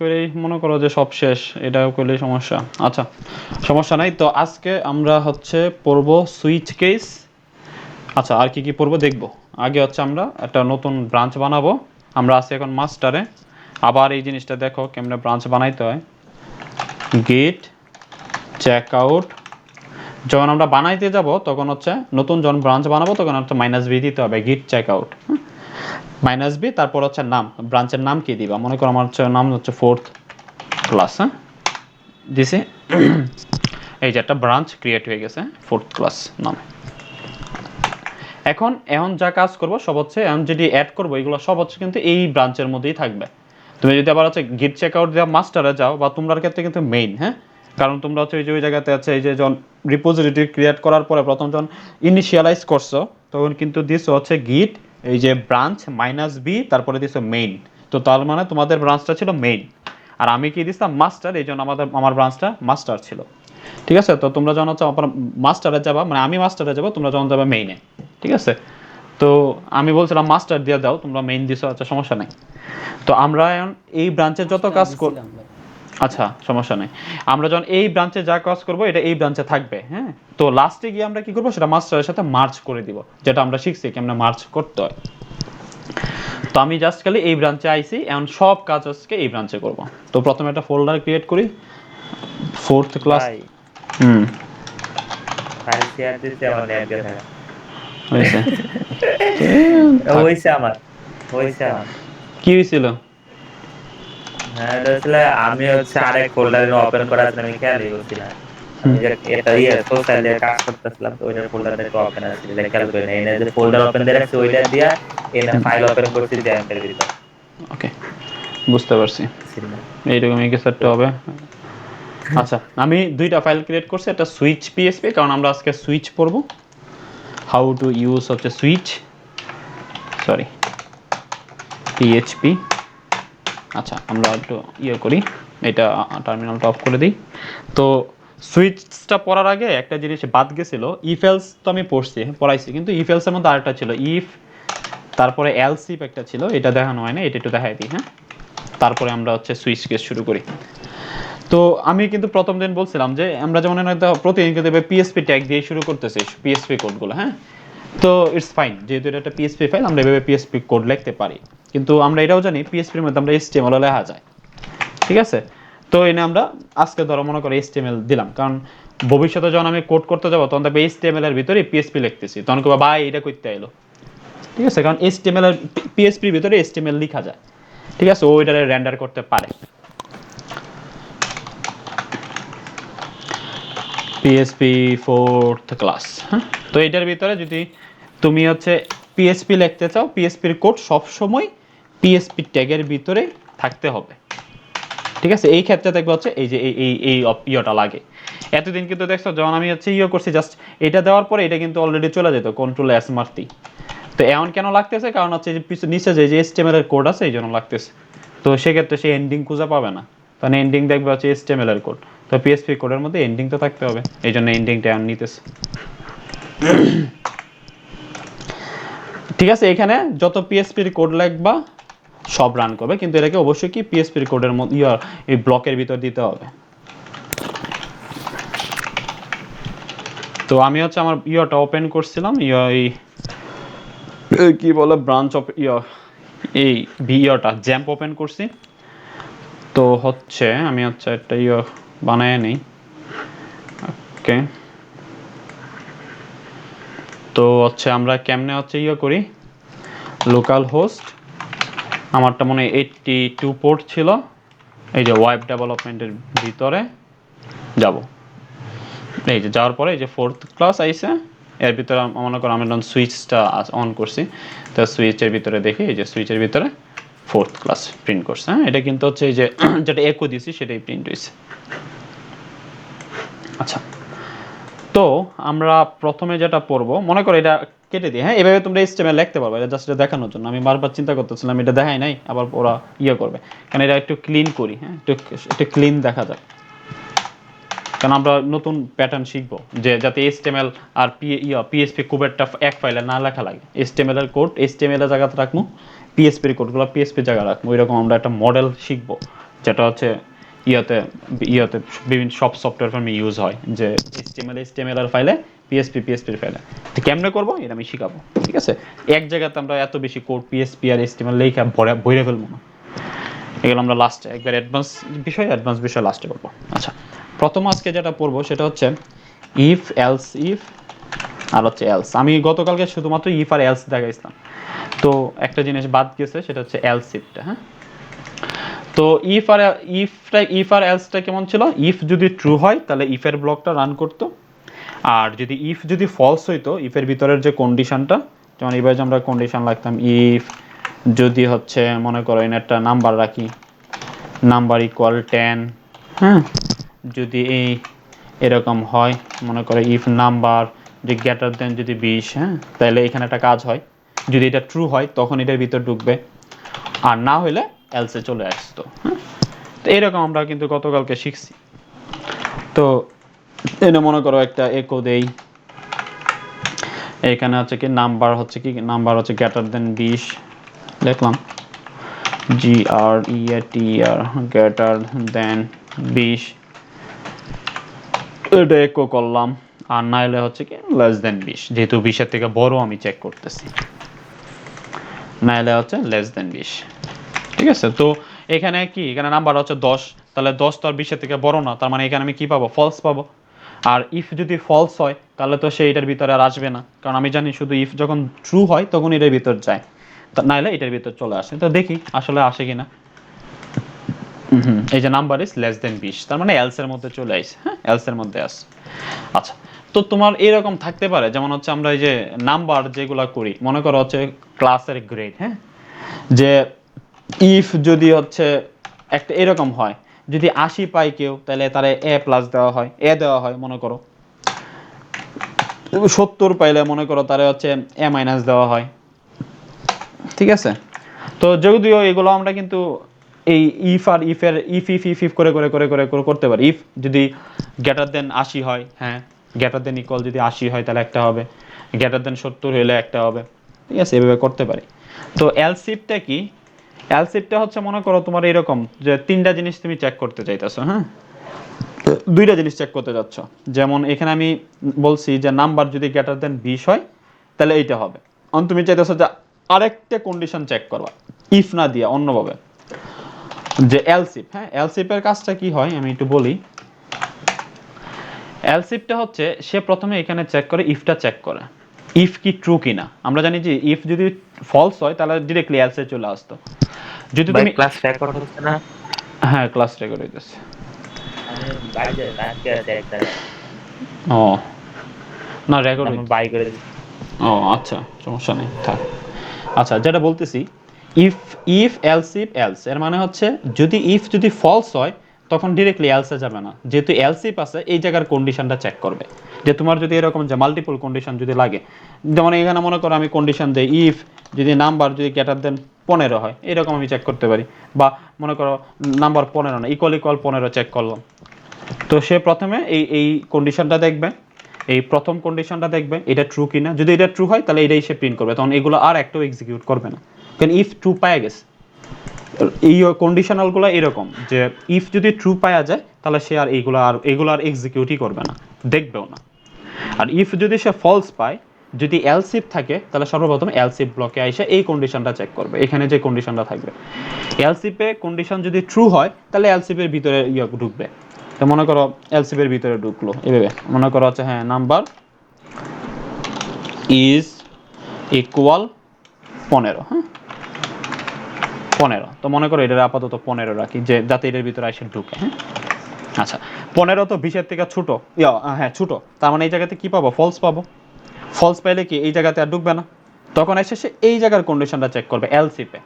করেই মনে করো যে সব শেষ, এটাও করলেই সমস্যা। আচ্ছা, সমস্যা নাই। তো আজকে আমরা হচ্ছে পড়বো সুইচ কেস। আচ্ছা, আর কি কি পড়বো দেখবো। আগে হচ্ছে আমরা একটা নতুন ব্রাঞ্চ বানাবো। আমরা আছি এখন মাস্টারে। আবার এই জিনিসটা দেখো কেমনে ব্রাঞ্চ বানাইতে হয়। গেট চেক আউট, যখন আমরা বানাইতে যাব তখন হচ্ছে নতুন যখন ব্রাঞ্চ বানাবো তখন হচ্ছে -b দিতে হবে, গিট চেক আউট -b, তারপর হচ্ছে নাম, ব্রাঞ্চের নাম কি দিবা। মনে করো আমার হচ্ছে নাম হচ্ছে 4th ক্লাস। হ্যাঁ, দিছে। এই যে একটা ব্রাঞ্চ ক্রিয়েট হয়ে গেছে 4th ক্লাস নামে। এখন এখন যা কাজ করব সব হচ্ছে, এখন যেটি অ্যাড করবো এগুলো সব হচ্ছে কিন্তু এই ব্রাঞ্চের মধ্যেই থাকবে। তুমি যদি আবার হচ্ছে গিট চেক আউট দেওয়া মাস্টারে যাও বা তোমরার ক্ষেত্রে কিন্তু মেইন, হ্যাঁ, কারণ তোমরা হচ্ছে ওই জায়গাতে আছে এই যে যখন রিপোজিটরি ক্রিয়েট করার পরে প্রথম যখন ইনিশিয়ালাইজ করছো তখন কিন্তু দিছো হচ্ছে গিট এই যে ব্রাঞ্চ -b, তারপরে দিছো মেইন। তো তার মানে তোমাদের ব্রাঞ্চটা ছিল মেইন, আর আমি কি দিছিলাম মাস্টার, এই জন্য আমার ব্রাঞ্চটা মাস্টার ছিল। ঠিক আছে, তো তোমরা যখন হচ্ছে মাস্টারে যাবা, মানে আমি মাস্টারে যাবো, তোমরা যখন যাবে মেইনে। ঠিক আছে, তো আমি বলছিলাম মাস্টার দিয়ে দাও, তোমরা মেইন দিছো, আচ্ছা সমস্যা নাই। তো আমরা এখন এই ব্রাঞ্চের যত কাজ কর, আচ্ছা সমস্যা নেই। আমরা যখন এই ব্রাঞ্চে যা কাজ করব এটা এই ব্রাঞ্চে থাকবে। হ্যাঁ, তো লাস্টে গিয়ে আমরা কি করব সেটা মাস্টারের সাথে মার্জ করে দিব, যেটা আমরা শিখছি কেমনে মার্জ করতে হয়। তো আমি জাস্ট খালি এই ব্রাঞ্চে আইছি, এখন সব কাজ আজকে এই ব্রাঞ্চে করব। তো প্রথমে একটা ফোল্ডার ক্রিয়েট করি 4th ক্লাস। ভাই হুম, ফাইল শেয়ার দিতে আমার নেট গেছে না। হয়েছে। থাক, হইছে আমার, হইছে আমার। কি হয়েছিল? হ্যাঁ এটা আসলে আমি হচ্ছে আরেক ফোল্ডার ওপেন করার জন্য আমি খেয়ালই করছি না। আমি হুম, যে এটা সোশ্যাল দিয়ে কাজ করতেছিলাম তো ওইটার ফোল্ডারটা একটু ওপেন আছে, এটা খেয়াল করি না। এনে যে ফোল্ডার ওপেন দিয়ে রাখছি ওইটা দিয়া এনে ফাইল ওপেন করছি জ্যাম্পের ভিতর। ওকে, বুঝতে পারছি। ছিল না। এইরকমই কিছু একটা হবে। আচ্ছা, আমি দুইটা ফাইল ক্রিয়েট করছি, একটা সুইচ পিএসপি, কারণ আমরা আজকে সুইচ পড়ব। হাউ টু ইউজ হচ্ছে সুইচ, সরি পিএইচপি। আচ্ছা, আমরা একটু করি, এটা টার্মিনালটা অফ করে দিই। তো সুইচটা পড়ার আগে একটা জিনিস বাদ গেছিল, ইফ এলস তো আমি পড়াইছি, কিন্তু ইফ এলসের মধ্যে আরেকটা ছিল ইফ, তারপরে এলস ইফ একটা ছিল, এটা দেখানো হয় না, এটা একটু দেখাই দিই। হ্যাঁ, তারপরে আমরা হচ্ছে সুইচ কেস শুরু করি। তো আমি কিন্তু প্রথম দিন বলছিলাম যে আমরা যেমন প্রতিদিন কিন্তু পিএসপি ট্যাগ দিয়ে শুরু করতেছি পিএসপি কোডগুলো। হ্যাঁ, তো ইটস ফাইন, যেহেতু এটা একটা পিএসপি ফাইল আমরা এভাবে পিএসপি কোড লিখতে পারি, কিন্তু আমরা এটাও জানি পিএসপির মধ্যে আমরা এইচটিএমএল লেখা যায়। ঠিক আছে, তো এনে আমরা আজকে ধরো মনে করো এইচটিএমএল দিলাম, কারণ ভবিষ্যতে যখন আমি কোড করতে যাবো তখন দেখবে এইচটিএমএল এর ভিতরে পিএসপি লিখতেছি, তখন কেউ ভাই এটা করতে এলো। ঠিক আছে, কারণ এইচটিএমএল এর পিএসপির ভিতরে এইচটিএমএল লেখা যায়। ঠিক আছে, ও এটারে রেন্ডার করতে পারে। PSP 4th class. হ্যাঁ, তো এটার ভিতরে যদি তুমি হচ্ছে পিএসপি লিখতে চাও, পিএসপির কোড সবসময় পিএসপি ট্যাগের ভিতরে থাকতে হবে। ঠিক আছে, এই ক্ষেত্রে দেখবে হচ্ছে এই যে এই ইয়েটা লাগে। এতদিন কিন্তু দেখছো যখন আমি হচ্ছে করছি জাস্ট এটা দেওয়ার পরে এটা কিন্তু অলরেডি চলে যেত কন্ট্রোল এস মারতি। তো এমন কেন লাগতেছে, কারণ হচ্ছে যে নিচে যে এইচটিএমএল এর কোড আছে এই জন্য লাগতেছে। তো সেক্ষেত্রে সে এন্ডিং খুঁজে পাবে না, কারণ এন্ডিং দেখবে হচ্ছে এইচটিএমএল এর কোড। তো পিএসপি কোডের মধ্যে এন্ডিং তো থাকতে হবে, এই জন্য এন্ডিংটা এমন নিতেছে। ঠিক আছে, এখানে যত পিএসপির কোড লাগবা সব রান করবে, কিন্তু এটাকে অবশ্যই কি পিএসপির কোডের মধ্যে এই ব্লকের ভিতর দিতে হবে। তো আমি হচ্ছে আমার ওপেন করছিলাম, এই কি বলে ব্রাঞ্চ অফ এই জ্যাম্প ওপেন করছি। তো হচ্ছে আমি হচ্ছে একটা বানায় নেই। ওকে, তো হচ্ছে আমরা কেমনে হচ্ছে করি, লোকাল হোস্ট, আমারটা মনে হয় 82 পোর্ট ছিল। এই যে ওয়েব ডেভেলপমেন্টের ভিতরে যাব, এই যে যাওয়ার পরে এই যে 4th ক্লাস আইছে, এর ভিতরে মনে করো আমি যখন সুইচটা অন করছি, তো সুইচের ভিতরে দেখি এই যে সুইচের ভিতরে 4th ক্লাস প্রিন্ট করছে। হ্যাঁ, এটা কিন্তু হচ্ছে এই যে যেটা একো দিছি সেটাই প্রিন্ট হয়েছে। আচ্ছা, তো আমরা প্রথমে যেটা পড়বো, মনে করো এটা কেটে দিই। হ্যাঁ, এভাবে তোমরা এইচটিএমএল লিখতে পারবে, এটা জাস্ট দেখানোর জন্য। আমি বারবার চিন্তা করতেছিলাম এটা দেখাই নাই, আবার ওরা করবে, কারণ এটা একটু ক্লিন করি। হ্যাঁ, একটু ক্লিন দেখা যায়, কারণ আমরা নতুন প্যাটার্ন শিখবো যে যাতে এইচটিএমএল আর পিএসপি খুব একটা এক ফাইলে না লেখা লাগে। এইচটিএমএল এর কোড এইচটিএমএল এর জায়গাতে রাখবো, পিএসপি এর কোডগুলো পিএসপি জায়গা রাখবো, এরকম আমরা একটা মডেল শিখবো যেটা হচ্ছে ইয়াতে ইয়াতে বিভিন্ন সব সফটওয়্যার ফার্মে ইউজ হয়, যে HTML এর ফাইলে পিএসপির ফাইলে। তো কেমনে করবো এটা আমি শিখাবো, ঠিক আছে? এক জায়গাতে আমরা এত বেশি কোড পিএসপি আর HTML লেখা ভরে ফেলবো না, এগুলো আমরা লাস্টে একবার অ্যাডভান্স বিষয় লাস্টে করবো। আচ্ছা, প্রথম আজকে যেটা পড়বো সেটা হচ্ছে ইফ এলস ইফ আর হচ্ছে এলস। আমি গতকালকে শুধুমাত্র ইফ আর এলস দেখাইছিলাম, তো একটা জিনিস বাদ গেছে, সেটা হচ্ছে এলস ইফটা। হ্যাঁ, তো ইফ আর এলসটা কেমন ছিল? ইফ যদি ট্রু হয় তাহলে ইফের ব্লকটা রান করতো, আর যদি ফলস হইতো, ইফের ভিতরের যে কন্ডিশনটা, যেমন এবার যে আমরা কন্ডিশন লিখতাম ইফ যদি হচ্ছে মনে করো এখানে একটা নাম্বার রাখি, নাম্বার ইকুয়াল 10, হ্যাঁ, যদি এরকম হয়, মনে করো ইফ নাম্বার যে গ্রেটার দেন যদি 20, হ্যাঁ, তাহলে এখানে একটা কাজ হয়, যদি এটা ট্রু হয় তখন এটার ভিতর ঢুকবে, আর না হলে এলসে চলে আসতো। হ্যাঁ, তো এরকম আমরা কিন্তু গতকালকে শিখছি। তো এটা মনে করো একটা একো দেই, এখানে হচ্ছে কি নাম্বার হচ্ছে গ্রেটার দেন 20 লিখলাম, GREATR গ্রেটার দেন 20, এটা একো করলাম, আর নাইলে হচ্ছে কি লেস দেন 20, যেহেতু 20 এর থেকে বড় আমি চেক করতেছি, নাইলে হচ্ছে লেস দেন 20, ঠিক আছে? তো এখানে নাম্বার হচ্ছে 10, তাহলে 10 তো আর 20 এর থেকে বড় না, তার মানে এখানে আমি কি পাবো? ফলস পাবো। আর ইফ যদি ফলস হয় তাহলে তো সে এটার ভিতরে আর আসবে না, কারণ আমি জানি শুধু ইফ যখন ট্রু হয় তখন এটার ভিতর যায়, নাইলে এটার ভিতর চলে আসে। তো দেখি আসলে আসে কিনা। এই যে নাম্বার ইজ লেস দেন 20, তার মানে এলস এর মধ্যে চলে আসে। হ্যাঁ, এলস এর মধ্যে আসে। আচ্ছা, তো তোমার এরকম থাকতে পারে, যেমন হচ্ছে আমরা এই যে নাম্বার যেগুলা করি, মনে করো হচ্ছে ক্লাসের গ্রেড, হ্যাঁ, যে ইফ যদি হচ্ছে একটা এরকম হয়, যদি 80 পায় কেউ তাহলে তারা A+ দেওয়া হয়, দেওয়া হয়, মনে করো 70 পাইলে মনে করো তারা হচ্ছে A- দেওয়া হয়, ঠিক আছে? তো যদিও এগুলো আমরা কিন্তু এই ইফ আর ইফের ইফ করে করতে পারি। ইফ যদি গ্রেটার দেন 80 হয়, হ্যাঁ, গ্রেটার দেন ইকুয়াল যদি 80 হয় তাহলে একটা হবে, গ্রেটার দেন 70 হলে একটা হবে, ঠিক আছে? এভাবে করতে পারি। তো এলসিফটা কি? এলসিফটা হচ্ছে মনে করো তোমার এরকম যে তিনটা জিনিস তুমি চেক করতে চাইতেছো, হ্যাঁ, দুইটা জিনিস চেক করতে যাচ্ছ। যেমন এখানে আমি বলছি যে নাম্বার যদি গ্রেটার দেন 20 হয় তাহলে এইটা হবে, অন তুমি চাইতেছো যে আরেকটা কন্ডিশন চেক করবা, ইফ না দিয়া অন্যভাবে, যে এলসিফ। হ্যাঁ, এলসিফের কাজটা কি হয় আমি একটু বলি। এলসিফটা হচ্ছে সে প্রথমে এখানে চেক করে, ইফটা চেক করে ইফ কি ট্রু কিনা। আমরা জানি যে ইফ যদি ফলস হয় তাহলে ডিরেক্টলি এলসে চলে আসতো। যদি ভাই তুমি ক্লাস রেকর্ড হচ্ছে না? হ্যাঁ, ক্লাস রেকর্ড হইতেছে। আমি বাইরে আটকে আছি এক জায়গায়। ও না, রেকর্ড আমি হইতেছে। বাই করে দিচ্ছি। ও আচ্ছা, সমস্যা নেই, থাক। আচ্ছা, যেটা বলতেছি, ইফ ইফ এলস এর মানে হচ্ছে যদি ফলস হয় তখন ডিরেক্টলি এলসে যাবে না, যেহেতু এলসিফ আছে এই জায়গার কন্ডিশনটা চেক করবে। যে তোমার যদি এরকম যে মাল্টিপল কন্ডিশন যদি লাগে, যেমন এখানে মনে করো আমি কন্ডিশন দেই ইফ যদি নাম্বার যদি গ্রেটার দেন 15 হয়, এরকম আমি চেক করতে পারি। বা মনে করো নাম্বার 15 না, ইকুয়াল 15 চেক করলাম, তো সে প্রথমে এই কন্ডিশনটা দেখবে, এই প্রথম কন্ডিশনটা দেখবে এটা ট্রু কিনা। যদি এটা ট্রু হয় তাহলে এটাই সে প্রিন্ট করবে, তখন এগুলো আর একটাও এক্সিকিউট করবে না, কারণ ইফ ট্রু পাওয়া গেছে। এই কন্ডিশনালগুলো এরকম যে ইফ যদি ট্রু পাওয়া যায় তাহলে সে আর এগুলো আর এক্সিকিউটই করবে না, দেখবেও না। আর ইফ যদি সে ফলস পায়, যদি এলসিফ থাকে তাহলে সর্বপ্রথম এলসিফ ব্লকে এসে এই কন্ডিশনটা চেক করবে, এখানে যে কন্ডিশনটা থাকবে। এলসিফে কন্ডিশন যদি ট্রু হয় তাহলে এলসিফের ভিতরে ঢুকবে। তো মনে করো এলসিফের ভিতরে ঢুকলো এভাবে, মনে করো হচ্ছে হ্যাঁ নাম্বার ইজ ইকুয়াল 15, হ্যাঁ, 15। তো মনে করো এটার আপাতত 15 রাখি, যে যাতে এটার ভিতরে এসে ঢুকে। হ্যাঁ, আচ্ছা, 15 তো 20 এর থেকে ছোট, হ্যাঁ ছোট, তার মানে এই জায়গাতে কি পাবো? ফলস পাবো। ফলস পাইলে কি এই জায়গাতে আর ঢুকবে না, তখন এসে সে এই জায়গার কন্ডিশনটা চেক করবে এলসিপে।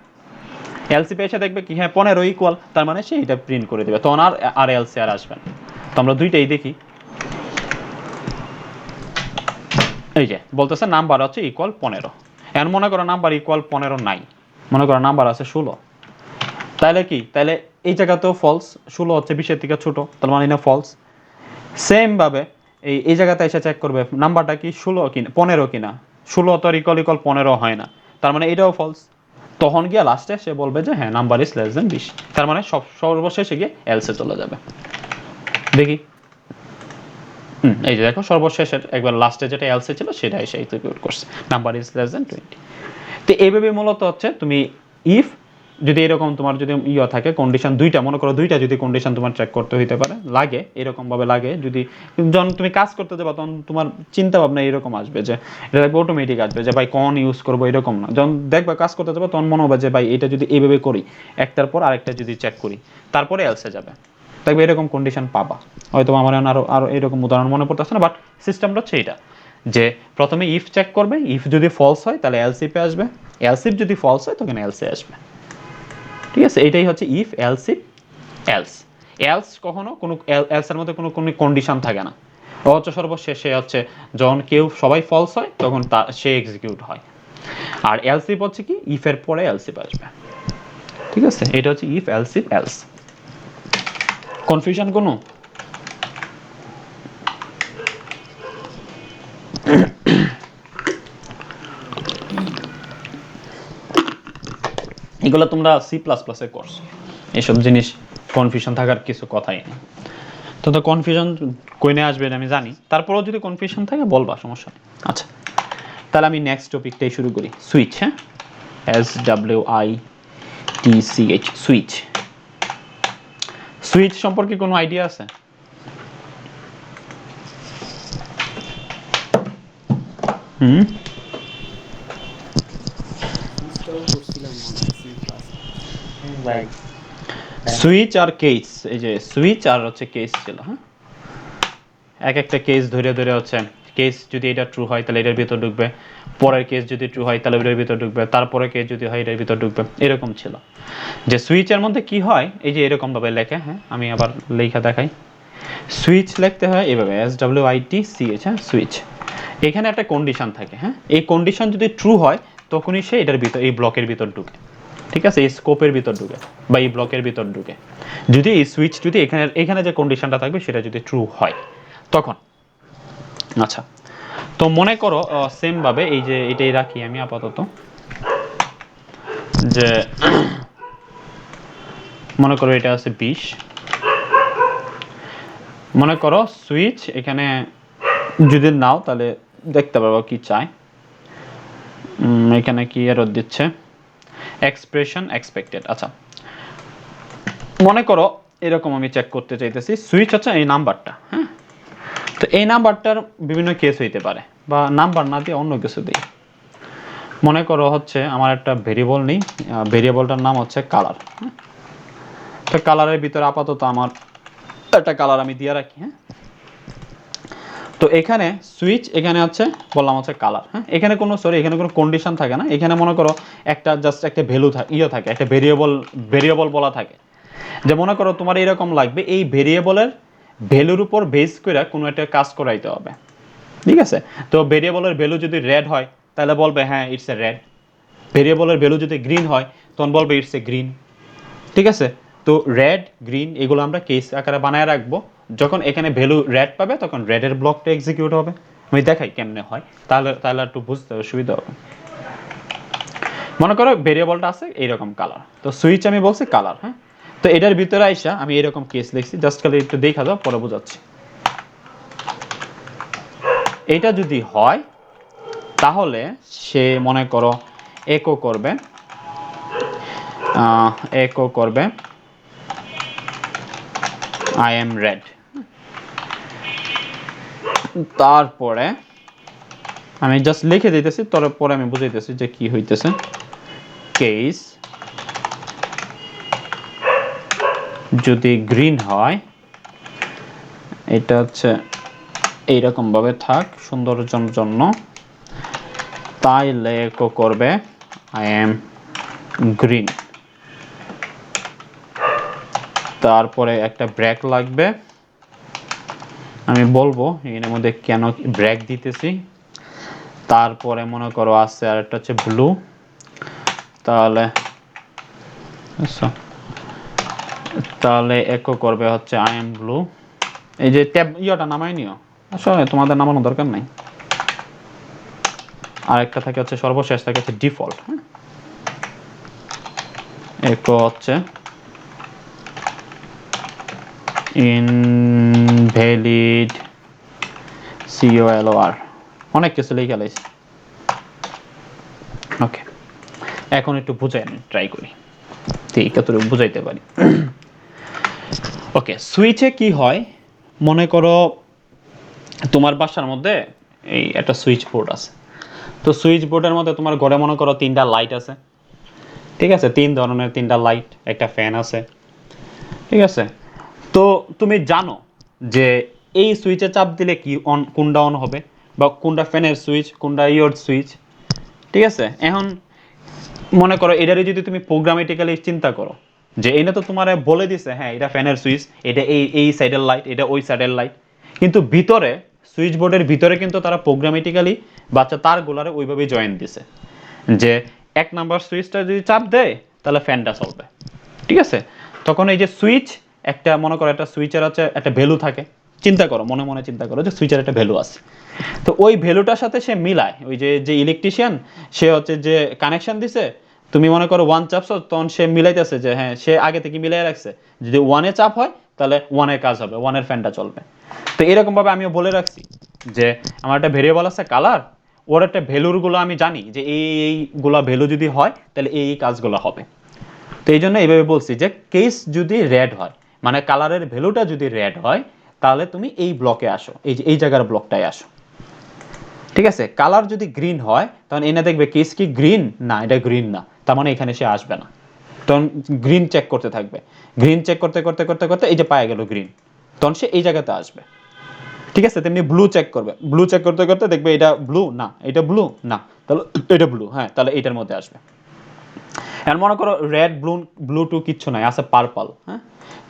এলসিপে এসে দেখবে কি হ্যাঁ 15 ইকুয়াল, তার মানে সে এটা প্রিন্ট করে দেবে, তখন আর এলসি আর আসবে না। তো আমরা দুইটাই দেখি, এই যে বলতেছে নাম্বার হচ্ছে ইকুয়াল 15। এখন মনে করো নাম্বার ইকুয়াল 15 নাই, মনে করো নাম্বার আছে 16, তাহলে কি? তাহলে এই জায়গাতেও ফলস, 16 হচ্ছে 20 এর থেকে ছোট, তার মানে না ফলস। সেম ভাবে এই জায়গাতে এসে চেক করবে নাম্বারটা কি 16 কিনা 15 কিনা, 16 তো ইকুয়াল 15 হয় না, তার মানে এটাও ফলস। তখন গিয়ে লাস্টে সে বলবে যে হ্যাঁ নাম্বার ইজ লেস দেন 20, তার মানে সর্বশেষে গিয়ে এলসে চলে যাবে। দেখি এই যে দেখো সর্বশেষের একবার লাস্টে যেটা এলসে ছিল সেটা এসে এক্সিকিউট করছে, নাম্বার ইজ লেস দেন 20। তো এইভাবে মূলত হচ্ছে তুমি ইফ যদি এরকম তোমার যদি থাকে কন্ডিশন দুইটা, মনে করো দুইটা যদি কন্ডিশন তোমার চেক করতে হইতে পারে লাগে, এরকম ভাবে লাগে, যদি যখন তুমি কাজ করতে যাবা তখন তোমার চিন্তা ভাবনা এরকম আসবে যে এটা দেখবে অটোমেটিক আসবে যে ভাই কোন ইউজ করবো, এরকম না। যখন দেখবা কাজ করতে যাবা তখন মনে হবে যে ভাই এটা যদি এইভাবে করি, একটার পর আরেকটা যদি চেক করি তারপরে এলসে যাবে, দেখবে এরকম কন্ডিশন পাবা। হয়তো আমার আরো আরো এরকম উদাহরণ মনে পড়তেছে না, বাট সিস্টেমটা হচ্ছে এটা যে প্রথমে ইফ চেক করবে, ইফ যদি ফলস হয় তাহলে এলসিপে আসবে, এলসিপ যদি ফলস হয় তখন এলসে আসবে। ঠিক আছে, এটাই হচ্ছে ইফ এলসিপ এলস। এলস কখনো কোনো এলসের মধ্যে কোনো কোনো কন্ডিশন থাকে না, ও হচ্ছে সর্বশেষে হচ্ছে যখন কেউ সবাই ফলস হয় তখন সে এক্সিকিউট হয়। আর এলসিপ হচ্ছে কি ইফের পরে এলসিপ আসবে। ঠিক আছে, এটা হচ্ছে ইফ এলসিপ এলস। কনফিউশন কোনো? এগুলো তোমরা সি প্লাস প্লাসে করছো, এসব জিনিস কনফিউশন থাকার কিছু কথাই নেই। তো কনফিউশন কইনে আসবে আমি জানি, তারপরেও যদি কনফিউশন থাকে বলবা, সমস্যা নেই। আচ্ছা, তাহলে আমি নেক্সট টপিকটাই শুরু করি, সুইচ। হ্যাঁ, SWITCH, সুইচ। সুইচ সম্পর্কে কোনো আইডিয়া আছে? হুম, ভাই সুইচ আর কেস, এই যে সুইচ আর হচ্ছে কেস ছিল। হ্যাঁ, এক একটা কেস ধরে ধরে হচ্ছে, কেস যদি এটা ট্রু হয় তাহলে এটার ভিতর ঢুকবে, পরের কেস যদি ট্রু হয় তাহলে এটার ভিতর ঢুকবে, তারপরে কেস যদি হয় এটার ভিতর ঢুকবে, এরকম ছিল। যে সুইচের মধ্যে কি হয়, এই যে এরকম ভাবে লেখে, হ্যাঁ আমি আবার লেখা দেখাই। সুইচ লিখতে হয় এভাবে SWITCH, হ্যাঁ সুইচ। এখানে একটা কন্ডিশন থাকে, হ্যাঁ এই কন্ডিশন যদি ট্রু হয় তখনই সে এটার ভিতর, এই ব্লকের ভিতর ঢুকে। ঠিক আছে, এই স্কোপের ভিতর ঢুকে বা এই ব্লকের ভিতর ঢুকে। যদি এই সুইচ যদি এখানে এখানে যে কন্ডিশনটা থাকবে সেটা যদি ট্রু হয় তখন। আচ্ছা, তো মনে করো সেম ভাবে এই যে এটাই রাখি আমি আপাতত, যে মনে করো এটা আছে 20, মনে করো সুইচ এখানে যদি নাও তাহলে দেখতে পারবো কি চাই। এখানে কি এরর দিচ্ছে, এক্সপ্রেশন এক্সপেক্টেড। আচ্ছা, মনে করো এরকম আমি চেক করতে চাইতেছি, সুইচ হচ্ছে এই নাম্বারটা। হ্যাঁ, তো এই নাম্বারটার বিভিন্ন কেস হইতে পারে, বা নাম্বার না দিয়ে অন্য কিছু দিই। মনে করো হচ্ছে আমার একটা ভেরিয়েবল নেই, ভেরিয়েবলটার নাম হচ্ছে কালার। হ্যাঁ, তো কালারের ভিতরে আপাতত আমার একটা কালার আমি দিয়ে রাখি। হ্যাঁ, তো এখানে সুইচ এখানে হচ্ছে বললাম হচ্ছে কালার। হ্যাঁ, এখানে কোনো এখানে কোনো কন্ডিশন থাকে না, এখানে মনে করো একটা জাস্ট একটা ভ্যালু থাকে, একটা ভেরিয়েবল বলা থাকে। যে মনে করো তোমার এরকম লাগবে এই ভেরিয়েবলের ভ্যালুর উপর বেস করে কোনো একটা কাজ করাইতে হবে। ঠিক আছে, তো ভেরিয়েবলের ভ্যালু যদি রেড হয় তাহলে বলবে হ্যাঁ ইটস এ রেড, ভেরিয়েবলের ভ্যালু যদি গ্রিন হয় তখন বলবে ইটস এ গ্রিন। ঠিক আছে, তো রেড গ্রিন এগুলো আমরা কেস আকারে বানায় রাখবো, যখন এখানে ভ্যালু রেড পাবে তখন রেডের ব্লকটা এক্সিকিউট হবে। আমি দেখাই কেমনে হয়, তাহলে তাহলে একটু বুঝতে সুবিধা হবে। মনে করো ভেরিয়েবলটা আছে এইরকম কালার, তো সুইচ আমি বলছি কালার। হ্যাঁ, তো এটার ভিতরে আইসা আমি এরকম কেস লিখছি, জাস্ট খালি একটু দেখা দাও পরে বোঝাচ্ছি। এটা যদি হয় তাহলে সে মনে করো একো করবে, আই এম রেড। তারপরে আমি জাস্ট লিখে দিতেছি, তারপরে আমি বুঝাইতেছি যে কি হইতেছে। কেস যদি গ্রিন হয়, এটা হচ্ছে এইরকম ভাবে থাক সৌন্দর্যের জন্য, তাইলে একো করবে আই এম গ্রিন। তারপরে একটা ব্রেক লাগবে, আমি বলবো এর মধ্যে কেন ব্রেক দিতেছি। তারপরে মনে করো আছে আর একটা হচ্ছে ব্লু, তাহলে তাহলে একো করবে হচ্ছে আই এম ব্লু। এই যে ট্যাব ইয়েটা নামাই নিও, আসলে তোমাদের নামানো দরকার নাই। আরেকটা থাকে হচ্ছে সর্বশেষ থাকে হচ্ছে ডিফল্ট। হ্যাঁ, echo হচ্ছে invalid color অনেক কিছু লিখে লাইছি। ওকে, এখন একটু বুঝাই ট্রাই করি, ঠিক আছে বুঝাইতে পারি। ওকে, সুইচে কি হয়, মনে করো তোমার বাসার মধ্যে এই একটা সুইচ বোর্ড আছে। তো সুইচ বোর্ডের মধ্যে তোমার ঘরে মনে করো 3টা লাইট আছে, ঠিক আছে, 3 ধরনের 3টা লাইট, একটা ফ্যান আছে, ঠিক আছে। তো তুমি জানো যে এই সুইচে চাপ দিলে কি অন, কোনটা অন হবে, বা কোনটা ফ্যানের সুইচ, কোনটা ইয়োর সুইচ, ঠিক আছে। এখন মনে করো এটারে যদি তুমি প্রোগ্রামেটিক্যালি চিন্তা করো, যে এটা তো তোমার বলে দিছে হ্যাঁ এটা ফ্যানের সুইচ, এটা এই সাইডের লাইট, এটা ওই সাইডের লাইট, কিন্তু ভিতরে সুইচ বোর্ডের ভিতরে কিন্তু তারা প্রোগ্রামেটিক্যালি বাচ্চা তারগুলারে ওইভাবেই জয়েন দিছে, যে 1 নাম্বার সুইচটা যদি চাপ দেয় তাহলে ফ্যানটা চলবে, ঠিক আছে। তখন এই যে সুইচ, একটা মনে করো একটা সুইচের আছে একটা ভ্যালু থাকে, চিন্তা করো মনে মনে চিন্তা করো যে সুইচের একটা ভ্যালু আছে, তো ওই ভ্যালুটার সাথে সে মিলায়, ওই যে যে ইলেকট্রিশিয়ান সে হচ্ছে যে কানেকশন দিছে, তুমি মনে করো 1 চাপছো, তখন সে মিলাইতেছে যে হ্যাঁ সে আগে থেকে মিলাই রাখছে, যদি 1-এ চাপ হয় তাহলে 1-এর কাজ হবে, 1-এর ফ্যানটা চলবে। তো এরকম ভাবে আমিও বলে রাখছি যে আমার একটা ভেরিয়েবল আছে কালার, ওর একটা ভ্যালুর গুলো আমি জানি যে এইগুলা ভ্যালু যদি হয় তাহলে এই কাজগুলো হবে। তো এই জন্য এইভাবে বলছি যে কেস যদি রেড হয়, মানে কালারের ভ্যালুটা যদি রেড হয়, তাহলে তুমি এই ব্লকে আসো, এই যে এই জায়গার ব্লকটায় আসো, ঠিক আছে। কালার যদি গ্রিন হয় তখন এনে দেখবে কেস কি গ্রিন, না এটা গ্রিন না, তার মানে এখানে সে আসবে না, তখন গ্রিন চেক করতে থাকবে, গ্রিন চেক করতে করতে করতে করতে এই যে পায়ে গেল গ্রিন, তখন সে এই জায়গাতে আসবে, ঠিক আছে। তেমনি ব্লু চেক করবে, ব্লু চেক করতে করতে দেখবে এটা ব্লু না, এটা ব্লু না, তাহলে এটা ব্লু, হ্যাঁ তাহলে এটার মধ্যে আসবে। এখন মনে করো রেড ব্লু, ব্লু টু কিচ্ছু নাই, আছে পার্পল, হ্যাঁ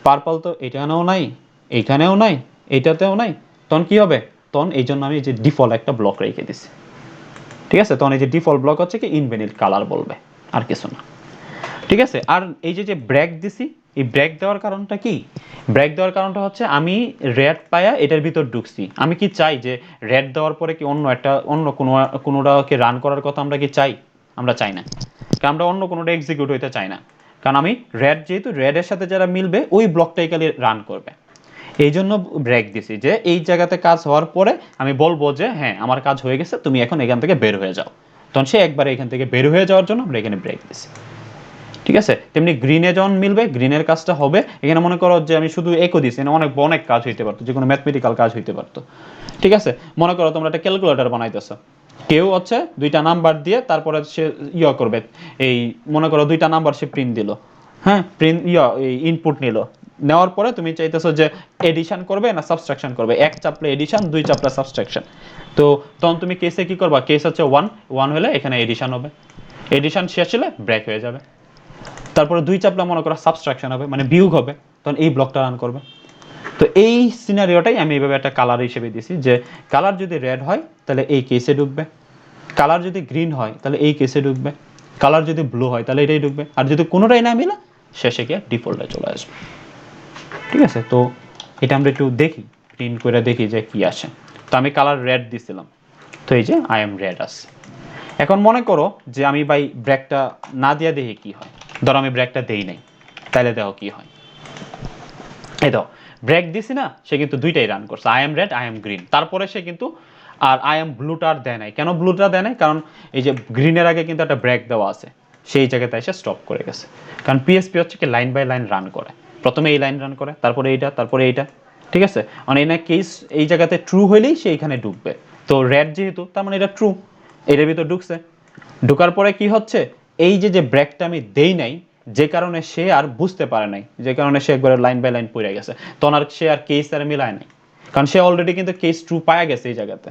পার্পল তো এখানেও নাই, এইখানেও নাই, এইটাতেও নাই, তখন কি হবে, তখন এই জন্য আমি এই যে ডিফল্ট একটা ব্লক রেখে দিছি, ঠিক আছে। তখন এই যে ডিফল্ট ব্লক হচ্ছে কি ইনভ্যালিড কালার বলবে, আর কিছু না, ঠিক আছে। আর এই যে যে ব্রেক দিছি, এই ব্রেক দেওয়ার কারণটা কি, ব্রেক দেওয়ার কারণটা হচ্ছে আমি রেড পায়া এটার ভিতর ঢুকছি, আমি কি চাই যে রেড দেওয়ার পরে কি অন্য একটা অন্য কোনোটাকে রান করার কথা আমরা কি চাই, আমরা চাই না, কারণ আমরা অন্য কোনোটা এক্সিকিউট হইতে চাই না, কারণ আমি রেড যেহেতু রেডের সাথে যারা মিলবে ওই ব্লকটাই খালি রান করবে, এই জন্য ব্রেক দিছি যে এই জায়গাতে কাজ হওয়ার পরে আমি বলবো যে হ্যাঁ আমার কাজ হয়ে গেছে, তুমি এখন এখান থেকে বের হয়ে যাও, তখন সে একবারে এখান থেকে বের হয়ে যাওয়ার জন্য আমরা এখানে ব্রেক দিছি, ঠিক আছে। তেমনি গ্রিনে যখন মিলবে গ্রিনের কাজটা হবে, এখানে মনে করো যে আমি শুধু একো দিছি, অনেক অনেক কাজ হইতে পারতো, যে কোনো ম্যাথমেটিক্যাল কাজ হইতে পারতো, ঠিক আছে। মনে করো তোমরা একটা ক্যালকুলেটর বানাইতেছো, কেউ হচ্ছে 2টা নাম্বার দিয়ে তারপরে সে করবে, এই মনে করো 2টা নাম্বার সে প্রিন্ট দিল, হ্যাঁ প্রিন্ট ইনপুট নিল, নেওয়ার পরে তুমি চাইতেছো যে এডিশন করবে না সাবট্রাকশন করবে, 1 চাপলে এডিশন, 2 চাপলে সাবট্রাকশন, তো তখন তুমি কেসে কি করবা, কেস হচ্ছে 1 হলে এখানে এডিশন হবে, এডিশন শেষ হলে ব্রেক হয়ে যাবে, তারপরে 2 চাপলে মনে করো সাবট্রাকশন হবে মানে বিয়োগ হবে, তখন এই ব্লকটা রান করবে। তো এই সিনারিওটাই আমি এইভাবে একটা কালার হিসেবে দিছি, যে কালার যদি রেড হয় তাহলে এই কেসে ঢুকবে, কালার যদি গ্রিন হয় তাহলে এই কেসে ঢুকবে, কালার যদি ব্লু হয় তাহলে এটাই ঢুকবে, আর যদি কোনোটাই না মিলে শেষে গিয়ে ডিফল্টে চলে আসবে, ঠিক আছে। তো এটা আমরা একটু দেখি, প্রিন্ট করে দেখি যে কি আসে। তো আমি কালার রেড দিছিলাম, তো এই যে আই এম রেড আসছে। এখন মনে করো যে আমি ভাই ব্রেকটা না দিয়ে দেখি কি হয়, ধরো আমি ব্রেকটা দেই নাই, তাহলে দেখো কি হয়, এই তো ব্রেক দিছি না, সে কিন্তু দুইটাই রান করছে, I am red I am green, তারপরে সে কিন্তু আর আই এম ব্লুটা আর দেয় নাই, কেন ব্লুটা দেয় নাই, কারণ এই যে গ্রিনের আগে কিন্তু একটা ব্রেক দেওয়া আছে, সেই জায়গাতে এসে স্টপ করে গেছে, কারণ পিএসপি হচ্ছে কি লাইন বাই লাইন রান করে, প্রথমে এই লাইন রান করে, তারপরে এইটা, তারপরে এইটা, ঠিক আছে। মানে এই না কেস এই জায়গাতে ট্রু হইলেই সে এখানে ঢুকবে, তো রেড যেহেতু তার মানে এটা ট্রু, এটার ভিতর ঢুকছে, ঢোকার পরে কি হচ্ছে, এই যে যে ব্রেকটা আমি দেই নাই, যে কারণে সে আর বুঝতে পারে নাই, যে কারণে সে একবারে লাইন বাই লাইন পড়ে গেছে, তখন আর সে আর কেস আর মিলায় নাই, কারণ সে অলরেডি কিন্তু কেস ট্রু পায়া গেছে এই জায়গাতে,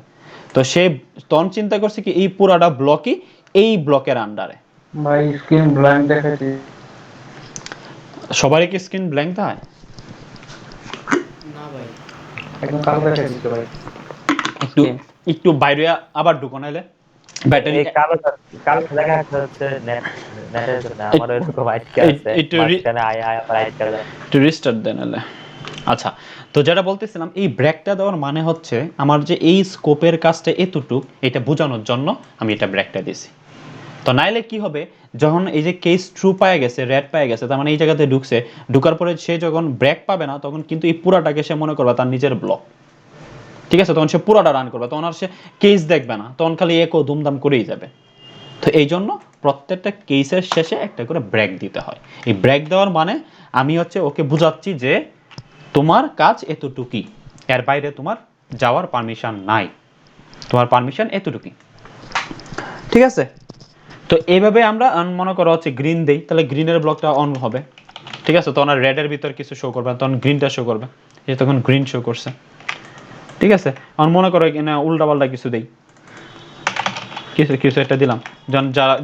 তো সে তখন চিন্তা করছে কি এই পুরাটা ব্লকই এই ব্লকের আন্ডারে। ভাই স্ক্রিন ব্ল্যাঙ্ক দেখাচ্ছে। সবারই কি স্ক্রিন ব্ল্যাঙ্ক থাকে? না ভাই, একদম কালো দেখাচ্ছে তো ভাই। একটু একটু বাইরে আবার ঢুকো নাইলে ব্যাটারি এই কালো কালো দেখা যাচ্ছে নেটের জন্য আমার এরকম আটকে আছে, একটু মাঝখানে আয় আয় আবার আটকে যায়। একটু রিস্টার্ট দেন নাহলে। আচ্ছা, তো যেটা বলতেছিলাম এই ব্রেকটা দেওয়ার মানে হচ্ছে আমার যে এই স্কোপের কাজটা এতটুক, এটা বোঝানোর জন্য আমি এটা ব্রেকটা দিছি, তো নাইলে কি হবে, যখন এই যে কেস ট্রু পায়ে গেছে, রেড পায়ে গেছে, তার মানে এই জায়গাতে ঢুকছে, ঢুকার পরে সে যখন ব্রেক পাবে না, তখন কিন্তু এই পুরাটাকে সে মনে করবে তার নিজের ব্লক। ঠিক আছে, তখন সে পুরাটা রান করবে, তখন আর সে কেস দেখবে না, তখন খালি একও দুমদাম করেই যাবে। তো এই জন্য প্রত্যেকটা কেসের শেষে একটা করে ব্রেক দিতে হয়। এই ব্রেক দেওয়ার মানে আমি হচ্ছে ওকে বুঝাচ্ছি যে তোমার কাজ এতটুকুই, এর বাইরে তোমার যাওয়ার পারমিশন নাই, তোমার পারমিশন এতটুকুই। ঠিক আছে, তো এইভাবে আমরা মনে করো হচ্ছে গ্রিন দেই, তাহলে গ্রিনের ব্লকটা অন হবে। ঠিক আছে, তখন রেডের ভিতর কিছু শো করবে, তখন গ্রিনটা শো করবে, এই তখন গ্রিন শো করছে। ঠিক আছে, এখন মনে করো এখানে উল্টাপাল্টা কিছু দেই, কিছু কিছু একটা দিলাম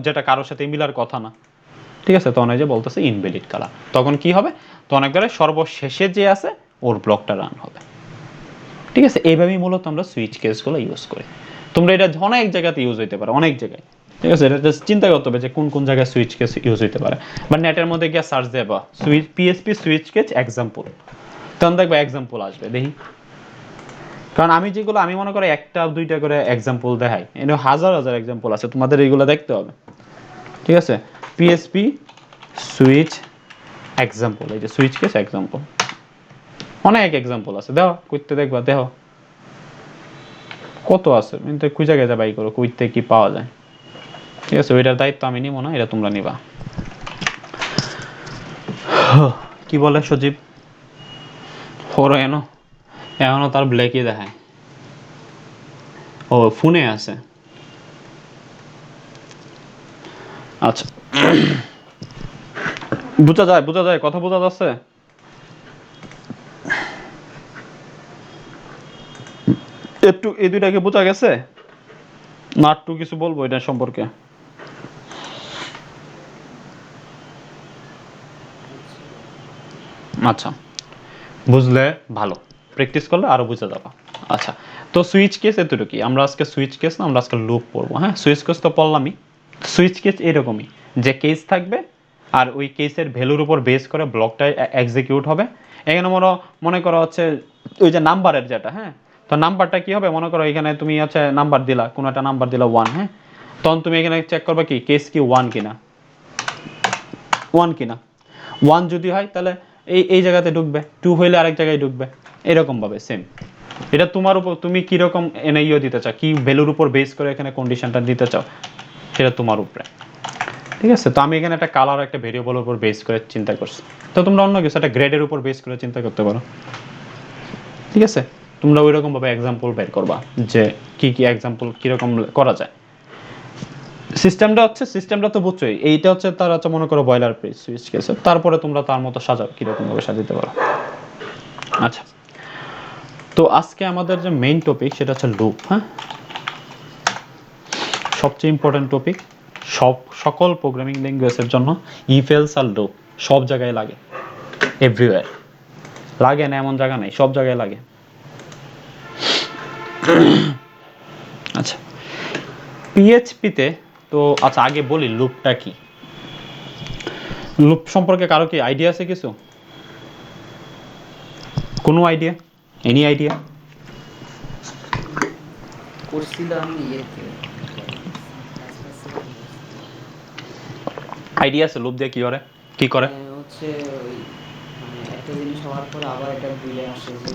যেটা কারোর সাথে মিলার কথা না। ঠিক আছে, তখন এই যে বলতেছে ইনভ্যালিড কালার, তখন কি হবে, তখন একবারে সর্বশেষে যে আছে ওর ব্লকটা রান হবে। ঠিক আছে, এইভাবেই মূলত আমরা সুইচ কেসগুলো ইউজ করি। তোমরা এটা অনেক জায়গাতে ইউজ হইতে পারে, অনেক জায়গায়। ঠিক আছে, এটা জাস্ট চিন্তা করতে হবে যে কোন কোন জায়গায় সুইচ কেস ইউজ হইতে পারে, বা নেটের মধ্যে গিয়ে সার্চ দেবা switch PSP switch case example, তখন দেখবে এক্সাম্পল আসবে দেখি। কারণ আমি যেগুলো আমি মনে করি একটা দুইটা করে এক্সাম্পল দেখাই, এর হাজার হাজার এক্সাম্পল আছে, তোমাদের এইগুলো দেখতে হবে। ঠিক আছে, পিএসপি সুইচ এক্সাম্পল, এই যে সুইচ কেস এক্সাম্পল, অনেক এক্সাম্পল আছে, দেখো কইতে দেখবা, দেখো কত আছে, কিন্তু কই জায়গায় যা বাই করো কইতে কি পাওয়া যায়। ঠিক আছে, ওইটার দায়িত্ব আমি নিব না, এটা তোমরা নিবা। কি বলে সজীব, ওর এখনো তার ব্ল্যাকই দেখায়, ও ফোনে আছে। আচ্ছা, বোঝা যায়, বোঝা যায়, কথা বোঝা যাচ্ছে। একটু এই দুইটাকে বোঝা গেছে না, একটু কিছু বলবো এটা সম্পর্কে? আচ্ছা, বুঝলে ভালো, প্র্যাকটিস করলে আরো বুঝে যাবা। আচ্ছা, তো সুইচ কেস এতটুকুই, আমরা আজকে সুইচ কেস না, আমরা আজকে লুপ পড়বো। হ্যাঁ, সুইচ কেস তো পড়লামই। সুইচ কেস এরকমই, যে কেস থাকবে আর ওই কেসের ভ্যালুর উপর বেস করে ব্লকটা এক্সিকিউট হবে। এখানে মনে করো হচ্ছে ওই যে নাম্বারের যেটা, হ্যাঁ, তো নাম্বারটা কি হবে, মনে করো এখানে তুমি হচ্ছে নাম্বার দিলা, কোনো একটা নাম্বার দিলা 1, হ্যাঁ, তখন তুমি এখানে চেক করবে কি কেস কি 1 কিনা, 1 কিনা। 1 যদি হয় তাহলে এই এই জায়গাতে ঢুকবে, 2 হইলে আরেক জায়গায় ঢুকবে, এরকম ভাবে সেম। এটা তোমার উপর, তুমি কি রকম এনআইও দিতে চাও, কি ভ্যালুর উপর বেস করে এখানে কন্ডিশনটা দিতে চাও, সেটা তোমার উপরে। ঠিক আছে, তো আমি এখানে একটা কালার একটা ভেরিয়েবলের উপর বেস করে চিন্তা করছি, তো তোমরা অন্য কিছু একটা গ্রেডের উপর বেস করে চিন্তা করতে পারো। ঠিক আছে, তোমরা ওই রকম ভাবে এক্সাম্পল বের করবা যে কি কি এক্সাম্পল কিরকম করা যায়। সিস্টেমটা তো বুঝছোই, এইটা হচ্ছে তার হচ্ছে মনে করো বয়লার পেজ সুইচ কেসে, তারপরে তোমরা তার মতো সাজাও কিরকম ভাবে সাজাতে পারো। আচ্ছা, তো আজকে আমাদের যে মেইন টপিক সেটা হচ্ছে লুপ। হ্যাঁ, সবচেয়ে ইম্পর্টেন্ট টপিক, সকল প্রোগ্রামিং ল্যাঙ্গুয়েজের জন্য ইফ এলস আর লুপ সব জায়গায় লাগে, এভরিওয়্যার লাগে না এমন জায়গা নেই, সব জায়গায় লাগে। আচ্ছা, পিএইচপিতে তো আচ্ছা আগে বলি লুপটা কি, লুপ সম্পর্কে কারো কি আইডিয়া আছে কিছু, কোনো আইডিয়া, এনি আইডিয়া? করছিলাম ইয়েতে আইডিয়া আছে লুপ দিয়ে কি করে, কি করে? হচ্ছে ওই মানে একটা জিনিস হওয়ার পর আবার এটা ঘুরে আসে যে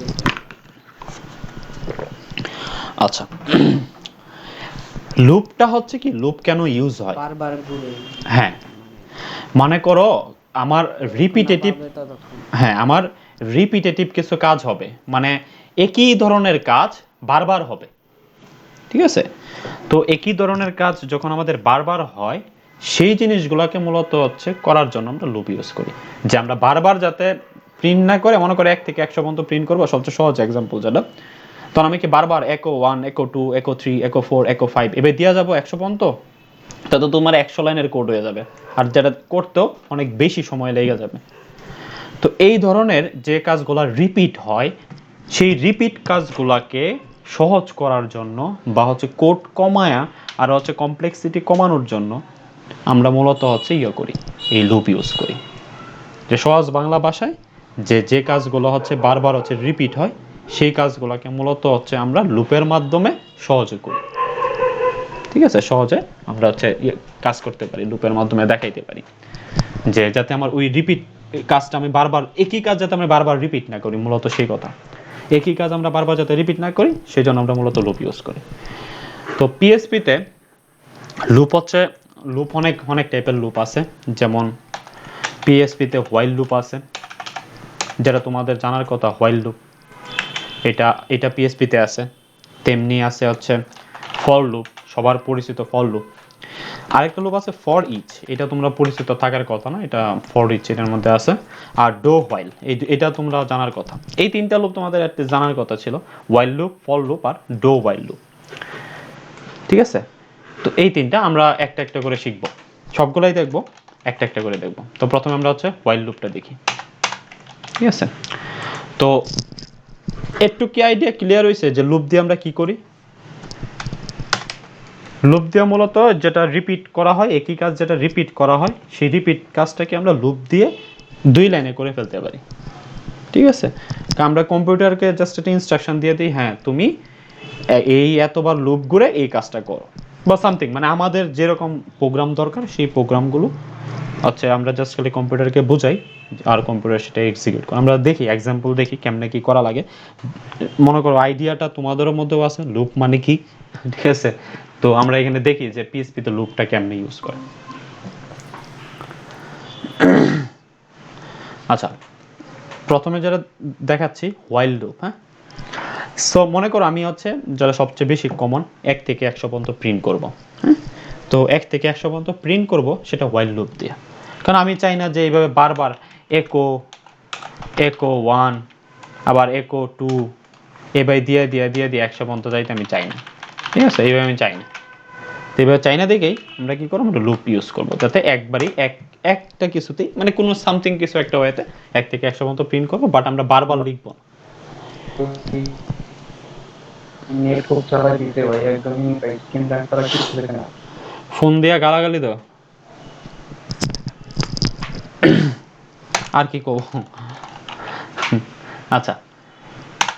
আচ্ছা, লুপটা হচ্ছে কি, লুপ কেন ইউজ হয়? বারবার ঘুরে, হ্যাঁ, মনে করো আমার রিপিটেটিভ, হ্যাঁ আমার রিপিটেটিভ কিছু কাজ হবে, মানে একই ধরনের কাজ বারবার হবে। ঠিক আছে, তো একই ধরনের কাজ যখন আমাদের বারবার হয়, সেই জিনিসগুলোকে মূলত হচ্ছে করার জন্য আমরা লুপ ইউজ করি, যে আমরা বারবার যাতে প্রিন্ট না করে, মনে করে 1 থেকে 100 পর্যন্ত প্রিন্ট করবো, সবচেয়ে সহজ এক্সাম্পল যেটা, তখন আমি কি বারবার echo 1 echo 2 echo 3 echo 4 echo 5 এভাবে দেওয়া যাবো 100 পর্যন্ত, তাতে তোমার 100 লাইনের কোড হয়ে যাবে, আর যেটা করতেও অনেক বেশি সময় লেগে যাবে। তো এই ধরনের যে কাজগুলো রিপিট হয়, সেই রিপিট কাজগুলোকে সহজ করার জন্য বা হচ্ছে কোড কমায়া আর হচ্ছে কমপ্লেক্সিটি কমানোর জন্য আমরা মূলত হচ্ছে করি, এই লুপ ইউজ করি, যে সহজ বাংলা ভাষায় যে কাজগুলো হচ্ছে বারবার হচ্ছে রিপিট হয়, সেই কাজগুলোকে মূলত হচ্ছে আমরা লুপের মাধ্যমে সহজে করি। ঠিক আছে, সহজে আমরা হচ্ছে কাজ করতে পারি, লুপের মাধ্যমে দেখাইতে পারি যে যাতে আমার ওই রিপিট কাজটা আমি বারবার, একই কাজ যাতে আমি বারবার রিপিট না করি, মূলত সেই কথা। একই কাজ আমরা বারবার যাতে রিপিট না করি সেই জন্য আমরা মূলত লুপ ইউজ করি। তো পিএসপিতে লুপ হচ্ছে, লুপ অনেক অনেক টাইপের লুপ আছে। যেমন পিএসপিতে হোয়াইল লুপ আছে, যেটা তোমাদের জানার কথা, হোয়াইল লুপ, এটা এটা পিএসপিতে আছে। তেমনি আছে হচ্ছে ফর লুপ, সবার পরিচিত ফর লুপ। আরেকটা লুপ আছে ফর ইচ, এটা তোমরা পরিচিত থাকার কথা না, এটা ফর ইচ এটার মধ্যে আছে। আর ডো হোয়াইল, এটা তোমরা জানার কথা। এই তিনটা লুপ তোমাদের একটা জানার কথা ছিল, হোয়াইল লুপ, ফর লুপ আর ডো হোয়াইল লুপ। ঠিক আছে, তো এই তিনটা আমরা একটা একটা করে শিখবো, সবগুলাই দেখবো, একটা একটা করে দেখবো। তো প্রথমে আমরা হচ্ছে হোয়াইল লুপটা দেখি। ঠিক আছে, তো একটু কি আইডিয়া ক্লিয়ার হয়েছে যে লুপ দিয়ে আমরা কি করি? লুপ দিয়ে মূলত যেটা রিপিট করা হয়, একই কাজ যেটা রিপিট করা হয়, সেই রিপিট কাজটাকে আমরা লুপ দিয়ে 2 লাইনে করে ফেলতে পারি। ঠিক আছে, আমরা কম্পিউটারকে জাস্ট একটা ইনস্ট্রাকশন দিয়ে দিই, হ্যাঁ তুমি এই এতবার লুপ ঘুরে এই কাজটা করো বা সামথিং, মানে আমাদের যেরকম প্রোগ্রাম দরকার সেই প্রোগ্রামগুলো হচ্ছে আমরা জাস্ট খালি কম্পিউটারকে বুঝাই, আর কম্পিউটার সেটা এক্সিকিউট করে। আমরা দেখি এক্সাম্পল দেখি কেমনে কি করা লাগে। মনে করো আইডিয়াটা তোমাদেরও মধ্যেও আছে, লুপ মানে কি। ঠিক আছে, তো আমরা এখানে দেখি যে পিএসপি তে লুপটা কেমনে ইউজ করে। আচ্ছা, প্রথমে যেটা দেখাচ্ছি হোয়াইল লুপ। হ্যাঁ, সো মনে করো আমি হচ্ছে যেটা সবচেয়ে বেশি কমন, 1 থেকে 100 পর্যন্ত প্রিন্ট করব। হ্যাঁ, তো 1 থেকে 100 পর্যন্ত প্রিন্ট করব সেটা হোয়াইল লুপ দিয়ে। কারণ আমি চাই না যে এইভাবে বারবার echo echo 1 আবার echo 2 এভাবে দিয়ে দিয়ে দিয়ে দিয়ে 100 পর্যন্ত যাইতে আমি চাই না। ঠিক আছে, এইভাবে আমি চাই না। তো এইভাবে চাই না দেখেই আমরা কি করবো, আমরা লুপ ইউজ করবো, যাতে একবারই একটা কিছুতেই, মানে কোনো সামথিং কিছু একটা ওয়েতে 1 থেকে 100 পর্যন্ত প্রিন্ট করবো, বাট আমরা বারবার লিখবো না। নেট খুব চালাই দিতে ভাই, একদমই স্ক্রিন ব্ল্যাঙ্ক করা কিছু দেখে না। ফোন দিয়া গালাগালি দাও, আর কি করবো। আচ্ছা,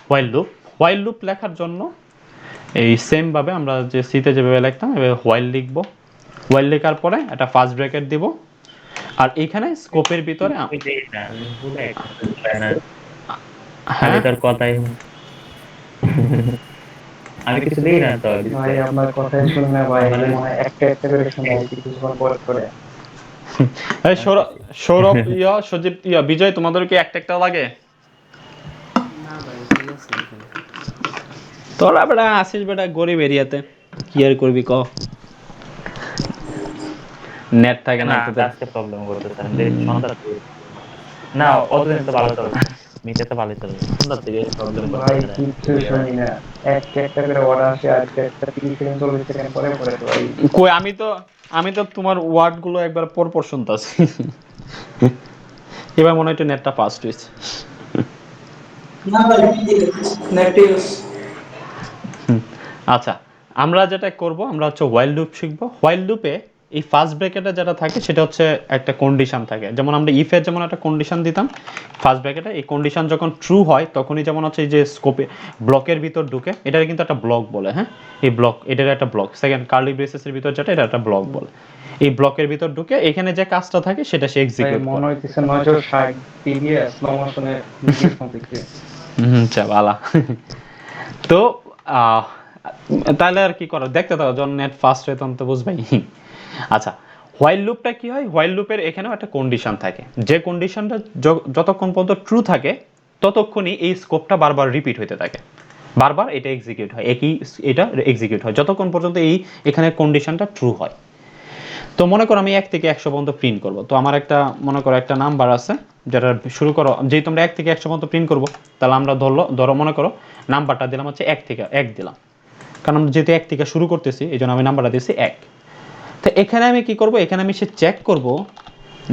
হোয়াইল লুপ, হোয়াইল লুপ লেখার জন্য এই সেম ভাবে আমরা যে সিতে যেভাবে লিখতাম এভাবে হোয়াইল লিখবো। হোয়াইল লেখার পরে একটা ফার্স্ট ব্র্যাকেট দিব, আর এইখানে স্কোপের ভিতরে খালি হ্যাঁ তোর কথাই আমি কিছু দিই না তো। ভাই আপনার কথাই শুনে না ভাই, মনে হয় একটা একটা করে শুনে কিছুক্ষণ পর করে। এই সৌরভ ইয়া সজীব ইয়া বিজয়, তোমাদের কি একটা একটা লাগে? না ভাই, ঠিক আছে এখানে। তোরা বেটা আসিস বেটা গরিব এরিয়াতে, কি আর করবি ক, নেট থাকে না না তোদের। আজকে প্রবলেম করতেছে আমি সন্ধ্যা থেকে না, অতদিন তো ভালো চলছে, মিটে তো ভালো চলছে, সন্ধ্যা থেকে প্রবলেম ভাই করতেছে। কিচ্ছু শুনি না, একটা একটা করে অর্ডার আসে, আজকে একটা 30 সেকেন্ড 40 সেকেন্ড পরে পরে তো ভাই। কই আমি তো তোমার ওয়ার্ড গুলো একবার পর পর শুনতাছি। এবার মনে হয় একটু নেটটা ফাস্ট হয়েছে। না ভাই, নেট ইউজ। আচ্ছা, আমরা যেটা করব আমরা হচ্ছে হোয়াইল লুপ শিখবো। হোয়াইল লুপে এই ফার্স্ট ব্র্যাকেটে যেটা থাকে সেটা হচ্ছে একটা কন্ডিশন থাকে। যেমন আমরা ইফের যেমন একটা কন্ডিশন দিতাম ফার্স্ট ব্র্যাকেটে, এই কন্ডিশন যখন ট্রু হয় তখনই যেমন হচ্ছে এই যে স্কোপে ব্লকের ভিতর ঢুকে, এটার কিন্তু একটা ব্লক বলে। হ্যাঁ, এই ব্লক, এটার একটা ব্লক, সেকেন্ড কার্লি ব্রেসেসের ভিতর যেটা, এটা একটা ব্লক বলে। এই ব্লকের ভিতর ঢুকে এখানে যে কাজটা থাকে সেটা সে ভাই এক্সিকিউট মনে করে। হইতেছে 960 পিডিএফ স্লো মোশনের ভিডিও সম্পর্কে। আচ্ছা ভালো। তো আহ, তাহলে আর কি করো, দেখতে থাকো, যখন নেট ফাস্ট হয় তখন তো বুঝবাই। আচ্ছা, হোয়াইল লুপটা কি হয়, হোয়াইল লুপের এখানেও একটা কন্ডিশন থাকে, যে কন্ডিশনটা যতক্ষণ পর্যন্ত ট্রু থাকে ততক্ষণই এই স্কোপটা বারবার রিপিট হতে থাকে, বারবার এটা এক্সিকিউট হয়, এটা এক্সিকিউট হয় যতক্ষণ পর্যন্ত এই এখানে কন্ডিশনটা ট্রু হয়। তো মনে করো আমি 1 থেকে 100 পর্যন্ত প্রিন্ট করব, তো আমার একটা মনে করো একটা নাম্বার আছে যেটা শুরু করো, যেই তোমরা 1 থেকে 100 পর্যন্ত প্রিন্ট করবো, তাহলে আমরা ধরো মনে করো নাম্বারটা দিলাম হচ্ছে 1 থেকে 1 দিলাম, কারণ আমরা যেহেতু 1 থেকে শুরু করতেছি এই জন্য আমি নাম্বারটা দিয়েছি 1। তো এখানে আমি কি করব, এখানে আমি সে চেক করব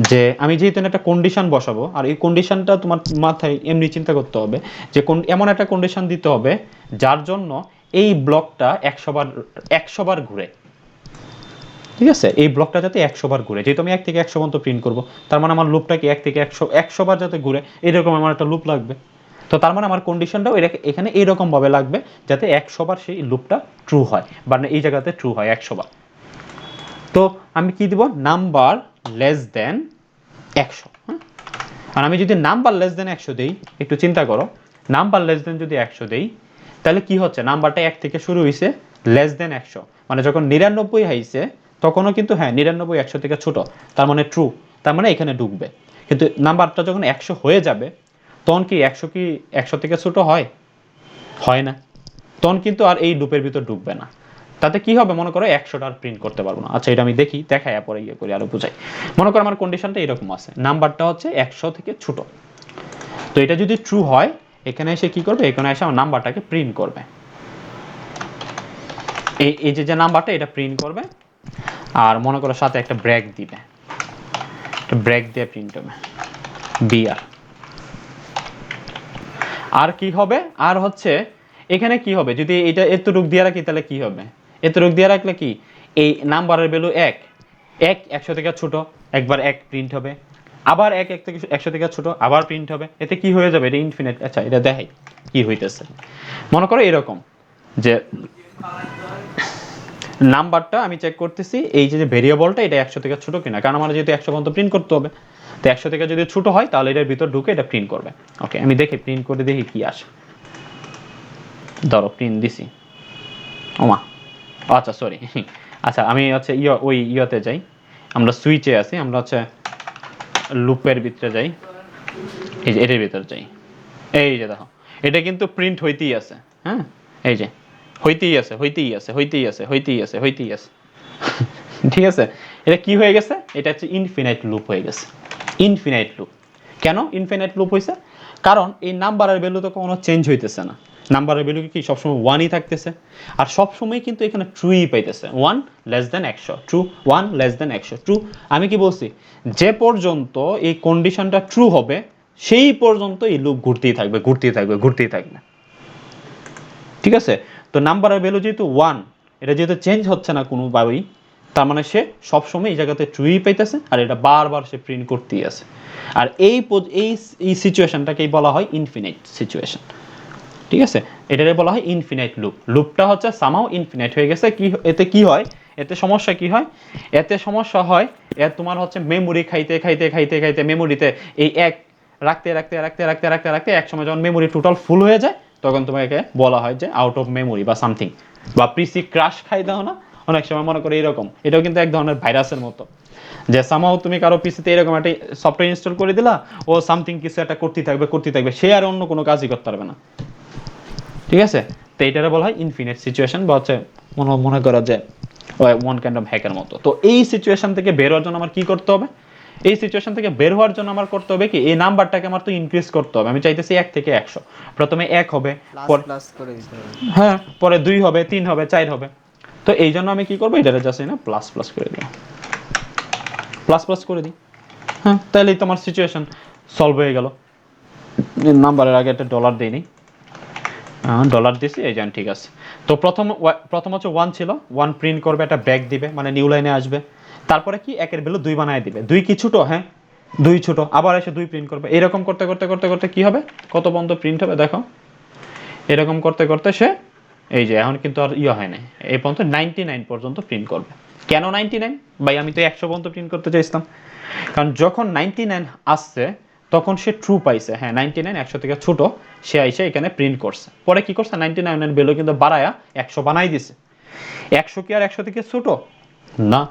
যে আমি যেহেতু একটা কন্ডিশন বসাবো, আর এই কন্ডিশনটা তোমার মাথায় এমনি চিন্তা করতে হবে যে এমন একটা কন্ডিশন দিতে হবে যার জন্য এই ব্লকটা 100 বার ঘুরে। ঠিক আছে, এই ব্লকটা যাতে 100 বার ঘুরে, যেহেতু আমি 1 থেকে 100 পর্যন্ত প্রিন্ট করব, তার মানে আমার লুপটা কি 1 থেকে 100 বার যাতে ঘুরে, এরকম আমার একটা লুপ লাগবে। তো তো তার মানে আমার কন্ডিশনটাও এখানে এইরকম ভাবে লাগবে যাতে 100 বার সেই লুপটা ট্রু হয়, বা এই জায়গাতে ট্রু হয় 100 বার। তো আমি কি দিব, নাম্বার লেস দেন 100। হ্যাঁ, আর আমি যদি নাম্বার লেস দেন 100 দেই, একটু চিন্তা করো, নাম্বার লেস দেন যদি 100 দেই, তাহলে কি হচ্ছে, নাম্বারটা 1 থেকে শুরু হয়েছে, লেস দেন 100, মানে যখন 99 হয়েছে তখনও কিন্তু হ্যাঁ 99 100 থেকে ছোট, তার মানে ট্রু, তার মানে এখানে ঢুকবে। কিন্তু নাম্বারটা যখন 100 হয়ে যাবে তখন কি 100 থেকে ছোট হয়? হয় না, তখন কিন্তু আর এই লুপের ভিতর ঢুকবে না। তাতে কি হবে, মনে করো 100টা আর প্রিন্ট করতে পারবো না। আচ্ছা, এটা আমি দেখাই পরে ইয়ে করি, আরো বুঝাই। মনে করো আমার কন্ডিশনটা এরকম আছে, নাম্বারটা হচ্ছে 100 থেকে ছোট। তো এটা যদি ট্রু হয়, এখানে এসে কি করবে, এখানে এসে আমার নাম্বারটাকে প্রিন্ট করবে। এই যে নাম্বারটা, এটা প্রিন্ট করবে, আর মনে করো সাথে একটা ব্রেক দিবে, ব্রেক দিয়ে প্রিন্ট হবে বিআর। আর কি হবে, আর হচ্ছে এখানে কি হবে, যদি এটা এতটুক দিয়ে রাখি তাহলে কি হবে, এতটুক দিয়ে রাখলে কি, এই নাম্বারের ভ্যালু 1 100 থেকে ছোট, একবার 1 প্রিন্ট হবে, আবার 1 থেকে 100 থেকে ছোট, আবার প্রিন্ট হবে, এতে কি হয়ে যাবে, এটা ইনফিনিট। আচ্ছা, এটা দেখাই কি হইতেছে। মনে করো এরকম যে নাম্বারটা আমি চেক করতেছি, এই যে ভেরিয়েবলটা এটা 100 থেকে ছোট কিনা, কারণ আমার যেহেতু 100 পর্যন্ত প্রিন্ট করতে হবে, তো 100 থেকে যদি ছোট হয় তাহলে এটার ভিতর ঢুকে এটা প্রিন্ট করবে। ওকে, আমি দেখি প্রিন্ট করে দেখি কি আসে। ধরো প্রিন্ট দিছি, ওমা, আচ্ছা সরি, আচ্ছা আমি হচ্ছে ওই ইয়েতে যাই, আমরা সুইচে আছি, আমরা হচ্ছে লুপের ভিতরে যাই, এই যে এটার ভিতরে যাই, এই যে দেখো এটা কিন্তু প্রিন্ট হইতেই আছে। হ্যাঁ, এই যে হইতেই আছে, হইতেই আছে, হইতেই আছে, হইতেই আছে, হইতেই আছে। ঠিক আছে, এটা কি হয়ে গেছে, এটা হচ্ছে ইনফিনাইট লুপ হয়ে গেছে। ইনফিনাইট লুপ কেন ইনফিনাইট লুপ হয়েছে, কারণ এই নাম্বারের ভ্যালু তো কোনো চেঞ্জ হইতেছে না, নাম্বারের ভ্যালু কি সবসময় 1ই থাকতেছে, আর সবসময় কিন্তু এখানে ট্রুই পাইতেছে, 1 less than 100 true, 1 less than 100 true. আমি কি বলছি, যে পর্যন্ত এই কন্ডিশনটা ট্রু হবে সেই পর্যন্ত এই লুপ ঘুরতেই থাকবে, ঘুরতেই থাকবে, ঘুরতেই থাকবে। ঠিক আছে, তো নাম্বারের ভ্যালু যেহেতু 1, এটা যেহেতু চেঞ্জ হচ্ছে না কোনোভাবেই, তার মানে সে সবসময় এই জায়গাতে ট্রুই পাইতেছে, আর এটা বারবার সে প্রিন্ট করতেই আছে। আর এই সিচুয়েশনটাকেই বলা হয় ইনফিনিট সিচুয়েশন। ঠিক আছে, এটাকে বলা হয় ইনফিনাইট লুপ। লুপটা হচ্ছে সামহাউ ইনফিনাইট হয়ে গেছে। কি এতে কি হয়, এতে সমস্যা কি হয়, এতে সমস্যা হয় তোমার হচ্ছে মেমোরি খাইতে খাইতে খাইতে খাইতে মেমোরিতে এই এক রাখতে রাখতে রাখতে রাখতে রাখতে রাখতে এক সময় যখন মেমোরি টোটাল ফুল হয়ে যায় তখন তোমাকে বলা হয় যে আউট অফ মেমোরি বা সামথিং, বা পিসি ক্রাশ খাই দাও না অনেক সময়, মনে করে এরকম। এটাও কিন্তু এক ধরনের ভাইরাসের মতো, যে সামহাউ তুমি কারো পিসিতে এরকম একটা সফটওয়্যার ইনস্টল করে দিলা, ও সামথিং কিছু একটা করতেই থাকবে, সে আর অন্য কোনো কাজই করতে পারবে না। ঠিক আছে, তো এটারে বলা হয় ইনফিনিট সিচুয়েশন, বা হচ্ছে মনে করো যে ওয়ান কাইন্ড অফ হ্যাকের মতো। তো এই সিচুয়েশন থেকে বের হওয়ার জন্য আমার কি করতে হবে, এই সিচুয়েশন থেকে বের হওয়ার জন্য আমার করতে হবে কি, এই নাম্বারটাকে আমার তো ইনক্রিজ করতে হবে। আমি চাইতেছি 1 থেকে 100, প্রথমে 1 হবে, প্লাস করে দিতে হবে, হ্যাঁ পরে 2 হবে, 3 হবে, 4 হবে। তো এই জন্য আমি কি করবো, এটারে জাস্ট না প্লাস প্লাস করে দিই, প্লাস প্লাস করে দিই। হ্যাঁ, তাহলেই তোমার সিচুয়েশন সলভ হয়ে গেল। নাম্বারের আগে একটা ডলার দিই নি, ডলার দিছি, এই যান ঠিক আছে। তো প্রথম হচ্ছে 1 ছিল, 1 প্রিন্ট করবে, একটা ব্যাক দিবে, মানে নিউ লাইনে আসবে। তারপরে কি, একের ভ্যালু 2 বানায় দিবে, 2 কি ছোট, হ্যাঁ 2 ছোট, আবার এসে 2 প্রিন্ট করবে। এরকম করতে করতে করতে করতে কি হবে, কত পর্যন্ত প্রিন্ট হবে দেখো, এরকম করতে করতে সে এই যে এখন কিন্তু আর হয় না, এই পর্যন্ত 99 পর্যন্ত প্রিন্ট করবে। কেন 99 ভাই, আমি তো 100 পর্যন্ত প্রিন্ট করতে চাইছিলাম, কারণ যখন 99 আসছে তখন সে ট্রু পাইছে, হ্যাঁ 99 100 থেকে ছোট, সে আইসে এখানে প্রিন্ট করছে। পরে কি করছে, 99 এর ভ্যালু কিন্তু বাড়ায়া 100 বানাই দিছে। 100 কি আর 100 থেকে ছোট না,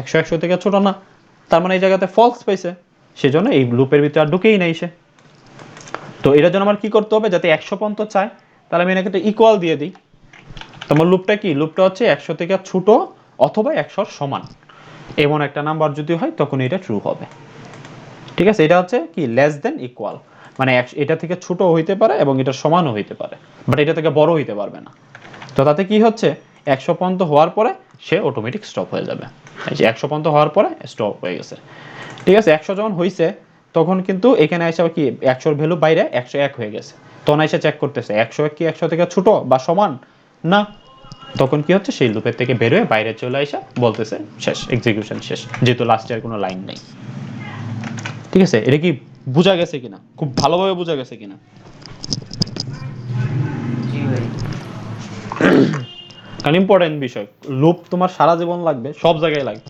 100 থেকে ছোট না, তার মানে এই জায়গাতে ফলস পাইছে, সেজন্য এই লুপের ভিতরে আর ঢুকেই নাই সে। তো এটার জন্য আমার কি করতে হবে, যাতে 100 পর্যন্ত চায়, তাহলে আমি এটাকে একটা ইকুয়াল দিয়ে দিই। তোমার লুপটা কি, লুপটা হচ্ছে 100 থেকে ছোট অথবা 100 সমান, এমন একটা নাম্বার যদি হয় তখন এটা ট্রু হবে। ঠিক আছে, এটা হচ্ছে কি লেস দেন ইকুয়াল, মানে এটা থেকে ছোট হইতে পারে এবং এটা সমানও হইতে পারে, বাট এটা থেকে বড় হইতে পারবে না। তো তাতে কি হচ্ছে, 100 পর্যন্ত হওয়ার পরে সে অটোমেটিক স্টপ হয়ে যাবে। এই যে 100 পর্যন্ত হওয়ার পরে স্টপ হয়ে গেছে। ঠিক আছে, 100 যখন হয়েছে তখন কিন্তু এখানে এসে কি 100 ভ্যালু বাইরে 101 হয়ে গেছে, তখন এসে চেক করতেছে 101 কি 100 থেকে ছোট বা সমান না, তখন কি হচ্ছে, সেই লুপের থেকে বের হয়ে বাইরে চলে আসা বলতেছে শেষ, এক্সিকিউশন শেষ, যেহেতু লাস্টে আর কোনো লাইন নেই। ঠিক আছে, এটা কি বোঝা গেছে কিনা, খুব ভালোভাবে বোঝা গেছে কিনা? কারণ ইম্পর্টেন্ট বিষয়, লুপ তোমার সারা জীবন লাগবে, সব জায়গায় লাগবে।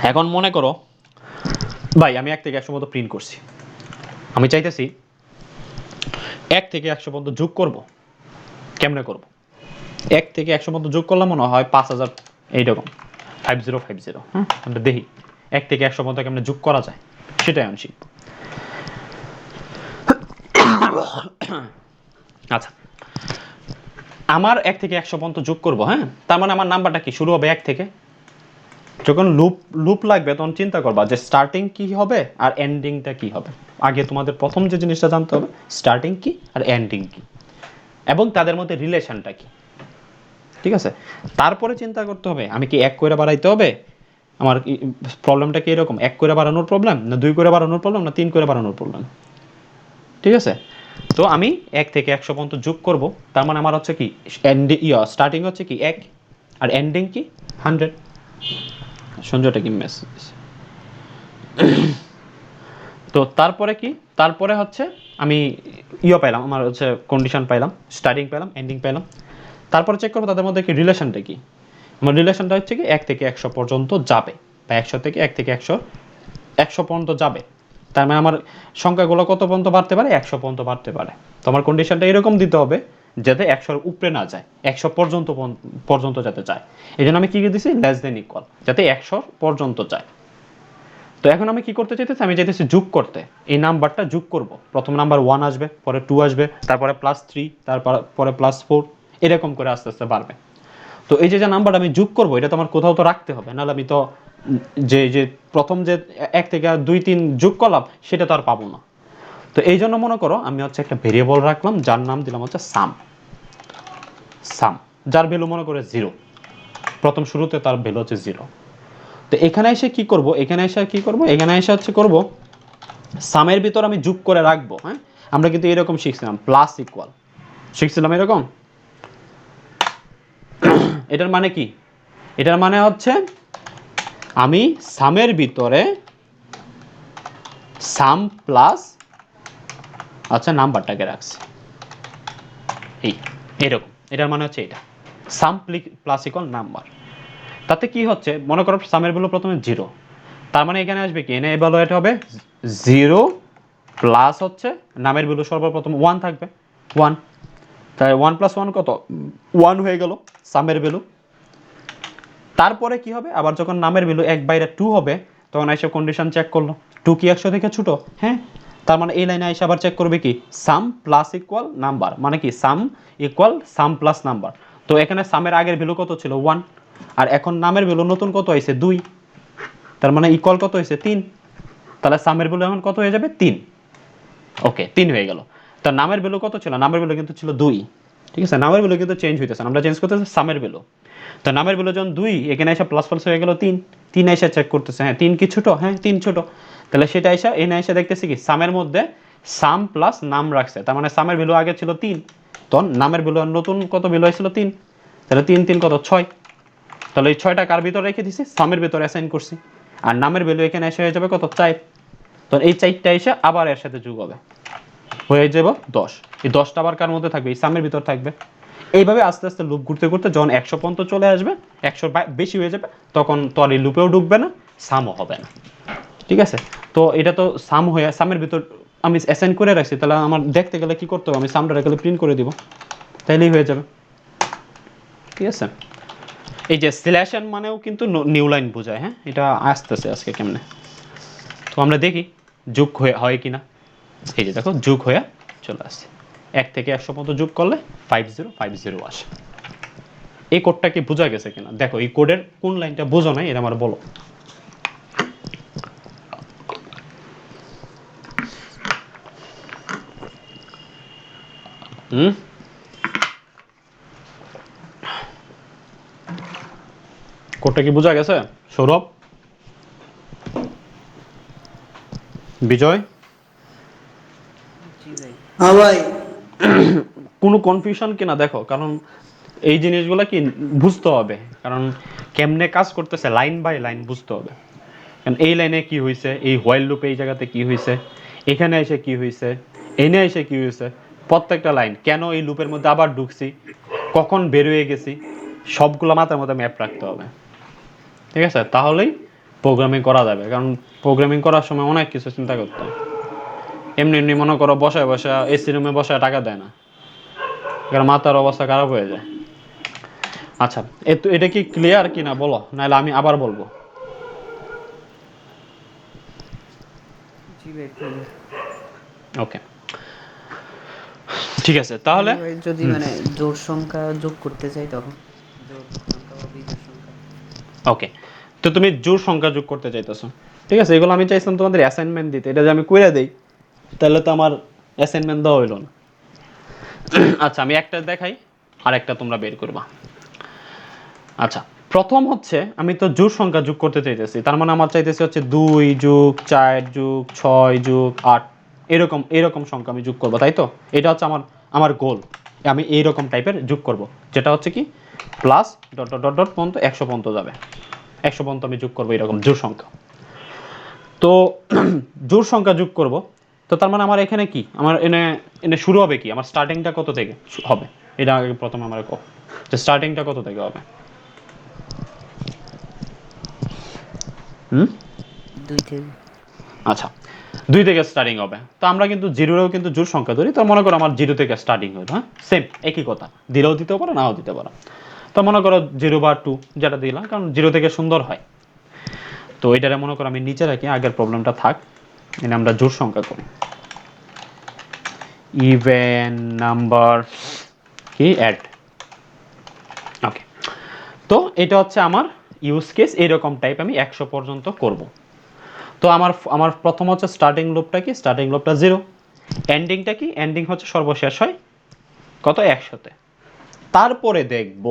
এখন মনে করো ভাই আমি 1 থেকে 100 পর্যন্ত প্রিন্ট করছি, আমি চাইতেছি 1 থেকে 100 পর্যন্ত যোগ করব। কেমনে করব? 1 থেকে 100 পর্যন্ত যোগ করলে মনে হয় 5000 এইরকম 5050। হ্যাঁ, আমরা দেখি 1 থেকে 100 পর্যন্ত কেমনে যোগ করা যায়, সেটাই আমি শিখব। আচ্ছা, আমার 1 থেকে 100 পর্যন্ত যোগ করব। হ্যাঁ, তার মানে আমার নাম্বারটা কি শুরু হবে 1 থেকে। যখন লুপ লাগবে তখন চিন্তা করবা যে স্টার্টিং কি হবে আর এন্ডিংটা কি হবে। আগে তোমাদের প্রথম যে জিনিসটা জানতে হবে স্টার্টিং কি আর এন্ডিং কি, এবং তাদের মধ্যে রিলেশনটা কি। ঠিক আছে, তারপরে চিন্তা করতে হবে আমি কি 1 করে বাড়াইতে হবে, আমার প্রবলেমটা কি এরকম 1 করে বাড়ানোর প্রবলেম, না 2 করে বাড়ানোর প্রবলেম, না 3 করে বাড়ানোর প্রবলেম। ঠিক আছে, তো আমি 1 থেকে 100 পর্যন্ত যোগ করব। তার মানে আমার হচ্ছে কি স্টার্টিং হচ্ছে কি 1 আর এন্ডিং কি 100। সঞ্জয়টা কি মেসেজ? তো তারপরে কি, তারপরে হচ্ছে আমি পাইলাম, আমার হচ্ছে কন্ডিশন পাইলাম, স্টার্টিং পাইলাম, এন্ডিং পাইলাম। তারপরে চেক করবো তাদের মধ্যে কি রিলেশনটা কি। আমার রিলেশনটা হচ্ছে কি 1 থেকে 100 পর্যন্ত যাবে, বা 100 থেকে 1 থেকে 100 পর্যন্ত যাবে। তার মানে আমার সংখ্যাগুলো কত পর্যন্ত বাড়তে পারে, 100 পর্যন্ত বাড়তে পারে। তো আমার কন্ডিশনটা এরকম দিতে হবে যাতে 100-র উপরে না যায়, 100 পর্যন্ত যাতে যায়। এই জন্য আমি কি দিছি, লেস দেন ইকুয়াল, যাতে 100 পর্যন্ত যায়। তো এখন আমি কি করতে চাইতেছি, আমি চাইতেছি যোগ করতে। এই নাম্বারটা যোগ করব, প্রথম নাম্বার 1 আসবে, পরে 2 আসবে, তারপরে +3, তারপরে +4, এরকম করে আস্তে আস্তে বাড়বে। তো এই যে নাম্বারটা আমি যোগ করব, এটা তো আমার কোথাও তো রাখতে হবে, নাহলে আমি তো যে প্রথম যে 1 থেকে 2 3 যোগ করলাম সেটা তো আর পাবো না। তো এই জন্য মনে করো আমি হচ্ছে একটা ভেরিয়েবল রাখলাম, যার নাম দিলাম হচ্ছে সাম, যার ভ্যালু মনে করে 0, প্রথম শুরুতে তার ভ্যালু হচ্ছে 0। তো এখানে এসে কি করব, এখানে এসে হচ্ছে করব সামের ভিতর আমি যোগ করে রাখবো। হ্যাঁ, আমরা কিন্তু এরকম শিখছিলাম, প্লাস ইকুয়াল শিখছিলাম এরকম। এটার মানে কি, এটার মানে হচ্ছে আমি সামের ভিতরে সাম প্লাস আচ্ছা নাম্বারটাকে রাখছি এরকম। এটার মানে হচ্ছে এটা সাম প্লাস ইকুয়াল নাম্বার। তাতে কি হচ্ছে, মনে করো সামের ভ্যালু প্রথমে 0, তার মানে এখানে আসবে কি, এনে ইভালুয়েট হবে 0 প্লাস হচ্ছে নামের ভ্যালু সর্বপ্রথম 1 থাকবে, 1। তাই 1 + 1 কত, 1 হয়ে গেল সামের ভ্যালু। তারপরে কি হবে, আবার যখন নামের ভ্যালু 1/2 হবে তখন এসে কন্ডিশন চেক করলো 2 কি 100 থেকে ছোট। হ্যাঁ, তার মানে এই লাইনে এসে আবার চেক করবে কি সাম প্লাস ইকুয়াল নাম্বার, মানে কি সাম ইকুয়াল সাম প্লাস নাম্বার। তো এখানে সামের আগের ভ্যালু কত ছিল 1, আর এখন নামের ভ্যালু নতুন কত হয়েছে 2, তার মানে ইকুয়াল কত হয়েছে 3। তাহলে সামের ভ্যালু এখন কত হয়ে যাবে 3। ওকে, 3 হয়ে গেল। তার নামের ভ্যালু কত ছিল, নামের ভ্যালু কিন্তু ছিল 2। ঠিক আছে, নামের ভ্যালু কিন্তু চেঞ্জ হইতেছে, আমরা চেঞ্জ করতেছি সামের ভ্যালু। তো নামের ভ্যালু যখন 2, এখানে এসে প্লাস হয়ে গেল 3 এসে চেক করতেছে, হ্যাঁ 3 কি ছোট, হ্যাঁ 3 ছোট। তাহলে সেটা এসে এনে এসে দেখতেছি কি সামের মধ্যে সাম প্লাস নাম রাখছে, তার মানে সামের ভ্যালু আগে ছিল 3, তখন নামের ভ্যালু নতুন কত ভ্যালু হয়েছিল 3। তাহলে 3 3 কত 6। তাহলে এই 6টা কার ভিতরে রেখে দিছি, সামের ভিতরে অ্যাসাইন করছি। আর নামের ভ্যালু এখানে এসে হয়ে যাবে কত 4। তখন এই 4টা এসে আবার এর সাথে যোগ হবে, হয়ে যাব 10। এই 10টা আবার কার মধ্যে থাকবে, এই সামের ভিতর থাকবে। এইভাবে আস্তে আস্তে লুপ ঘুরতে ঘুরতে যখন 100 পর্যন্ত চলে আসবে, 100 বেশি হয়ে যাবে, তখন তো আর এই লুপেও ঢুকবে না, সামও হবে না। ঠিক আছে, তো এটা তো সাম হয়ে সামের ভিতর আমি অ্যাসাইন করে রাখছি, তাহলে আমার দেখতে গেলে কি করতে হবে, আমি সামটা গেলে প্রিন্ট করে দিব, তাইলেই হয়ে যাবে। ঠিক আছে, এই যে সিলেকশন মানেও কিন্তু নিউ লাইন বোঝায়। হ্যাঁ, এটা আসতেছে আজকে কেমনে, তো আমরা দেখি যোগ হয় কিনা। এই যে দেখো যোগ হয়ে চলে আসছে, 1 থেকে 100 পর্যন্ত যোগ করলে 5050 আসে। এই কোডটা কি বোঝা গেছে কিনা দেখো, এই কোডের কোন লাইনটা বোঝো নাই এটা আমার বলো। কোডটা কি বোঝা গেছে, সৌরভ, বিজয়? জি ভাই। হ্যাঁ ভাই। কোনো কনফিউশন কিনা দেখো, কারণ এই জিনিসগুলো কি বুঝতে হবে, কারণ কেমনে কাজ করতেছে লাইন বাই লাইন বুঝতে হবে। কারণ এই লাইনে কি হয়েছে, এই হোয়াইল লুপে এই জায়গাতে কি হয়েছে, এখানে এসে কি হয়েছে, এনে এসে কি হয়েছে, প্রত্যেকটা লাইন, কেন এই লুপের মধ্যে আবার ঢুকছি, কখন বের হয়ে গেছি, সবগুলো মাথার মধ্যে ম্যাপ রাখতে হবে। ঠিক আছে, তাহলেই প্রোগ্রামিং করা যাবে। কারণ প্রোগ্রামিং করার সময় অনেক কিছু চিন্তা করতে হয়। এমনি এমনি মনে করো বসায় বসায় এসি রুমে বসায় টাকা দেয় না, কারণ মাথার অবস্থা খারাপ হয়ে যায়। আচ্ছা, এটা কি ক্লিয়ার কিনা বলো, নাহলে আমি আবার বলবো। জি ভাই clear। ওকে, ঠিক আছে তাহলে। ভাই যদি মানে জোড় সংখ্যা যোগ করতে চাই তখন জোড় সংখ্যা বা বিজোড় সংখ্যা। ওকে, তো তুমি জোড় সংখ্যা যোগ করতে চাইতেছো, ঠিক আছে, এগুলো আমি চাইছিলাম তোমাদের অ্যাসাইনমেন্ট দিতে, এটা যে আমি কইরা দেই তাহলে তো আমার অ্যাসাইনমেন্ট দেওয়া হইলো না। আচ্ছা, আমি একটা দেখাই আর একটা তোমরা বের করবা। আচ্ছা, প্রথম হচ্ছে আমি তো জোড় সংখ্যা যোগ করতে চাইতেছি, তার মানে আমার চাইতেছি হচ্ছে 2 যোগ 4 যোগ 6 যোগ 8, এরকম এরকম সংখ্যা আমি যোগ করবো, তাই তো? এটা হচ্ছে আমার আমার গোল, আমি এইরকম টাইপের যোগ করব, যেটা হচ্ছে কি plus dot dot dot dot পর্যন্ত 100 পর্যন্ত যাবে, 100 পর্যন্ত আমি যোগ করবো এরকম জোড় সংখ্যা। তো জোড় সংখ্যা যোগ করব, তো তার মানে আমার এখানে কি, আমার এনে এনে শুরু হবে কি, আমার স্টার্টিংটা কত থেকে হবে, এটা আগে প্রথমে আমার কো, যে স্টার্টিংটা কত থেকে হবে। হুম, 2 থেকে। আচ্ছা, 2 থেকে স্টার্টিং হবে, তো আমরা কিন্তু জিরোরেও কিন্তু জোড় সংখ্যা ধরি, তো মনে করো আমার 0 থেকে স্টার্টিং হলো, হ্যাঁ সেম একই কথা, দিলেও দিতে পারো নাও দিতে পারো। তো মনে করো 0 বা 2 যেটা দিলাম, কারণ 0 থেকে সুন্দর হয়। তো এটারে মনে করো আমি নিচে রাখি, আগের প্রবলেমটা থাক, এনে আমরা জোড় সংখ্যা করি, ইভেন নাম্বার কি অ্যাড। ওকে, তো এটা হচ্ছে আমার ইউজ কেস, এইরকম টাইপ আমি 100 পর্যন্ত করব। তো আমার আমার প্রথম হচ্ছে স্টার্টিং লুপটা কি, স্টার্টিং লুপটা 0, এন্ডিংটা কি, এন্ডিং হচ্ছে সর্বশেষ হয় কত 100-তে। তারপরে দেখব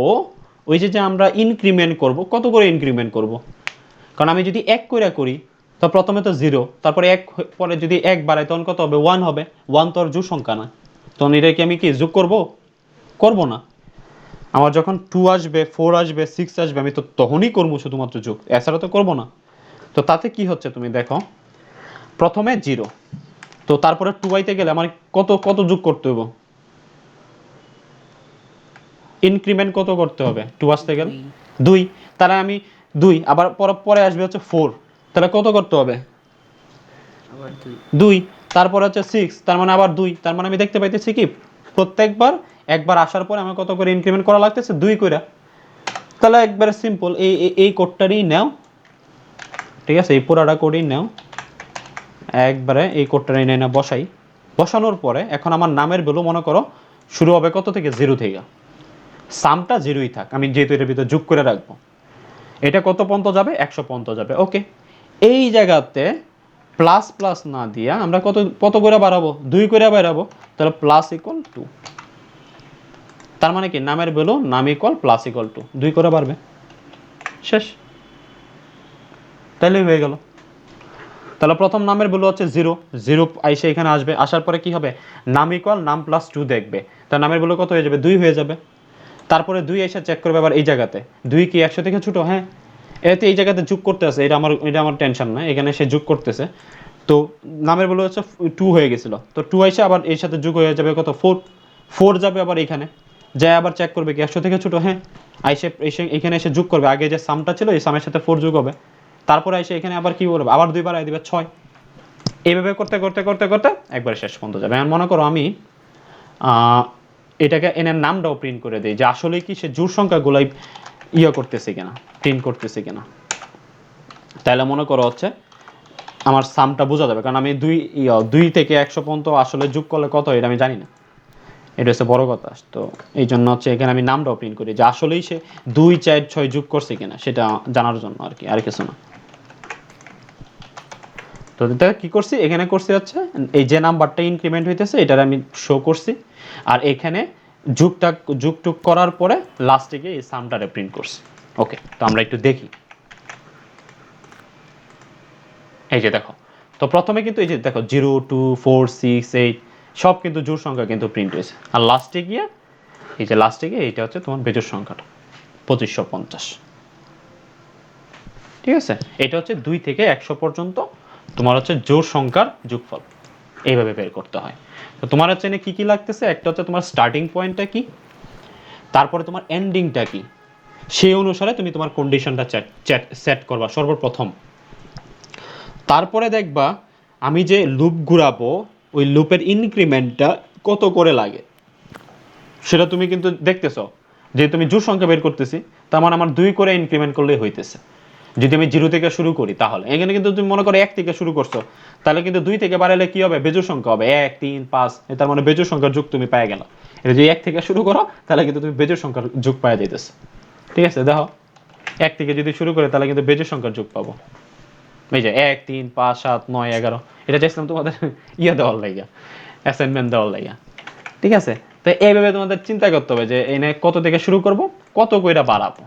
ওই যে যে আমরা ইনক্রিমেন্ট করব, কত করে ইনক্রিমেন্ট করব, কারণ আমি যদি 1 করে করি তো প্রথমে তো 0, তারপরে 1 পরে যদি 1 বাড়াই তখন কত হবে 1 হবে, 1 তো আর জোড় সংখ্যা না, তখন এটা কি আমি কি যোগ করব, করব না। আমার যখন 2 আসবে 4 আসবে 6 আসবে আমি তো তখনই করবো শুধুমাত্র যোগ, এছাড়া তো করব না। তো তাতে কি হচ্ছে তুমি দেখো, প্রথমে 0, তো তারপরে 2 আইতে গেলে আমার কত কত যোগ করতে হবে, ইনক্রিমেন্ট কত করতে হবে 2 আসতে গেলে 2, তাহলে আমি 2 আবার পরে আসবে হচ্ছে 4, তাহলে কত করতে হবে আবার 2। 2, তারপরে হচ্ছে 6, তার মানে আবার 2, তার মানে আমি দেখতে পাইতেছি কি প্রত্যেকবার একবার আসার পরে আমার কত করে ইনক্রিমেন্ট করা লাগতেছে 2 করে। তাহলে একবারে সিম্পল, এই কোডটারই নাও, ঠিক আছে, এই পুরাটা কোডই নাও, একবারে এই কোডটারই নেই না বসাই, বসানোর পরে এখন আমার নামের ভ্যালু মনে করো শুরু হবে কত থেকে 0 থেকে, সামটা 0ই থাক, আমি যেহেতু এর ভিতরে যোগ করে রাখবো, এটা কত পর্যন্ত যাবে 100 পর্যন্ত যাবে। ওকে, এই জায়গাতে প্লাস প্লাস না দিয়া আমরা কত কত করে বাড়াবো 2 করে বাড়াবো, তাহলে প্লাস ইকুয়াল 2, তার মানে কি নামের ভ্যালু নাম ইকুয়াল প্লাস ইকুয়াল 2, 2 করে বাড়বে, শেষ, তাহলেই হয়ে গেল। তাহলে প্রথম নামের ভ্যালু হচ্ছে 0, 0 আইসে এখানে আসবে, আসার পরে কি হবে নাম ইকুয়াল নাম প্লাস 2 দেখবে, তার নামের ভ্যালু কত হয়ে যাবে 2 হয়ে যাবে। তারপরে 2 এসে চেক করবে আবার এই জায়গাতে 2 কি 100 থেকে ছোট, হ্যাঁ, এতে এই জায়গাতে যোগ করতে আছে, এটা আমার টেনশন না, এখানে সে যোগ করতেছে, তো নামের ভ্যালু হচ্ছে 2 হয়ে গেছিল, তো 2 এসে আবার এর সাথে যোগ হয়ে যাবে কত 4, 4 যাবে আবার এখানে, যায় আবার চেক করবে কি 100 থেকে ছোট, হ্যাঁ, আইসে এসে এখানে এসে যোগ করবে, আগে যে সামটা ছিল এই সামের সাথে 4 যোগ হবে, তারপরে এসে এখানে আবার কি করবে আবার 2 বাড়াই দিবে 6, এইভাবে করতে করতে করতে করতে একবার শেষ পর্যন্ত যাবে। এখন মনে করো আমি এটাকে এনের নামটাও প্রিন্ট করে দিই, যে আসলে কি সে জোড় সংখ্যাগুলাই ইয়ে করতেছে কিনা, প্রিন্ট করতেছে কিনা, তাহলে মনে করো হচ্ছে আমার সামটা বোঝা যাবে, কারণ আমি 2 থেকে 100 পর্যন্ত আসলে যোগ করলে কত এটা আমি জানি না, এটা হচ্ছে বড় কথা। তো এই জন্য হচ্ছে এখানে আমি নামটাও প্রিন্ট করি, যে আসলেই সে 2 4 6 যোগ করছে কিনা সেটা জানার জন্য আর কি, আর কিছু না। তো এটা কি করছি এখানে করছি হচ্ছে এই যে নাম্বারটা ইনক্রিমেন্ট হইতেছে এটার আমি শো করছি, আর এখানে যুগটুক করার পরে লাস্টে গিয়ে এই সামটারে প্রিন্ট করছি। ওকে, তো আমরা একটু দেখি, এই যে দেখো, তো প্রথমে কিন্তু এই যে দেখো 0 2 4 6 8 সব কিন্তু জোড় সংখ্যা কিন্তু প্রিন্ট হয়েছে, আর লাস্টে গিয়ে এই যে লাস্টে গিয়ে এইটা হচ্ছে তোমার বেজোড় সংখ্যাটা 2550, ঠিক আছে, এটা হচ্ছে 2 থেকে 100 পর্যন্ত তোমার হচ্ছে জোড় সংখ্যার যোগফল। এইভাবে বের করতে হয়। তো তোমার হচ্ছে কি কি লাগতেছে, একটা হচ্ছে তোমার স্টার্টিং পয়েন্টটা কি, তারপরে তোমার এন্ডিংটা কি, সেই অনুসারে তুমি তোমার কন্ডিশনটা সেট করবা সর্বপ্রথম। তারপরে দেখবা আমি যে লুপ ঘুরাবো ওই লুপের ইনক্রিমেন্টটা কত করে লাগে সেটা তুমি কিন্তু দেখতেছো। যে তুমি জোড় সংখ্যা বের করতেছি, তার মানে আমার 2 করে ইনক্রিমেন্ট করলেই হইতেছে। যদি আমি 0 থেকে শুরু করি তাহলে এখানে কিন্তু তুমি মনে করো 1 থেকে শুরু করছো, তাহলে কিন্তু 2 থেকে বাড়ালে কি হবে, বেজোড় সংখ্যা হবে 1 3 5, তার মানে বেজোড় সংখ্যার যোগ তুমি পেয়ে গেল। এটা যদি 1 থেকে শুরু করো তাহলে কিন্তু তুমি বেজোড় সংখ্যার যোগ পেয়ে যাইতেছে। ঠিক আছে, দেখো 1 থেকে যদি শুরু করে তাহলে কিন্তু বেজোড় সংখ্যার যোগ পাবো। এই যে 1 3 5 7 9 11, এটা চাইছিলাম তোমাদের দেওয়ার লাইগা, অ্যাসাইনমেন্ট দেওয়ার লাইগা। ঠিক আছে, তো এইভাবে তোমাদের চিন্তা করতে হবে যে এনে কত থেকে শুরু করব, কত কইরা বাড়াবো।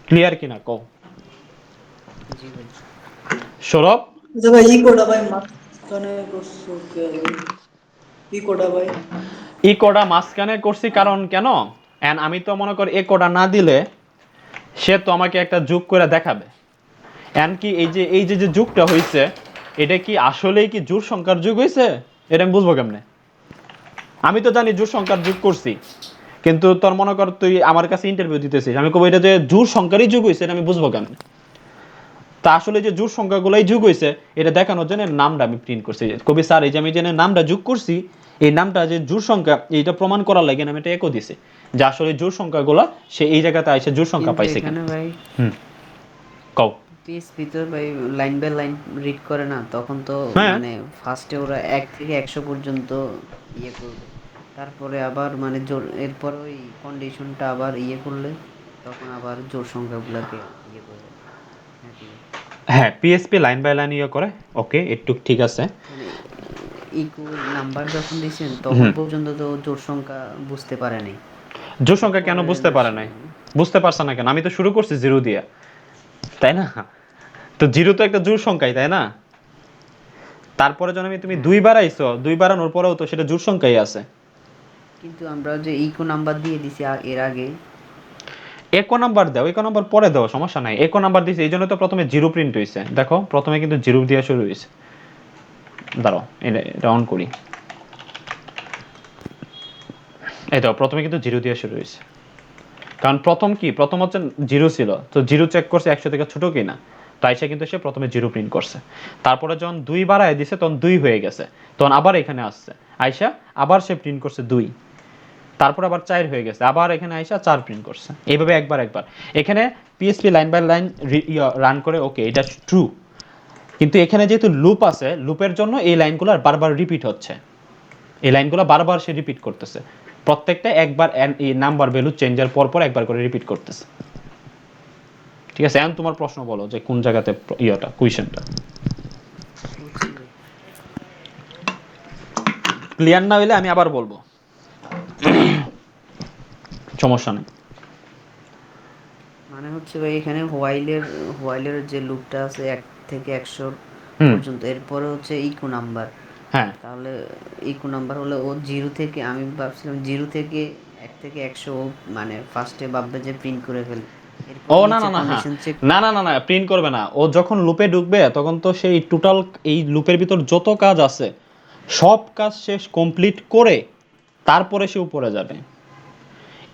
ক্লিয়ার কিনা কও জি ভাই। সৌরভ? আচ্ছা ভাই ই কোডা ভাই মাঝখানে করছো কেন? ই কোডা ভাই ই কোডা মাঝখানে করছি কারণ কেন, এন্ড আমি তো মনে করি এ কোডা না দিলে সে তো আমাকে একটা যোগ করে দেখাবে। এন্ড কি এই যে যে যোগটা হইছে এটা কি আসলেই কি জোড় সংখ্যার যোগ হইছে, এটা আমি বুঝবো কেমনে? আমি তো জানি জোড় সংখ্যার যোগ করছি, কিন্তু তোর মনে কর তুই আমার কাছে ইন্টারভিউ দিতেছিস, আমি কব এটা যে জোড় সংখ্যারই যোগ হইছে, এটা আমি বুঝবো কেমনে? তা আসলে যে জোড় সংখ্যাগুলাই যোগ হইছে এটা দেখানোর জন্য নামটা আমি প্রিন্ট করছি। কবি স্যার এই যে আমি যে নামটা যোগ করছি, এই নামটা যে জোড় সংখ্যা এইটা প্রমাণ করার লাগে আমি এটা একও দিছি যে আসলে জোড় সংখ্যাগুলো সে এই জায়গাতে আইসে জোড় সংখ্যা কিন্তু পাইছে এখানে কিনা। ভাই হুম, কও। পিএসপি তো ভাই লাইন বাই লাইন রিড করে না, তখন তো হ্যাঁ। মানে ফার্স্টে ওরা 1 থেকে 100 পর্যন্ত ইয়ে করবে, তারপরে আবার মানে জোর এরপর ওই কন্ডিশনটা আবার ইয়ে করলে তখন আবার জোড় সংখ্যাগুলোকে ইয়ে করবে নাকি? হ্যাঁ, পিএসপি লাইন বাই লাইন ইয়ে করে, ওকে একটু ঠিক আছে। মানে ইকুয়াল নাম্বার যখন দিয়েছেন তখন পর্যন্ত তো জোড় সংখ্যা বুঝতে পারেনি। জোড় সংখ্যা কেন বুঝতে পারে নাই? বুঝতে পারছ না কেন? আমি তো শুরু করছি 0 দিয়ে, তাই না? তো 0 তো একটা জোড় সংখ্যাই, তাই না? তারপরে যখন তুমি 2 বাড়াইছো, 2 বাড়ানোর পরেও তো সেটা জোড় সংখ্যাই আছে। কিন্তু আমরা যে ইকো নাম্বার দিয়ে দিছি এর আগে, একো নাম্বার দাও, একো নাম্বার পরে দাও, সমস্যা নাই। একো নাম্বার দিছে এই জন্য তো প্রথমে 0 প্রিন্ট হইছে। দেখো প্রথমে কিন্তু 0 দিয়ে শুরু হইছে। দাঁড়াও এটা অন করি। এই দাও প্রথমে কিন্তু 0 দিয়ে শুরু হইছে, কারণ প্রথম হচ্ছে 0 ছিল, তো 0 চেক করছে 100 থেকে ছোট কিনা, তাই সে কিন্তু সে প্রথমে 0 প্রিন্ট করছে। তারপরে যখন 2 বাড়ায় দিছে তখন 2 হয়ে গেছে, তখন আবার এখানে আসছে আইসা আবার সে প্রিন্ট করছে 2, তারপর আবার 4 হয়ে গেছে, আবার এখানে আইসা 4 প্রিন্ট করছে। এইভাবে একবার এখানে PSP line by line run করে, ওকে এটা ট্রু। কিন্তু এখানে যেহেতু লুপ আছে, লুপের জন্য এই লাইনগুলো বারবার রিপিট হচ্ছে, এই লাইনগুলো বারবার সে রিপিট করতেছে, প্রত্যেকটা একবার এই নাম্বার ভ্যালু চেঞ্জের পর পর একবার করে রিপিট করতেছে। ঠিক আছে, এখন তোমার প্রশ্ন বলো যে কোন জায়গাতে কোয়েশ্চেনটা ক্লিয়ার না হইলে আমি আবার বলবো, সমস্যা নেই। মানে হচ্ছে ভাই এখানে হোয়াইলের যে লুপটা আছে 1 থেকে 100 পর্যন্ত, এরপরে হচ্ছে ইকো নাম্বার। হ্যাঁ, তাহলে ইকো নাম্বার হলে ও 0 থেকে, আমি ভাবছিলাম 0 থেকে 1 থেকে 100 ও মানে ফার্স্টে ভাববে যে প্রিন্ট করে ফেল, এরপর ও না নিচে না না, হ্যাঁ কন্ডিশন চেক। না প্রিন্ট করবে না। ও যখন লুপে ঢুকবে তখন তো সেই টোটাল এই লুপের ভিতর যত কাজ আছে সব কাজ শেষ কমপ্লিট করে তারপরে সে উপরে যাবে।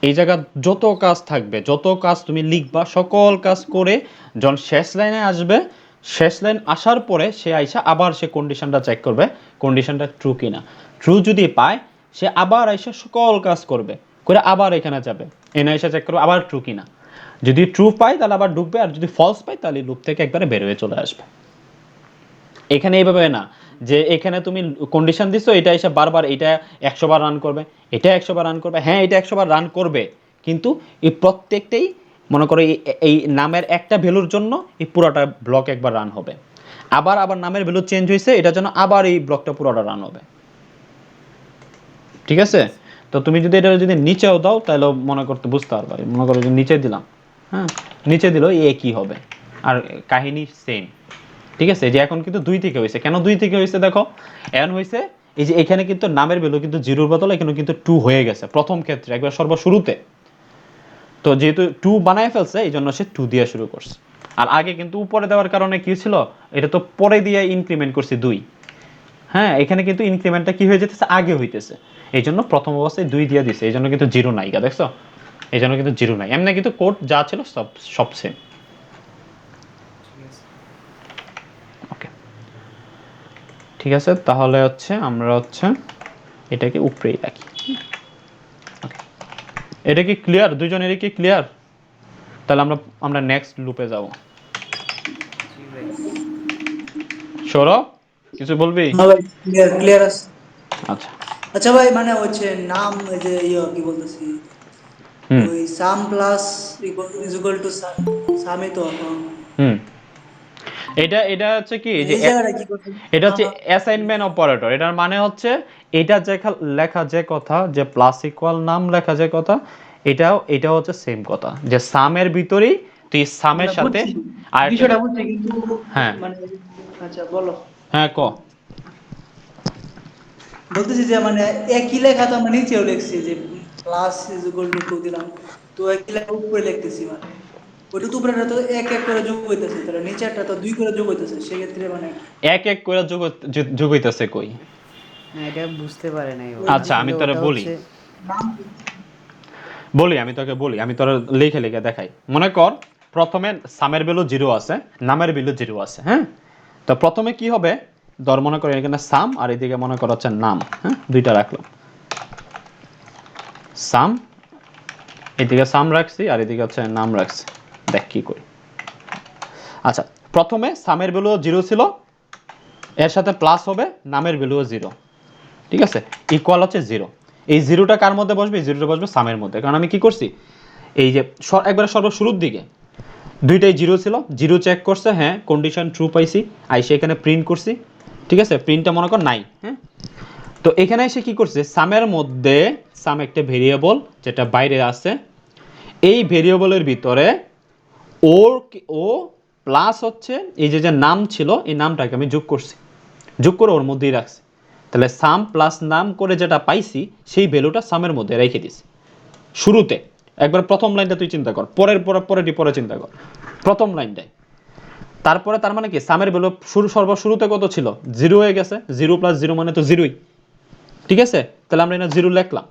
এই জায়গা যত কাজ থাকবে, যত কাজ তুমি লিখবা, সকল কাজ করে যখন শেষ লাইনে আসবে, শেষ লাইন আসার পরে সে আইসা আবার সে কন্ডিশনটা চেক করবে, কন্ডিশনটা ট্রু কিনা। ট্রু যদি পায় সে আবার আইসা সকল কাজ করবে, করে আবার এখানে যাবে, এনে এসে চেক করবে আবার ট্রু কিনা। যদি ট্রু পায় তাহলে আবার ঢুকবে, আর যদি ফলস পায় তাহলে লুপ থেকে একবারে বের হয়ে চলে আসবে। এখানে এইভাবে না যে এখানে তুমি কন্ডিশন দিছো এটা এসে বারবার এটা 100 বার রান করবে, এটা 100 বার রান করবে, হ্যাঁ এটা 100 বার রান করবে, কিন্তু এই প্রত্যেকটাই মনে করো এই নামের একটা ভ্যালুর জন্য এই পুরোটা ব্লক একবার রান হবে, আবার নামের ভ্যালু চেঞ্জ হয়েছে এটার জন্য আবার এই ব্লকটা পুরোটা রান হবে। ঠিক আছে, তো তুমি যদি এটা যদি নিচেও দাও তাহলে মনে করতে বুঝতে পারবে। মনে করো যে নিচে দিলাম, হ্যাঁ নিচে দিল এ কি হবে, আর কাহিনী সেম। ঠিক আছে, যে এখন কিন্তু 2 থেকে হয়েছে, কেন 2 থেকে হয়েছে দেখো, এখন হয়েছে এই যে এখানে কিন্তু নামের ভ্যালু কিন্তু 0 বদলে এখানে কিন্তু 2 হয়ে গেছে প্রথম ক্ষেত্রে একবার সর্বশুরুতে। তো যেহেতু 2 বানায় ফেলছে এই জন্য সে 2 দিয়ে শুরু করছে। আর আগে কিন্তু উপরে দেওয়ার কারণে কি ছিল, এটা তো পরে দিয়ে ইনক্রিমেন্ট করছি 2। হ্যাঁ, এখানে কিন্তু ইনক্রিমেন্টটা কি হয়ে যেতেছে, আগে হইতেছে, এই জন্য প্রথম অবস্থায় 2 দিয়ে দিছে, এই জন্য কিন্তু 0 নাই, দেখছো, এই জন্য কিন্তু 0 নাই। এমনি কিন্তু কোড যা ছিল সব সব সেম। ঠিক আছে। ওকে, ঠিক আছে, তাহলে হচ্ছে আমরা হচ্ছে এটাকে উপরেই রাখি। ওকে, এটা কি ক্লিয়ার, দুজনেরই কি ক্লিয়ার? তাহলে আমরা আমরা নেক্সট লুপে যাব। জি ভাই। সৌরভ, কিছু বলবি? হ্যাঁ ভাই, ক্লিয়ার ক্লিয়ার আছে। আচ্ছা। আচ্ছা ভাই, মানে হচ্ছে নাম, এই যে কি বলতেছি, হুম ওই sum plus is equal to সামই তো এখন। হুম এটা এটা হচ্ছে কি, এই যে এই জায়গাটা কি করতে? এটা হ্যাঁ হচ্ছে হ্যাঁ। Assignment operator. এটার মানে হচ্ছে এটা যে লেখা যে কথা, যে প্লাস ইকুয়াল নাম লেখা যে কথা, এটা হচ্ছে সেম কথা, যে সামের ভিতরেই তুই সামের মানে সাথে বুঝছি, আরেকটা। বিষয়টা বুঝছি কিন্তু হ্যাঁ মানে, আচ্ছা বলো। হ্যাঁ ক। বলতেছি যে মানে একই লেখা তো আমরা নিচেও লিখছি যে প্লাস ইজ ইকুয়াল টু 2 দিলাম, তো একই লেখা উপরে লিখতেছি, মানে ওইটা তো উপরে তো এক এক করে যোগ হইতেছে, তাহলে নিচেরটা তো 2 করে যোগ হইতেছে, সেক্ষেত্রে মানে এক এক করে যোগ হইতেছে কই? না, এটা বুঝতে পারে নাই ও, আচ্ছা আমি আসলে তোরা ওটা বলি, হচ্ছে নাম। আমি তোকে বলি, আমি তোরা লিখে লিখে দেখাই। মনে কর প্রথমে সামের ভ্যালু 0 আছে, নামের ভ্যালু 0 আছে, হ্যাঁ। তো প্রথমে কি হবে, ধর মনে কর এখানে সাম আর এদিকে মনে কর হচ্ছে নাম, হ্যাঁ, দুইটা রাখলাম, সাম, এদিকে সাম রাখছি আর এদিকে হচ্ছে নাম রাখছি। দেখ কি করি। আচ্ছা, প্রথমে সামের ভ্যালু 0 ছিল, এর সাথে প্লাস হবে, নামের ভ্যালুও 0, ঠিক আছে, ইকুয়াল হচ্ছে 0। এই 0টা কার মধ্যে বসবে? এই 0টা বসবে সামের মধ্যে, কারণ আমি কি করছি, এই যে একবারে সর্বশুরুর দিকে দুইটাই 0 ছিল, 0 চেক করছে, হ্যাঁ কন্ডিশন ট্রু পাইছি, আইসে এখানে প্রিন্ট করছি, ঠিক আছে, প্রিন্টটা মনে কর নাই, হ্যাঁ। তো এখানে এসে কি করছে, সামের মধ্যে সাম একটা ভেরিয়েবল যেটা বাইরে আছে, এই ভেরিয়েবলের ভিতরে ওর ও প্লাস হচ্ছে এই যে যে নাম ছিল, এই নামটাকে আমি যোগ করছি, যোগ করে ওর মধ্যেই রাখছি। তাহলে সাম প্লাস নাম করে যেটা পাইছি, সেই ভ্যালুটা সামের মধ্যে রেখে দিছি শুরুতে। একবার প্রথম লাইনটা তুই চিন্তা কর, পরে চিন্তা কর প্রথম লাইনটাই। তারপরে তার মানে কি, সামের ভ্যালু সর্বশুরুতে কত ছিল? 0 হয়ে গেছে, 0 প্লাস 0 মানে তো 0ই, ঠিক আছে, তাহলে আমরা এটা 0 লিখলাম।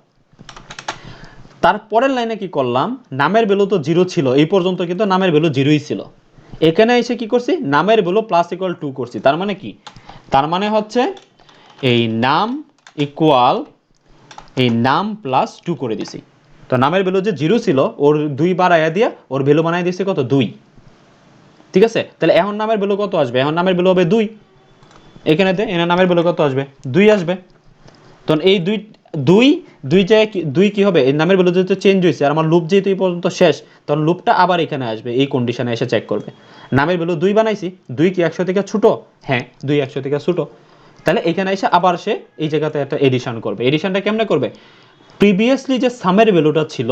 তারপরের লাইনে কি করলাম, নামের ভ্যালু তো 0 ছিল, এই পর্যন্ত কিন্তু নামের ভ্যালু 0ই ছিল। এখানে এসে কি করছি, নামের ভ্যালু প্লাস ইকুয়াল 2 করছি। তার মানে কি, তার মানে হচ্ছে এই নাম ইকুয়াল এই নাম প্লাস 2 করে দিছি। তো নামের ভ্যালু যে 0 ছিল, ওর 2 বাড়াইয়া দিয়া ওর ভ্যালু বানাই দিয়েছে কত, 2, ঠিক আছে। তাহলে এখন নামের ভ্যালু কত আসবে, এখন নামের ভ্যালু হবে 2, এখানেতে এর নামের ভ্যালু কত আসবে, 2 আসবে। তখন এই দুই দুই দুই জায়গায় দুই কি হবে, এই নামের ভ্যালু যেহেতু চেঞ্জ হয়েছে আর আমার লুপ যেহেতু এই পর্যন্ত শেষ, তখন লুপটা আবার এখানে আসবে, এই কন্ডিশনে এসে চেক করবে। নামের ভ্যালু 2 বানাইছি, 2 কি 100 থেকে ছোট? হ্যাঁ, 2 100 থেকে ছোট। তাহলে এখানে এসে আবার সে এই জায়গাতে একটা এডিশন করবে। এডিশনটা কেমনে করবে, প্রিভিয়াসলি যে সামের ভ্যালুটা ছিল,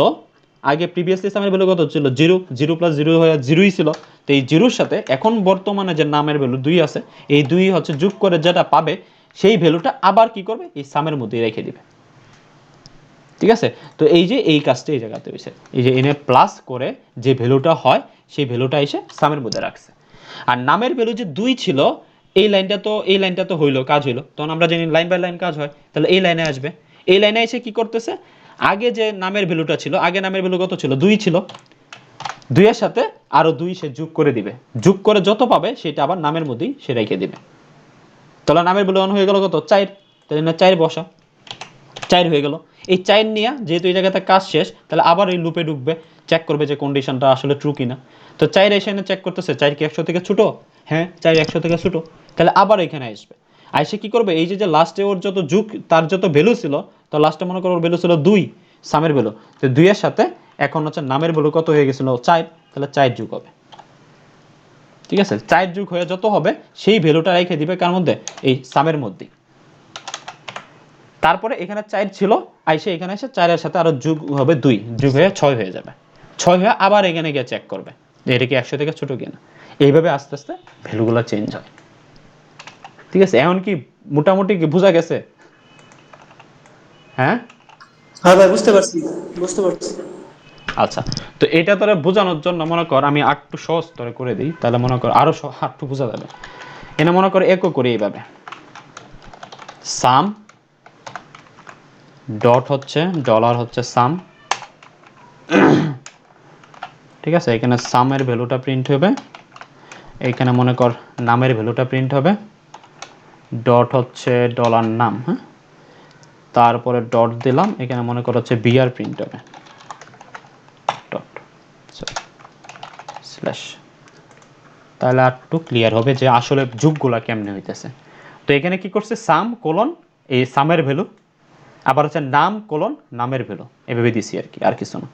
আগে প্রিভিয়াসলি সামের ভ্যালু কত ছিল, 0, 0 প্লাস 0 হয়ে 0ই ছিল। তো এই 0-র সাথে এখন বর্তমানে যে নামের ভ্যালু 2 আছে, এই 2 হচ্ছে যোগ করে যেটা পাবে, সেই ভ্যালুটা আবার কি করবে, এই সামের মধ্যে রেখে দিবে, ঠিক আছে। তো এই যে এই কাজটা এই জায়গাতে হয়েছে, এই যে এনে প্লাস করে যে ভ্যালুটা হয়, সেই ভ্যালুটা এসে সামের মধ্যে রাখছে। আর নামের ভ্যালু যে 2 ছিল, এই লাইনটা তো হইলো, কাজ হইলো, তখন আমরা জানি লাইন বাই লাইন কাজ হয়, তাহলে এই লাইনে আসবে। এই লাইনে এসে কি করতেছে, আগে যে নামের ভ্যালুটা ছিল, আগে নামের ভ্যালু কত ছিল, 2 ছিল, 2 এর সাথে আরো 2 সে যোগ করে দিবে, যোগ করে যত পাবে সেটা আবার নামের মধ্যেই সে রেখে দিবে। তাহলে নামের ভ্যালু হয়ে গেল কত, 4, তাহলে না 4 বসা, 4 হয়ে গেল। এই 4 নিয়ে যেহেতু এই জায়গাতে কাজ শেষ, তাহলে আবার এই লুপে ঢুকবে, চেক করবে যে কন্ডিশনটা আসলে ট্রু কিনা। তো 4 এসে চেক করতেছে, 4 কি 100 থেকে ছোট? হ্যাঁ, 4 100 থেকে ছোট। তাহলে আবার এখানে আসবে, আইসে কি করবে, এই যে লাস্টে ওর যত যুগ, তার যত ভ্যালু ছিল, তো লাস্টে মনে করো ওর ভ্যালু ছিল 2, সামের ভ্যালু, তো 2 এর সাথে এখন হচ্ছে নামের ভ্যালু কত হয়ে গেছিল, 4, তাহলে 4 যুগ হবে, ঠিক আছে। 4 যুগ হয়ে যত হবে, সেই ভ্যালুটা রেখে দিবে কার মধ্যে, এই সামের মধ্যে। তারপরে এখানে 4 ছিল, আইসে এখানে এসে 4 এর সাথে আরো যোগ হবে 2, যোগ হয়ে 6 হয়ে যাবে, 6 হয়ে আবার এখানে গিয়ে চেক করবে যে এটা কি 100 থেকে ছোট কিনা। এইভাবে আস্তে আস্তে ভ্যালুগুলো চেঞ্জ হয়, ঠিক আছে। এখন কি মোটামুটি কি বোঝা গেছে? হ্যাঁ হ্যাঁ ভাই, বুঝতে পারছি, বুঝতে পারছি। আচ্ছা, তো এটা তোরা বোঝানোর জন্য মনে কর আমি একটু সহজ তোরে করে দিই, তাহলে মনে কর আরো একটু বোঝা যাবে। এনে মনে কর একো করি এইভাবে, সাম ডট হচ্ছে ডলার হচ্ছে সাম, ঠিক আছে? এখানে সামের ভ্যালুটা প্রিন্ট হবে, এইখানে মনে কর নামের ভ্যালুটা প্রিন্ট হবে, ডট হচ্ছে ডলার নাম, হ্যাঁ, তারপরে ডট দিলাম, এখানে মনে কর হচ্ছে বিআর প্রিন্ট হবে, ডট স্ল্যাশ। তাহলে আর একটু ক্লিয়ার হবে যে আসলে যুগগুলা কেমনে হইতেছে। তো এখানে কি করছে, সাম কোলন এই সামের ভ্যালু, আবার হচ্ছে নাম কোলন নামের ভ্যালু, এভাবে দিছি আর কি, আর কিছু না,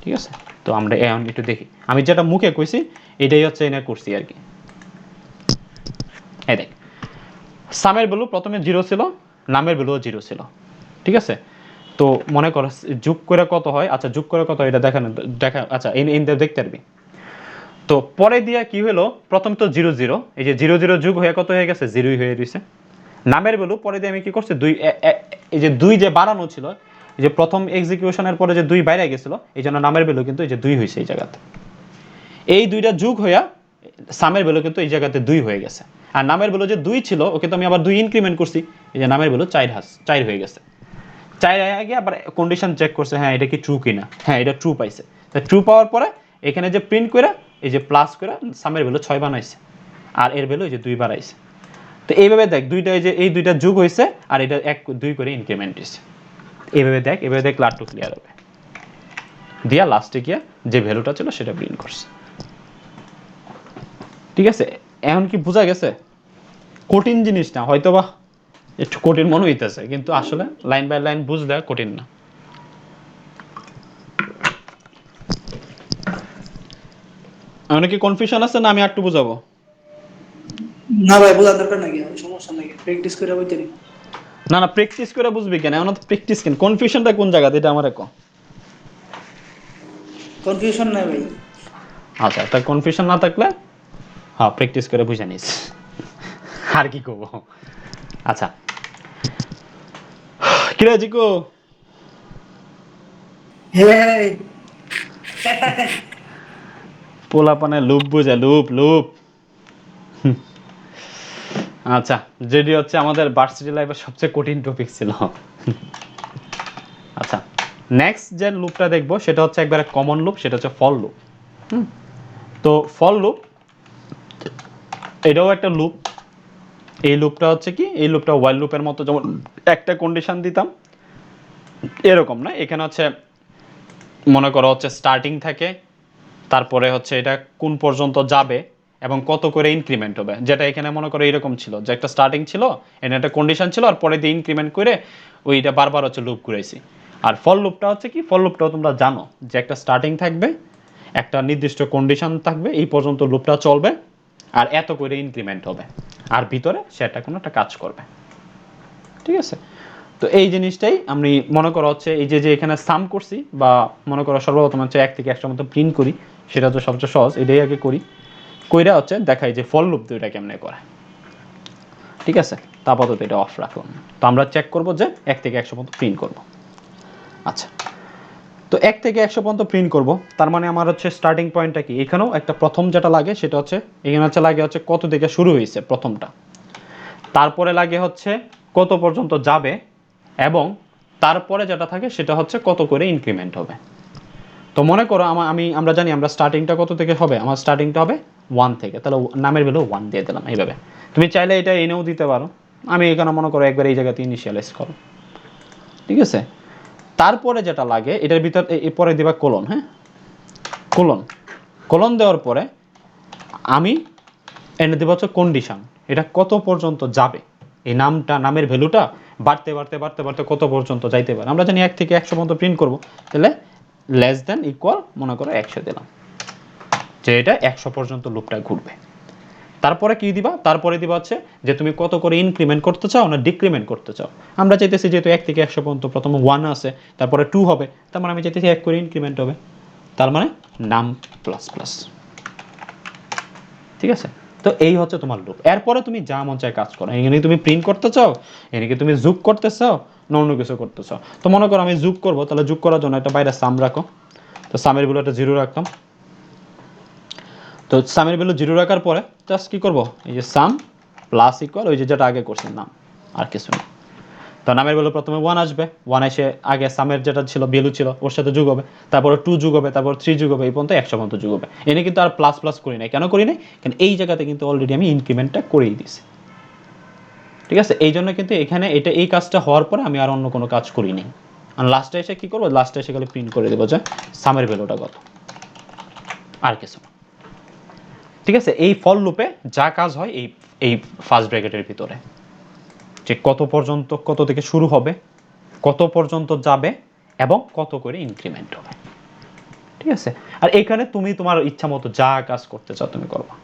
ঠিক আছে? তো আমরা এখন একটু দেখি, আমি যেটা মুখে কইছি এটাই হচ্ছে এনে করছি আর কি। এই দেখ, সামের ভ্যালু প্রথমে 0 ছিল, নামের ভ্যালুও 0 ছিল, ঠিক আছে? তো মনে কর যোগ করে কত হয়, আচ্ছা যোগ করে কত হয় এটা দেখা, আচ্ছা এই দেখতে পারবি। তো পরে দিয়া কি হলো, প্রথম তো 0 0, এই যে 0 0 যোগ হয়ে কত হয়ে গেছে, 0ই হয়ে রয়েছে। নামের ভ্যালু পরে দিয়ে আমি কি করছি, এই যে 2 যে বাড়ানো ছিল, এই যে প্রথম এক্সিকিউশনের পরে যে 2 বাইরে গেছিল, এই জন্য নামের ভ্যালু কিন্তু এই যে 2 হয়েছে এই জায়গাতে। এই দুইটা যোগ হইয়া সামের ভ্যালু কিন্তু এই জায়গাতে 2 হয়ে গেছে। আর নামের ভ্যালু যে 2 ছিল, ওকে তো আমি আবার 2 ইনক্রিমেন্ট করছি, এই যে নামের ভ্যালু 4 হয়ে গেছে। 4 আগে আবার কন্ডিশন চেক করছে, হ্যাঁ এটা কি ট্রু কিনা, হ্যাঁ এটা ট্রু পাইছে। তো ট্রু পাওয়ার পরে এখানে যে প্রিন্ট করে এই যে প্লাস করে সামের ভ্যালু 6 বানাইছে, আর এর ভ্যালু এই যে 2 বাড়াইছে। তো এইভাবে দেখ দুইটা, এই যে এই দুইটা যোগ হয়েছে আর এটা 1 2 করে ইনক্রিমেন্ট হয়েছে। এইভাবে দেখ, এভাবে দেখলে আরটু ক্লিয়ার হবে। দিয়া লাস্টে গিয়া যে ভ্যালুটা ছিল সেটা প্রিন্ট করছে, ঠিক আছে? এখন কি বোঝা গেছে? কঠিন জিনিস না, হয়তো বা একটু কঠিন মনে হইতেছে, কিন্তু আসলে লাইন বাই লাইন বুঝলে কঠিন না। এমন কি কনফিউশন আছে না আমি একটু বুঝাবো? না ভাই, বোঝার দরকার নাকি, সমস্যা নাকি, প্র্যাকটিস করে বইতে নি। না না, প্র্যাকটিস করে বুঝবি কেন, এমন তো প্র্যাকটিস কেন, কনফিউশনটা কোন জায়গাতে এটা আমার কো। কনফিউশন নাই ভাই। আচ্ছা, তা কনফিউশন না থাকলে হ্যাঁ প্র্যাকটিস করে বুঝে নিস, আর কি করবো। আচ্ছা, কিরে জিকো, হ্যাঁ, পোলাপানে লুপ বুঝে, লুপ লুপ। আচ্ছা, যেটি হচ্ছে আমাদের ভার্সিটি লাইফের সবচেয়ে কঠিন টপিক ছিল। আচ্ছা, নেক্সট যে লুপটা দেখবো সেটা হচ্ছে একবারে কমন লুপ, সেটা হচ্ছে ফল লুপ। তো ফল লুপ এটাও একটা লুপ। এই লুপটা হচ্ছে কি, এই লুপটা ওয়াইল লুপের মতো, যেমন একটা কন্ডিশন দিতাম এরকম না, এখানে হচ্ছে মনে করো হচ্ছে স্টার্টিং থাকে, তারপরে হচ্ছে এটা কোন পর্যন্ত যাবে এবং কত করে ইনক্রিমেন্ট হবে, যেটা এখানে মনে করো এরকম ছিল যে একটা স্টার্টিং ছিল, এখানে একটা কন্ডিশন ছিল, আর পরে দিয়ে ইনক্রিমেন্ট করে ওইটা বারবার হচ্ছে লুপ ঘুরাইছি। আর ফল লুপটা হচ্ছে কি, ফল লুপটাও তোমরা জানো যে একটা স্টার্টিং থাকবে, একটা নির্দিষ্ট কন্ডিশন থাকবে, এই পর্যন্ত লুপটা চলবে, আর এত করে ইনক্রিমেন্ট হবে, আর ভিতরে সেটা কোনো একটা কাজ করবে, ঠিক আছে? তো এই জিনিসটাই আমি মনে করো হচ্ছে এই যে এখানে সাম করছি, বা মনে করো সর্বপ্রথম হচ্ছে 1 থেকে 100 মতো প্রিন্ট করি, সেটা তো সবচেয়ে সহজ, এটাই আগে করি, কইরা হচ্ছে দেখাই যে ফল লুপ দুইটা কেমনে করে, ঠিক আছে? তা আপাতত এটা অফ রাখলাম। তো আমরা চেক করব যে 1 থেকে 100 পর্যন্ত প্রিন্ট করব। আচ্ছা, তো 1 থেকে 100 পর্যন্ত প্রিন্ট করব, তার মানে আমার হচ্ছে স্টার্টিং পয়েন্টটা কি, এখানেও একটা প্রথম যেটা লাগে সেটা হচ্ছে এখানে হচ্ছে লাগে হচ্ছে কত থেকে শুরু হয়েছে প্রথমটা, তারপরে লাগে হচ্ছে কত পর্যন্ত যাবে, এবং তারপরে যেটা থাকে সেটা হচ্ছে কত করে ইনক্রিমেন্ট হবে। তো মনে করো আমরা জানি আমরা স্টার্টিংটা কত থেকে হবে, আমার স্টার্টিংটা হবে 1 থেকে, তাহলে নামের ভ্যালু 1 দিয়ে দিলাম এইভাবে। তুমি চাইলে এটা এনেও দিতে পারো, আমি এখানে মনে করো একবার এই জায়গাতে ইনিশিয়ালাইজ করো, ঠিক আছে? তারপরে যেটা লাগে এটার ভিতর পরে দিবা কোলন, হ্যাঁ, কোলন, কোলন দেওয়ার পরে আমি এনে দেবো হচ্ছে কন্ডিশন, এটা কত পর্যন্ত যাবে, এই নামের ভ্যালুটা বাড়তে বাড়তে বাড়তে বাড়তে কত পর্যন্ত যাইতে পারে। আমরা জানি 1 থেকে 100 পর্যন্ত প্রিন্ট করবো, তাহলে লেস দেন ইকুয়াল মনে করো 100 দিলাম, যে এটা 100 পর্যন্ত লুপটা ঘুরবে। তারপরে কি দিবা, তারপরে দিবা হচ্ছে যে তুমি কত করে ইনক্রিমেন্ট করতে চাও না ডিক্রিমেন্ট করতে চাও। আমরা চাইতেছি যেহেতু 1 থেকে 100 পর্যন্ত প্রথমে 1 আছে, তারপরে 2 হবে, তার মানে আমি চাইতেছি 1 করে ইনক্রিমেন্ট হবে, তার মানে নাম প্লাস প্লাস, ঠিক আছে? তো এই হচ্ছে তোমার লুপ। এরপরে তুমি যা মন চায় কাজ করো, এখানে তুমি প্রিন্ট করতে চাও, এখানে তুমি যোগ করতে চাও না অন্য কিছু করতে চাও। তো মনে করো আমি যোগ করবো, তাহলে যোগ করার জন্য একটা বাইরে সাম রাখো, তো সামের ভ্যালুটা 0 রাখলাম। তো সামের ভ্যালু 0 রাখার পরে জাস্ট কি করব, এই যে সাম প্লাস ইকুয়াল ওই যে যেটা আগে করছি নাম, আর কিছু না। তো নামের ভ্যালু প্রথমে 1 আসবে, 1 এসে আগে সামের যেটা ছিল ভ্যালু ছিল ওর সাথে যোগ হবে, তারপরে 2 যোগ হবে, তারপর 3 যোগ হবে, এই পর্যন্ত 100 পর্যন্ত যোগ হবে। এনে কিন্তু আর প্লাস প্লাস করি নাই, কেন করি নাই, কারণ এই জায়গাতে কিন্তু অলরেডি আমি ইনক্রিমেন্টটা করেই দিছি। ঠিক আছে, এই জন্য কিন্তু এখানে এটা এই কাজটা হওয়ার পরে আমি আর অন্য কোনো কাজ করি নাই। আর লাস্টে এসে কি করবো, লাস্টে এসে খালি প্রিন্ট করে দেবো যে সামের ভ্যালুটা কত, আর কিছু না। ঠিক আছে, এই ফল লুপে যা কাজ হয় এই এই ফার্স্ট ব্র্যাকেটের ভিতরে, যে কত পর্যন্ত, কত থেকে শুরু হবে, কত পর্যন্ত যাবে এবং কত করে ইনক্রিমেন্ট হবে। ঠিক আছে, আর এখানে তুমি তোমার ইচ্ছা মতো যা কাজ করতে চাও তুমি করবা।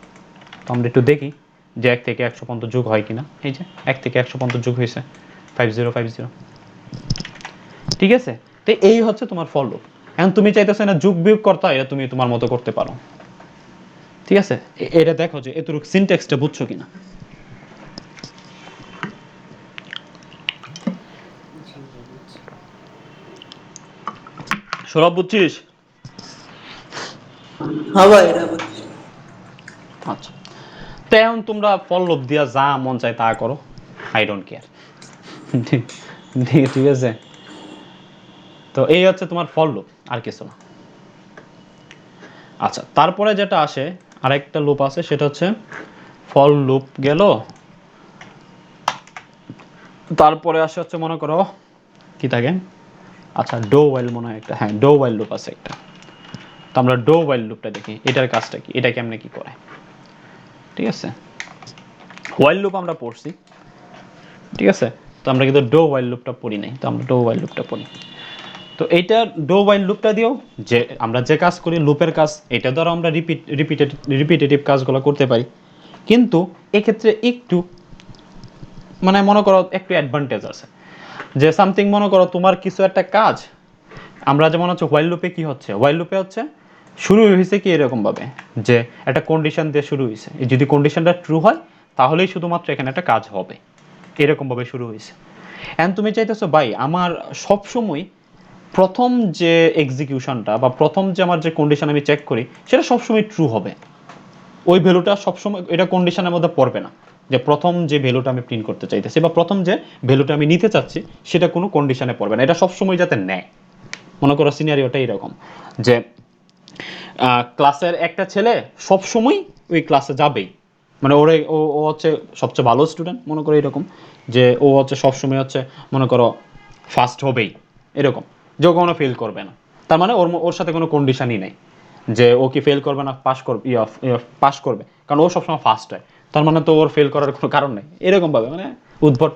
তো আমরা একটু দেখি যে 1 থেকে 100 পর্যন্ত যোগ হয় কিনা। এই যে 1 থেকে 100 পর্যন্ত যোগ হয়েছে 5050। ঠিক আছে, তো এই হচ্ছে তোমার ফল লুপ। এখন তুমি চাইতেছো না যোগ বিয়োগ করতে, এটা তুমি তোমার মতো করতে পারো। ঠিক আছে, এটা দেখো যে এতটুকু সিনট্যাক্সটা বুঝছো কিনা। জি ভাই বুঝছি। সৌরভ বুঝছিস? হ্যাঁ ভাই এটা বুঝছি। আচ্ছা, তো এখন তোমরা ফল লুপ দিয়া যা মন চায় তা করো, আই ডোন্ট কেয়ার। ঠিক আছে, তো এই হচ্ছে তোমার ফল লুপ, আর কিছু না। আচ্ছা, তারপরে যেটা আসে আরেকটা লুপ আছে, সেটা হচ্ছে ফল লুপ গেল, তারপরে আসে হচ্ছে মনে করো কি থাকে, আচ্ছা ডো ওয়াইল মনে হয় একটা, হ্যাঁ ডো ওয়াইল লুপ আছে একটা। তো আমরা ডো ওয়াইল লুপটা দেখি, এটার কাজটা কি, এটা কেমনে কি করে। ঠিক আছে, ওয়াইল লুপ আমরা পড়ছি, ঠিক আছে, তো আমরা কিন্তু ডো ওয়াইল লুপটা পড়ি নাই, তো আমরা ডো ওয়াইল লুপটা পড়ি। তো এইটা ডো ওয়াইল লুপটা দিয়েও যে আমরা যে কাজ করি লুপের কাজ, এটা দ্বারা আমরা রিপিটেটিভ কাজগুলো করতে পারি। কিন্তু এক্ষেত্রে একটু মানে মনে করো একটু অ্যাডভান্টেজ আছে, যে সামথিং মনে করো তোমার কিছু একটা কাজ, আমরা যেমন হচ্ছে হোয়াইল লুপে কি হচ্ছে, হোয়াইল লুপে হচ্ছে শুরু হয়েছে কি এরকম ভাবে যে একটা কন্ডিশন দিয়ে শুরু হয়েছে, যদি কন্ডিশনটা ট্রু হয় তাহলেই শুধুমাত্র এখানে একটা কাজ হবে, এরকম ভাবে শুরু হয়েছে। এন্ড তুমি চাইতেছো ভাই আমার সবসময় প্রথম যে এক্সিকিউশনটা বা প্রথম যে আমার যে কন্ডিশন আমি চেক করি সেটা সবসময় ট্রু হবে, ওই ভ্যালুটা সবসময় এটা কন্ডিশনের মধ্যে পড়বে না, যে প্রথম যে ভ্যালুটা আমি প্রিন্ট করতে চাইতেছি বা প্রথম যে ভ্যালুটা আমি নিতে চাচ্ছি সেটা কোনো কন্ডিশনে পড়বে না, এটা সবসময় যাতে নেয়। মনে করো সিনারিওটা এরকম যে ক্লাসের একটা ছেলে সবসময় ওই ক্লাসে যাবেই, মানে ওরে ও ও হচ্ছে সবচেয়ে ভালো স্টুডেন্ট, মনে করো এরকম, যে ও হচ্ছে সবসময় হচ্ছে মনে করো ফার্স্ট হবেই, এরকম যে ও কখনো ফেল করবে না। তার মানে ওর ওর সাথে কোনো কন্ডিশনই নেই যে ও কি ফেল করবে না পাস করবে, পাস করবে, কারণ ও সবসময় ফার্স্ট হয়, তার মানে তো ওর ফেল করার কোনো কারণ নেই, এরকমভাবে মানে উদ্ভট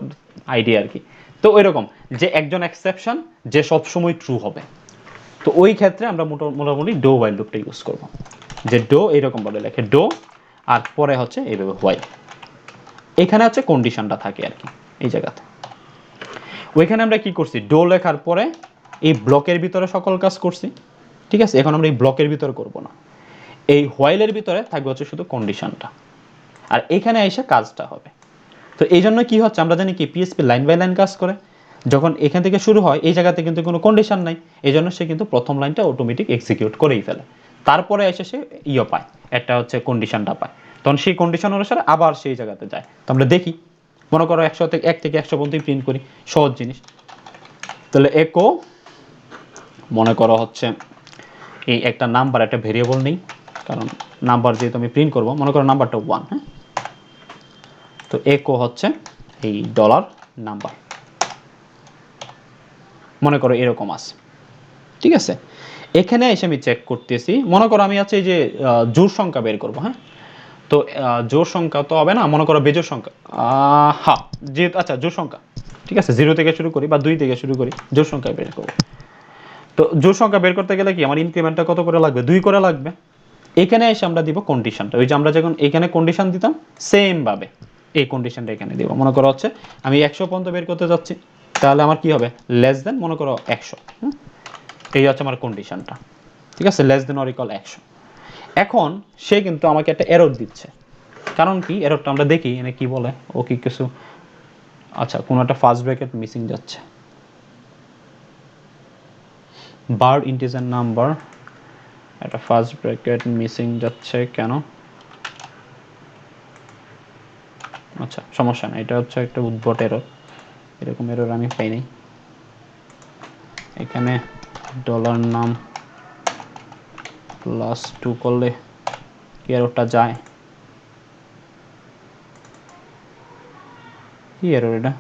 আইডিয়া আর কি। তো ওইরকম যে একজন এক্সেপশন যে সবসময় ট্রু হবে, তো ওই ক্ষেত্রে আমরা মোটামুটি ডো ওয়াইল লুপটা ইউজ করব, যে ডো এইরকম বলে লেখে ডো, আর পরে হচ্ছে এইভাবে হোয়াইল, এখানে হচ্ছে কন্ডিশনটা থাকে আর কি এই জায়গাতে। ওইখানে আমরা কি করছি, ডো লেখার পরে এই ব্লকের ভিতরে সকল কাজ করছি। ঠিক আছে, এখন আমরা এই ব্লকের ভিতরে করব না, এই হোয়াইলের ভিতরে থাকবে হচ্ছে শুধু কন্ডিশনটা, আর এখানে এসে কাজটা হবে। তো এই জন্য কি হচ্ছে, আমরা জানি কি পিএসপি লাইন বাই লাইন কাজ করে, যখন এখান থেকে শুরু হয় এই জায়গাতে কিন্তু কোনো কন্ডিশন নাই, এই জন্য সে কিন্তু প্রথম লাইনটা অটোমেটিক এক্সিকিউট করেই ফেলে, তারপরে এসে সে পায় একটা হচ্ছে কন্ডিশনটা পায়, তখন সেই কন্ডিশন অনুসারে আবার সেই জায়গাতে যায়। তো আমরা দেখি মনে করো 1 থেকে 100 পর্যন্ত প্রিন্ট করি, সহজ জিনিস। তাহলে একো মনে করো হচ্ছে এই একটা নাম্বার, একটা ভেরিয়েবল নেই, কারণ নাম্বার যেহেতু আমি প্রিন্ট করবো, মনে করো নাম্বারটা 1, হ্যাঁ, তো একো হচ্ছে এই ডলার নাম্বার, মনে করো এরকম আছে। ঠিক আছে, এখানে এসে আমি চেক করতেছি, মনে করো আমি আছে এই যে জোড় সংখ্যা বের করবো, হ্যাঁ, তো জোড় সংখ্যা তো হবে না, মনে করো বেজোড় সংখ্যা, হ্যাঁ যে আচ্ছা জোড় সংখ্যা, ঠিক আছে 0 থেকে শুরু করি বা 2 থেকে শুরু করি, জোড় সংখ্যা বের করবো। তো জোড় সংখ্যা বের করতে গেলে কি আমার ইনক্রিমেন্টটা কত করে লাগবে, 2 করে লাগবে। এখানে এসে আমরা দিব কন্ডিশনটা, ওই যে আমরা যখন এখানে কন্ডিশন দিতাম সেম ভাবে এই কন্ডিশনটা এখানে দিব। মনে করো হচ্ছে আমি 100 পর্যন্ত বের করতে যাচ্ছি, তাহলে আমার কি হবে, লেস দেন মনে করো 100, এই হচ্ছে আমার কন্ডিশনটা। ঠিক আছে, লেস দেন অর ইকুয়াল 100। এখন সে কিন্তু আমাকে একটা এরর দিচ্ছে, কারণ কি এররটা আমরা দেখি এনে কি বলে, ও কি কিছু, আচ্ছা কোনো একটা ফার্স্ট ব্র্যাকেট মিসিং যাচ্ছে, বার্ড ইন্টিজার নাম্বার এটা ফার্স্ট ব্র্যাকেট মিসিং যাচ্ছে কেন? আচ্ছা সমস্যা না, এটা হচ্ছে একটা উদ্ভট এরর, এরকম এরর আমি পাই নাই। এখানে ডলার নাম +2 করলে কি এররটা যায়? কি এরর এটা?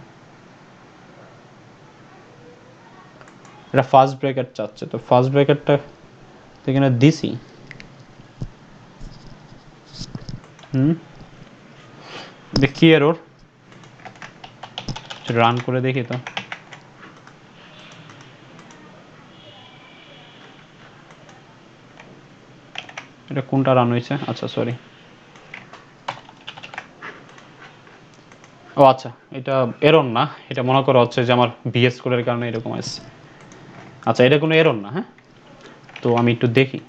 এটা ফার্স্ট ব্র্যাকেট চাচ্ছে, তো ফার্স্ট ব্র্যাকেটটা তো এখানে দিছি। কি এরর? রান করে দেখি তো। এটা কোনটা রান হয়েছে? আচ্ছা সরি, ও আচ্ছা এটা এরর না, এটা মনে করো হচ্ছে যে আমার বিএস কোডের কারণে এরকম আসছে। আচ্ছা এটা কোনো এরর না, হ্যাঁ তো আমি একটু দেখি।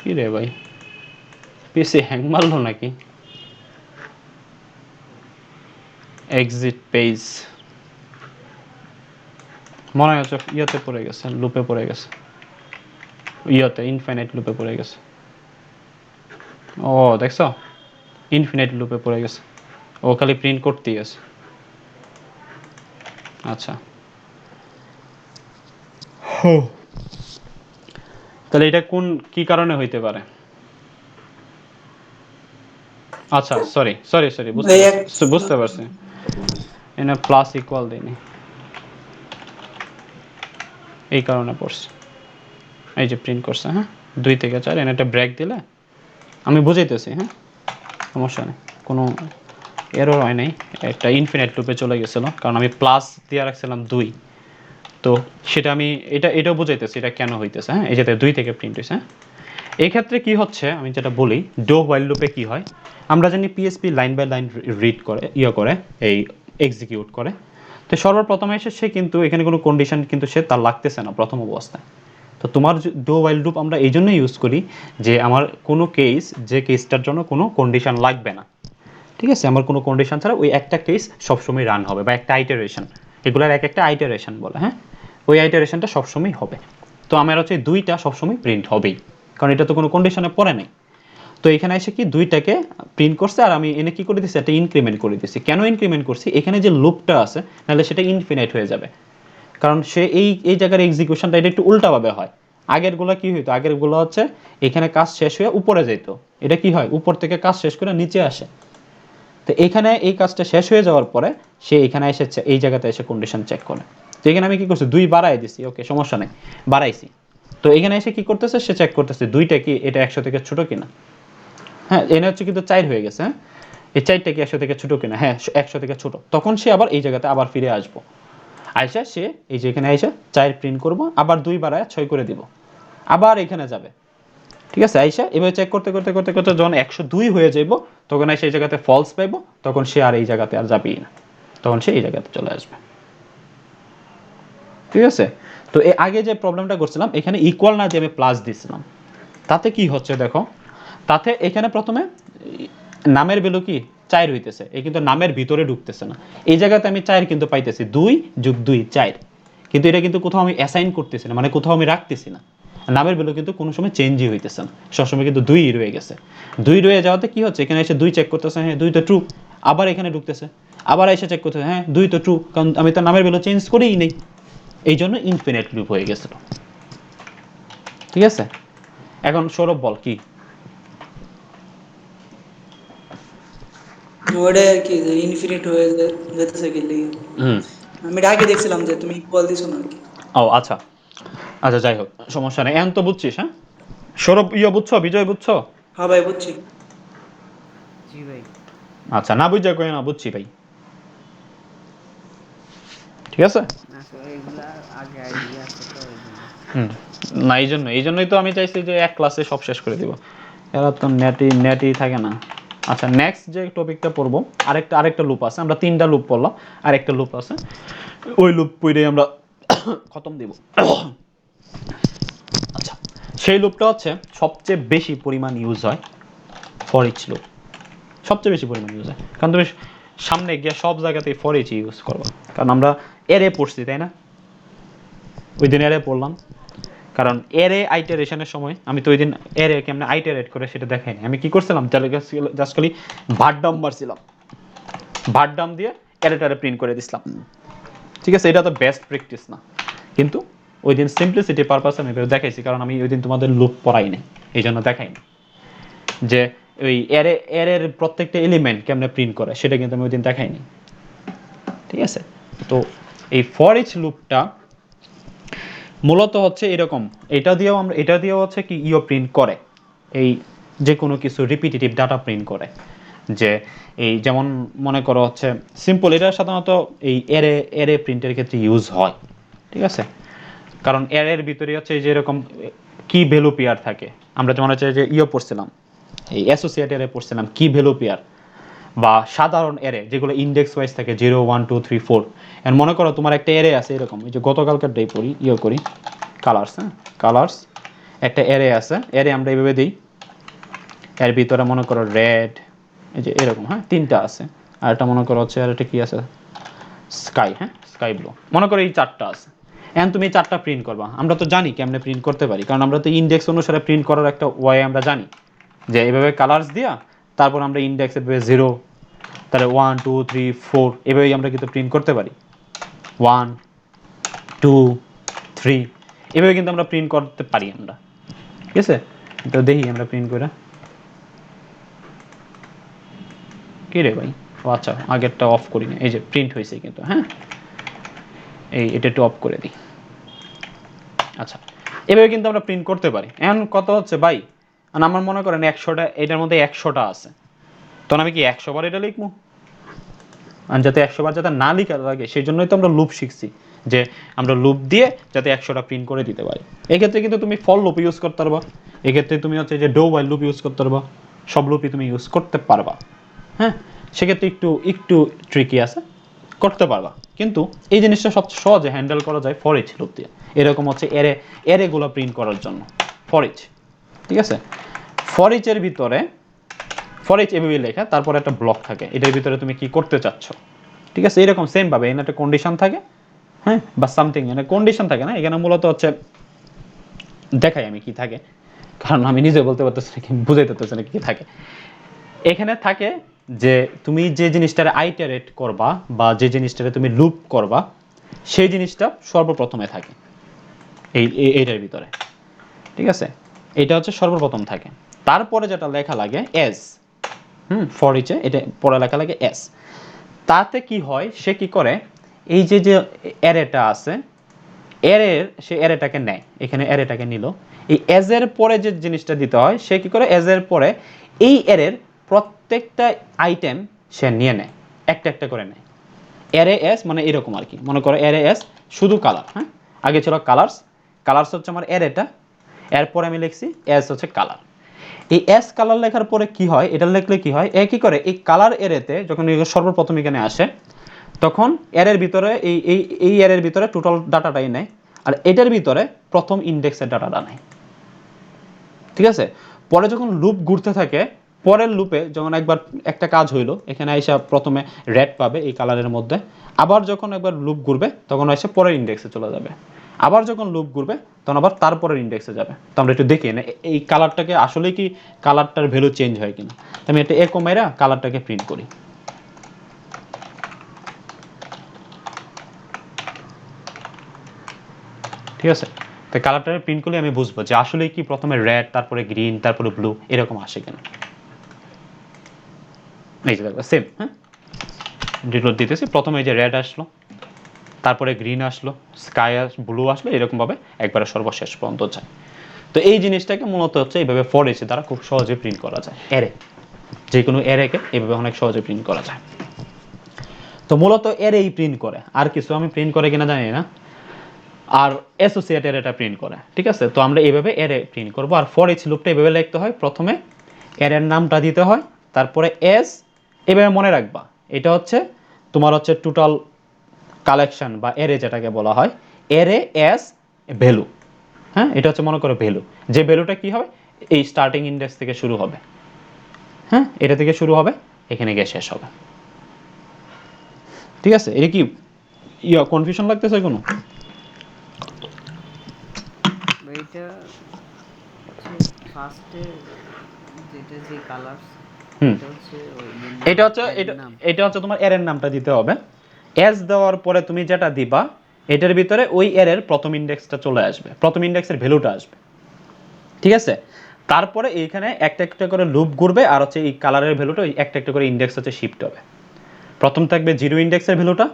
কি রে ভাই, পিসি হ্যাং মারলো নাকি? এক্সিট পেজ মনে হচ্ছে ইয়েতে পড়ে গেছে, লুপে পড়ে গেছে, ইয়েতে ইনফাইনাইট লুপে পড়ে গেছে। ও দেখছো, ইনফিনাইট লুপে পড়ে গেছে, ও খালি প্রিন্ট করতেই আছে। আচ্ছা তাহলে এটা কোন কি কারণে হইতে পারে? আচ্ছা সরি সরি সরি, বুঝতে এই পারছি বুঝতে পারছি, এনে প্লাস ইকুয়াল দেয়নি, এই কারণে পড়ছে। এই যে প্রিন্ট করছে, হ্যাঁ 2 থেকে 4, এনে একটা ব্রেক দিলে আমি বুঝাইতেছি, হ্যাঁ সমস্যা নেই, কোনো এরর হয় নাই। একটা ইনফিনিট লুপে চলে গেছিলো কারণ আমি প্লাস দিয়ে রাখছিলাম 2, তো সেটা আমি এটাও বুঝাইতেছি এটা কেন হইতেছে। হ্যাঁ এই যেটা 2 থেকে প্রিন্ট হয়েছে। এই ক্ষেত্রে কি হচ্ছে আমি যেটা বলি, ডো হোয়াইল লুপে কি হয়, আমরা জানি PSP line by line read করে করে এই এক্সিকিউট করে। তো সর্বপ্রথমে এসে সে কিন্তু এখানে কোনো কন্ডিশন কিন্তু সে তার লাগতেছে না প্রথম অবস্থায়। তো তোমার ডো হোয়াইল লুপ আমরা এই জন্য ইউজ করি যে আমার কোনো কেস, যে কেসটার জন্য কোনো কন্ডিশন লাগবে না, ঠিক আছে, আমার কোনো কন্ডিশন ছাড়া ওই একটা কেস সবসময় রান হবে, বা একটা আইটারেশন, এগুলোর এক একটা আইটারেশন বলে, হ্যাঁ ওই আইটারেশনটা সবসময় হবে। তো আমার হচ্ছে 2টা সবসময় প্রিন্ট হবেই, কারণ এটা তো কোনো কন্ডিশনে পড়ে নাই। তো এখানে এসে কি 2টাকে প্রিন্ট করছে, আর আমি এনে কি করে দিচ্ছি, একটা ইনক্রিমেন্ট করে দিচ্ছি। কেন ইনক্রিমেন্ট করছি, এখানে যে লুপটা আছে নাহলে সেটা ইনফিনাইট হয়ে যাবে, কারণ সে এই জায়গার এক্সিকিউশনটা এটা একটু উল্টাভাবে হয়। আগেরগুলো কি হইতো, আগেরগুলো হচ্ছে এখানে কাজ শেষ হয়ে উপরে যেত, এটা কি হয় উপর থেকে কাজ শেষ করে নিচে আসে। তো এখানে এই কাজটা শেষ হয়ে যাওয়ার পরে সে এখানে এসেছে, এই জায়গাতে এসে কন্ডিশন চেক করে। তো এখানে আমি কি করছি, 2 বাড়াই দিছি, ওকে সমস্যা নেই বাড়াইছি। তো এখানে এসে কি করতেছে, সে চেক করতেছে 2টা কি এটা 100 থেকে ছোট কিনা। হ্যাঁ এনে হচ্ছে কিন্তু 4 হয়ে গেছে, হ্যাঁ এই 4টা কি 100 থেকে ছোট কিনা, হ্যাঁ 100 থেকে ছোট। তখন সে আবার এই জায়গাতে আবার ফিরে আসবো, আইসা সে এই যে এখানে আইসা 4 প্রিন্ট করবো, আবার 2 বাড়ায় 6 করে দিব, আবার এখানে যাবে, ঠিক আছে। আইসা এবার চেক করতে করতে করতে করতে যখন 102 হয়ে যাইব, তখন এসে এই জায়গাতে ফলস পাইব, তখন সে আর এই জায়গাতে আর যাবেই না, তখন সে এই জায়গাতে চলে আসবে, ঠিক আছে। তো এই আগে যে প্রবলেমটা করছিলাম, এখানে ইকুয়াল না যে আমি প্লাস দিছিলাম, তাতে কি হচ্ছে দেখো, তাতে এখানে প্রথমে নামের ভ্যালু কি 4 হইতেছে, এই কিন্তু নামের ভিতরে ঢুকতেছে না। এই জায়গাতে আমি 4 কিন্তু পাইতেছি, 2 + 2 4, কিন্তু এটা কিন্তু কোথাও আমি অ্যাসাইন করতেছি না, মানে কোথাও আমি রাখতেছি না। নামের ভ্যালু কিন্তু কোনো সময় চেঞ্জই হইতেছে না, সবসময় কিন্তু 2 রয়ে গেছে। 2 রয়ে যাওয়াতে কি হচ্ছে, এখানে এসে 2 চেক করতেছে, হ্যাঁ 2 তো ট্রু, আবার এখানে ঢুকতেছে, আবার এসে চেক করতেছে, হ্যাঁ 2 তো ট্রু, কারণ আমি তো নামের ভ্যালু চেঞ্জ করেই নেই, এই জন্য ইনফিনিট লুপ হয়ে গেছিল, ঠিক আছে। এখন সৌরভ বল কি? ওটা আর কি ইনফিনিট হয়ে যেতেছে কি লিগে। হুম আমি এটা আগে দেখছিলাম যে তুমি ইকুয়াল দিছো না আর কি। ও আচ্ছা আচ্ছা যাই হোক সমস্যা নেই, এখন তো বুঝছিস। হ্যাঁ সৌরভ বুঝছো, বিজয় বুঝছো? হ্যাঁ ভাই বুঝছি। জি ভাই। আচ্ছা না বুঝা কই না, বুঝছি ভাই, ঠিক আছে। আসলে এগুলা আগে আইডিয়া আছে তো এই জন্য। হুম না এই জন্যই তো আমি চাইছি যে এক ক্লাসে সব শেষ করে দিব, এরা তো নেটই থাকে না। আচ্ছা নেক্সট যে টপিকটা পড়বো, আরেকটা লুপ আছে, আমরা 3টা লুপ পড়লাম, আরেকটা লুপ আছে, ওই লুপ পড়ে আমরা খতম দিব। আচ্ছা সেই লুপটা হচ্ছে সবচেয়ে বেশি পরিমাণ ইউজ হয় ফর ইচ লুপ, সবচেয়ে বেশি পরিমাণ ইউজ হয়, কারণ তুমি সামনে গিয়ে সব জায়গাতেই ফর ইচ ইউজ করবা, কারণ আমরা এরে পড়ছি তাই না, ওই দিন এরে পড়লাম, কারণ এরে আইটারেশনের সময় আমি তো ওই দিন এরে কেমনে আইটারেট করে সেটা দেখাইনি, আমি কি করছিলাম জাস্ট খালি ভাড্ডাম মারছিলাম, ভাড্ডাম দিয়ে এরেটারে প্রিন্ট করে দিছিলাম, ঠিক আছে, এটা তো বেস্ট প্র্যাকটিস না, কিন্তু ওই দিন সিম্পলিসিটি পারপাস আমি দেখাইছি, কারণ আমি ওই দিন তোমাদের লুপ পড়াই নাই, এই জন্য দেখাইনি যে ওই এরের প্রত্যেকটা এলিমেন্ট কেমনে প্রিন্ট করে সেটা কিন্তু আমি ওই দিন দেখাইনি, ঠিক আছে। তো এই ফর ইচ লুপটা মূলত হচ্ছে এরকম, এটা দিয়েও হচ্ছে কি প্রিন্ট করে, এই যে কোনো কিছু রিপিটেটিভ ডাটা প্রিন্ট করে, যে এই যেমন মনে করো হচ্ছে সিম্পল, এটা সাধারণত এই এরে প্রিন্টের ক্ষেত্রে ইউজ হয়, ঠিক আছে, কারণ এর ভিতরে হচ্ছে যে এরকম কি ভ্যালু পেয়ার থাকে, আমরা যেমন হচ্ছে যে পড়ছিলাম, এই অ্যাসোসিয়েট এরে পড়ছিলাম কি ভ্যালু পেয়ার, বা সাধারণ এরে যেগুলো ইন্ডেক্স ওয়াইজ থাকে 0 1 2 3 4, এন্ড মনে করো তোমার একটা এরে আছে এরকম, এই যে গতকালকার ডে পড়ি করি কালার্স, হ্যাঁ কালার্স একটা এরে আছে, এরে আমরা এইভাবে দিই, এর ভিতরে মনে করো রেড, এই যে এরকম, হ্যাঁ তিনটা আছে, আর একটা মনে করো হচ্ছে আর একটা কি আছে স্কাই, হ্যাঁ স্কাই ব্লু, মনে করো এই চারটা আছে, এখন তুমি এই চারটা প্রিন্ট করবা, আমরা তো জানি কেমনে প্রিন্ট করতে পারি, কারণ আমরা তো ইন্ডেক্স অনুসারে প্রিন্ট করার একটা ওয়ে আমরা জানি, যে এইভাবে কালার্স দিয়া তারপর আমরা ইন্ডেক্স এভাবে 0, তাহলে 1 2 3 4 এভাবেই আমরা কিন্তু প্রিন্ট করতে পারি, 1 2 3 এভাবে কিন্তু আমরা প্রিন্ট করতে পারি আমরা, ঠিক আছে। তো দেখি আমরা প্রিন্ট করে, কি রে ভাই, ও আচ্ছা আগেরটা অফ করি না, এই যে প্রিন্ট হয়েছে কিন্তু, হ্যাঁ এটা একটু অফ করে দিই, আচ্ছা এভাবে কিন্তু আমরা প্রিন্ট করতে পারি। এখন কত হচ্ছে ভাই, আর আমার মনে করেন 100টা, এটার মধ্যে 100টা আছে, তখন আমি কি 100 বার এটা লিখবো, আর যাতে 100 বার যাতে না লিখা লাগে সেই জন্যই তো আমরা লুপ শিখছি, যে আমরা লুপ দিয়ে যাতে 100টা প্রিন্ট করে দিতে পারি। এক্ষেত্রে কিন্তু তুমি ফর লুপ ইউজ করতে পারবা, এক্ষেত্রে তুমি হচ্ছে যে ডো ওয়াইল লুপ ইউজ করতে পারবা, সব লুপই তুমি ইউজ করতে পারবা, হ্যাঁ সেক্ষেত্রে একটু ট্রিকি আছে, করতে পারবা, কিন্তু এই জিনিসটা সবচেয়ে সহজে হ্যান্ডেল করা যায় ফর ইচ লুপ দিয়ে, এরকম হচ্ছে এরেগুলো প্রিন্ট করার জন্য ফর ইচ, ঠিক আছে। ফর ইচের ভিতরে ফর ইচ এভাবে লেখা, তারপর একটা ব্লক থাকে, এটার ভিতরে তুমি কি করতে চাচ্ছ, ঠিক আছে, এরকম সেম ভাবে এখানে একটা কন্ডিশন থাকে, হ্যাঁ বা সামথিং, এখানে কন্ডিশন থাকে না, এখানে মূলত হচ্ছে দেখাই আমি কি থাকে, কারণ আমি নিজে বলতে পারতেছি না, কি বুঝাইতে পারতেছি না কি থাকে, এখানে থাকে যে তুমি যে জিনিসটারে আইটারেট করবা বা যে জিনিসটারে তুমি লুপ করবা সেই জিনিসটা সর্বপ্রথমে থাকে এইটার ভিতরে, ঠিক আছে, এটা হচ্ছে সর্বপ্রথম থাকে, তারপরে যেটা লেখা লাগে এস, ফর ইচে এটা পরে লেখা লাগে এস, তাতে কি হয় সে কি করে, এই যে অ্যারেটা আছে সে অ্যারেটাকে নেয়, এখানে অ্যারেটাকে নিল, এই এজ এর পরে যে জিনিসটা দিতে হয় সে কি করে, এজ এর পরে এই অ্যারের প্রত্যেকটা আইটেম সে নিয়ে নেয়, একটা একটা করে নেয়, অ্যারে এস মানে এরকম আর কি, মনে করো অ্যারে এস শুধু কালার, হ্যাঁ আগে ছিল কালার্স হচ্ছে আমার অ্যারেটা, এরপরে আমি লিখছি এস হচ্ছে কালার, এই এস কালার লেখার পরে কি হয়, এটা লিখলে কি হয়, কি করে এই কালার এরেতে যখন সর্বপ্রথম এখানে আসে তখন এরের ভিতরে এই এরের ভিতরে টোটাল ডাটাটাই নেয়, আর এটার ভিতরে প্রথম ইন্ডেক্সের ডাটাটা নেয়, ঠিক আছে। পরে যখন লুপ ঘুরতে থাকে, পরের লুপে যখন একবার একটা কাজ হইলো, এখানে আইসা প্রথমে রেড পাবে এই কালারের মধ্যে, আবার যখন একবার লুপ ঘুরবে তখন এসে পরের ইন্ডেক্সে চলে যাবে, আবার যখন লুপ ঘুরবে তখন আবার তারপরের ইন্ডেক্সে যাবে। তো আমরা একটু দেখি না এই কালারটাকে আসলে কি কালারটার ভ্যালু চেঞ্জ হয় কিনা, আমি একটা মেরা কালারটাকে প্রিন্ট করি, ঠিক আছে। তো কালারটা প্রিন্ট করলে আমি বুঝবো যে আসলে কি প্রথমে রেড তারপরে গ্রিন তারপরে ব্লু এরকম আসে কিনা, এই যে দেখো সেম, হ্যাঁ ডিলোড দিতেছি, প্রথমে এই যে রেড আসলো, তারপরে গ্রিন আসলো, স্কাই ব্লু আসলো, এরকম ভাবে একবারে সর্বশেষ পর্যন্ত যায়। তো এই জিনিসটাকে মূলত হচ্ছে এইভাবে ফর ইচ দ্বারা খুব সহজে প্রিন্ট করা যায়, অ্যারে যে কোনো অ্যারেকে এইভাবে অনেক সহজে প্রিন্ট করা যায়। তো মূলত অ্যারেই প্রিন্ট করে, আর কিছু আমি প্রিন্ট করে কিনা জানি না, আর অ্যাসোসিয়েটেড এটা প্রিন্ট করে, ঠিক আছে। তো আমরা এইভাবে অ্যারে প্রিন্ট করব, আর ফর ইচ লুপটা এইভাবে লিখতে হয়, প্রথমে অ্যারের নামটা দিতে হয়, তারপরে এস, এভাবে মনে রাখবা এটা হচ্ছে তোমার হচ্ছে টোটাল কালেকশন বা অ্যারে যেটাকে বলা হয়, অ্যারে এস ভ্যালু, হ্যাঁ এটা হচ্ছে মনে করো ভ্যালু, যে ভ্যালুটা কি হবে এই স্টার্টিং ইন্ডেক্স থেকে শুরু হবে, হ্যাঁ এটা থেকে শুরু হবে, এখানে গিয়ে শেষ হবে। ঠিক আছে, এটা কি কনফিউশন লাগতেছে কোনো? এইটা হচ্ছে ফার্স্টে যেটা যে কালার্স, হুম, এটা হচ্ছে ওই এটা হচ্ছে এটা হচ্ছে তোমার এর নামটা দিতে হবে। এস দেওয়ার পরে তুমি যেটা দিবা এটার ভিতরে ওই এর প্রথম ইন্ডেক্সটা চলে আসবে, প্রথম ইন্ডেক্সের ভ্যালুটা আসবে। ঠিক আছে, তারপরে এইখানে একটা একটা করে লুপ ঘুরবে আর হচ্ছে এই কালারের ভ্যালুটা ওই একটা একটা করে ইন্ডেক্স হচ্ছে শিফট হবে। প্রথম থাকবে 0 ইন্ডেক্সের ভ্যালুটা,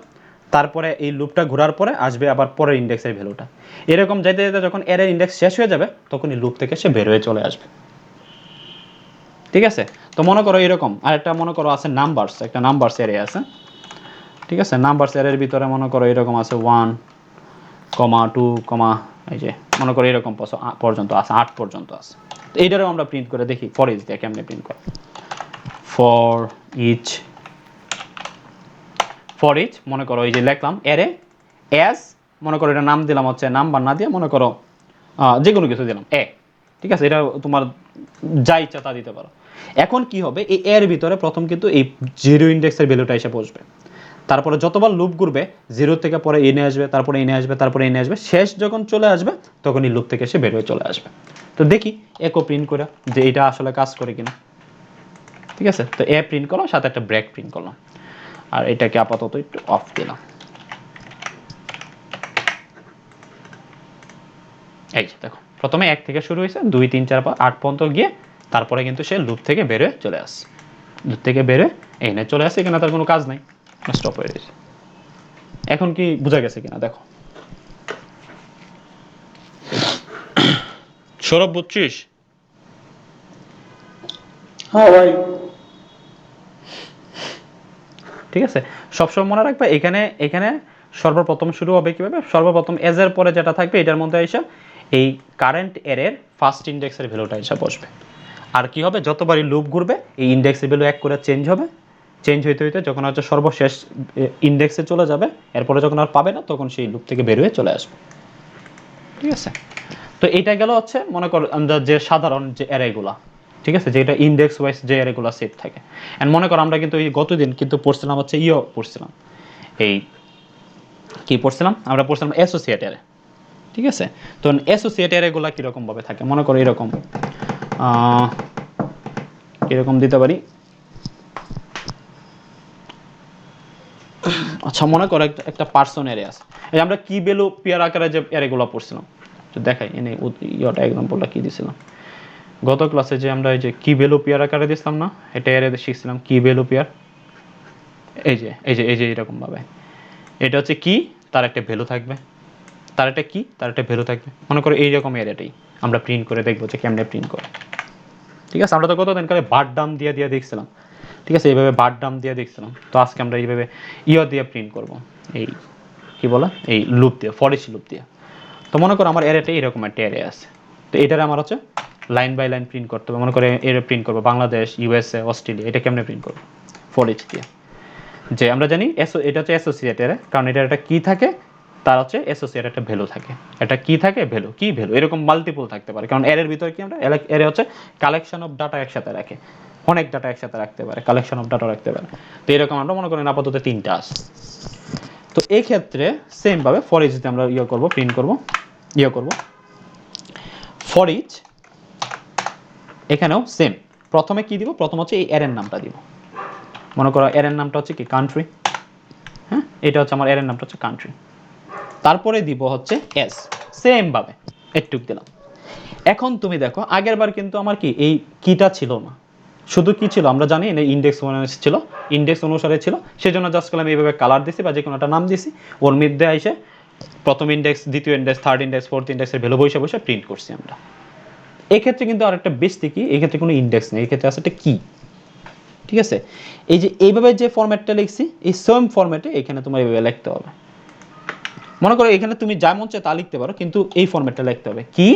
তারপরে এই লুপটা ঘোরার পরে আসবে আবার পরের ইন্ডেক্সের ভ্যালুটা। এরকম যেতে যেতে যখন এর ইন্ডেক্স শেষ হয়ে যাবে তখন এই লুপ থেকে সে বের হয়ে চলে আসবে। ঠিক আছে, তো মনে করো এরকম আরেকটা মনে করো আছে নাম্বারস, একটা নাম্বারস এরে আছে। ঠিক আছে, নাম্বারস এর ভিতরে মনে করো এরকম আছে 1, 2, এই যে মনে করো এরকম পর্যন্ত আছে, 8 পর্যন্ত আছে। তো এইটারও আমরা প্রিন্ট করে দেখি ফর ইচ দিয়ে কেমনে প্রিন্ট করে। ফর ইচ মনে করো এই যে লিখলাম এরে এস, মনে করো এটা নাম দিলাম হচ্ছে নাম্বার না দিয়ে মনে করো যে কোনো কিছু দিলাম এ। ঠিক আছে, এটা তোমার যা ইচ্ছা তা দিতে পারো। এখন কি হবে, এই এর ভিতরে প্রথম কিন্তু এই 0 ইন্ডেক্সের ভ্যালুটা এসে বসবে, তারপরে যতবার লুপ ঘুরবে 0 থেকে পরে এনে আসবে, তারপরে এনে আসবে, তারপরে এনে আসবে, শেষ যখন চলে আসবে তখন এই লুপ থেকে এসে বের হয়ে চলে আসবে। তো দেখি একো প্রিন্ট করে যে এটা আসলে কাজ করে কিনা। ঠিক আছে, তো এ প্রিন্ট করলাম, সাথে একটা ব্রেক প্রিন্ট করলাম, আর এটাকে আপাতত একটু অফ দিলাম। এই যে দেখো প্রথমে 1 থেকে শুরু হয়েছে, 2, 3, 4, 5, 8 পর্যন্ত গিয়ে তারপরে কিন্তু সে লুপ থেকে বেরোয় চলে আসছে, লুপ থেকে বেরোয় এখানে চলে আসছে, এখানে তার কোনো কাজ নাই, স্টপ হয়ে গেছে। এখন কি বোঝা গেছে কিনা দেখো। সৌরভ বুঝছিস? হ্যাঁ ভাই। ঠিক আছে, সবসময় মনে রাখবে এখানে এখানে সর্বপ্রথম শুরু হবে কিভাবে, সর্বপ্রথম এজ এর পরে যেটা থাকবে এটার মধ্যে এসে এই কারেন্ট এর ফার্স্ট ইন্ডেক্সের ভ্যালুটা এসে বসবে। আর কি হবে, যতবারই লুপ ঘুরবে এই ইন্ডেক্সের ভ্যালু এক করে চেঞ্জ হবে, চেঞ্জ হইতে হইতে যখন হচ্ছে সর্বশেষ ইন্ডেক্সে চলে যাবে, এরপরে যখন আর পাবে না তখন সেই লুপ থেকে বের হয়ে চলে আসবে। ঠিক আছে, তো এইটা গেল হচ্ছে মনে কর আমরা যে সাধারণ যে অ্যারেগুলা। ঠিক আছে, যেটা ইন্ডেক্স ওয়াইজ যে অ্যারেগুলা সেট থাকে। এন্ড মনে করো আমরা কিন্তু এই গতদিন কিন্তু পড়ছিলাম হচ্ছে পড়ছিলাম এই কি পড়ছিলাম, আমরা পড়ছিলাম অ্যাসোসিয়েট অ্যারে। ঠিক আছে, তো অ্যাসোসিয়েট অ্যারেগুলা কীরকম ভাবে থাকে মনে করো এরকম কীরকম দিতে পারি। আচ্ছা মনে করো একটা পার্সন অ্যারে আছে, এই আমরা কি ভ্যালু পেয়ার আকারে যে অ্যারেগুলো পড়ছিলাম, তো দেখাই এনে ইয়েটা এক্সাম্পলটা কি দিছিলাম গত ক্লাসে, যে আমরা এই যে কি ভ্যালু পেয়ার আকারে দিছিলাম না, এটা অ্যারে শিখছিলাম কি ভ্যালু পেয়ার। এই যে এরকম ভাবে এটা হচ্ছে কি, তার একটা ভ্যালু থাকবে, তার একটা কি, তার একটা ভ্যালু থাকবে। মনে করো এইরকম অ্যারেটাই আমরা প্রিন্ট করে দেখবো যে কেমনে প্রিন্ট করে। ঠিক আছে, আমরা তো কতদিন কালে বার ডাম দিয়ে দেখছিলাম। ঠিক আছে, এইভাবে বার ডাম দিয়ে দেখছিলাম, তো আজকে আমরা এইভাবে দিয়ে প্রিন্ট করব, এই কি বলে এই লুপ দিয়ে, ফর ইচ লুপ দিয়ে। তো মনে করো আমার অ্যারেটা এরকম একটা অ্যারে আছে, তো এটারে আমার হচ্ছে লাইন বাই লাইন প্রিন্ট করতে হবে। মনে করে এর প্রিন্ট করবো বাংলাদেশ, ইউএসএ, অস্ট্রেলিয়া, এটা কেমনে প্রিন্ট করবো, ফর ইচ দিয়ে। যে আমরা জানি এটা হচ্ছে অ্যাসোসিয়েট অ্যারে, কারণ এটা একটা কি থাকে, তার হচ্ছে অ্যাসোসিয়েট একটা ভ্যালু থাকে, একটা কি থাকে ভ্যালু, কি ভ্যালু এরকম মাল্টিপল থাকতে পারে, কারণ এর ভিতরে কি আমরা এর হচ্ছে কালেকশন অফ ডাটা একসাথে রাখে, অনেক ডাটা একসাথে রাখতে পারে, কালেকশন অফ ডাটা রাখতে পারে। তো এরকম আমরা মনে করেন আপাতত 3টা আছে। তো এই ক্ষেত্রে সেম ভাবে ফর ইচ দিয়ে আমরা করব, প্রিন্ট করব, করব ফর ইচ। এখানেও সেম, প্রথমে কি দিব, প্রথম হচ্ছে এই এর নামটা দিব। মনে করো এর নামটা হচ্ছে কি কান্ট্রি, হ্যাঁ এটা হচ্ছে আমার এর নামটা হচ্ছে কান্ট্রি। তারপরে দিব হচ্ছে এস, সেম ভাবে একটুক দিলাম। এখন তুমি দেখো আগের বার কিন্তু আমার কি এই কিটা ছিল না, শুধু কি ছিল আমরা জানি না ইন্ডেক্স ছিল, ইন্ডেক্স অনুসারে ছিল, সেজন্য জাস্ট করলাম এইভাবে কালার দিছি বা যে কোনো একটা নাম দিছি, ওর মধ্যে এসে প্রথম ইন্ডেক্স, দ্বিতীয় ইন্ডেক্স, থার্ড ইন্ডেক্স, ফোর্থ ইন্ডেক্সের ভ্যালু বসে বসে প্রিন্ট করছি আমরা। এক্ষেত্রে কিন্তু আরেকটা বেশি কি, এক্ষেত্রে কোনো ইন্ডেক্স নেই, এক্ষেত্রে আছে একটা কি। ঠিক আছে, এই যে এইভাবে যে ফরম্যাটটা লিখছি এই সেম ফরম্যাটে এখানে তোমার এইভাবে লিখতে হবে। মনে করো এখানে তুমি যা মন চায় তা লিখতে পারো, কিন্তু এই ফরম্যাটটা লিখতে হবে কি,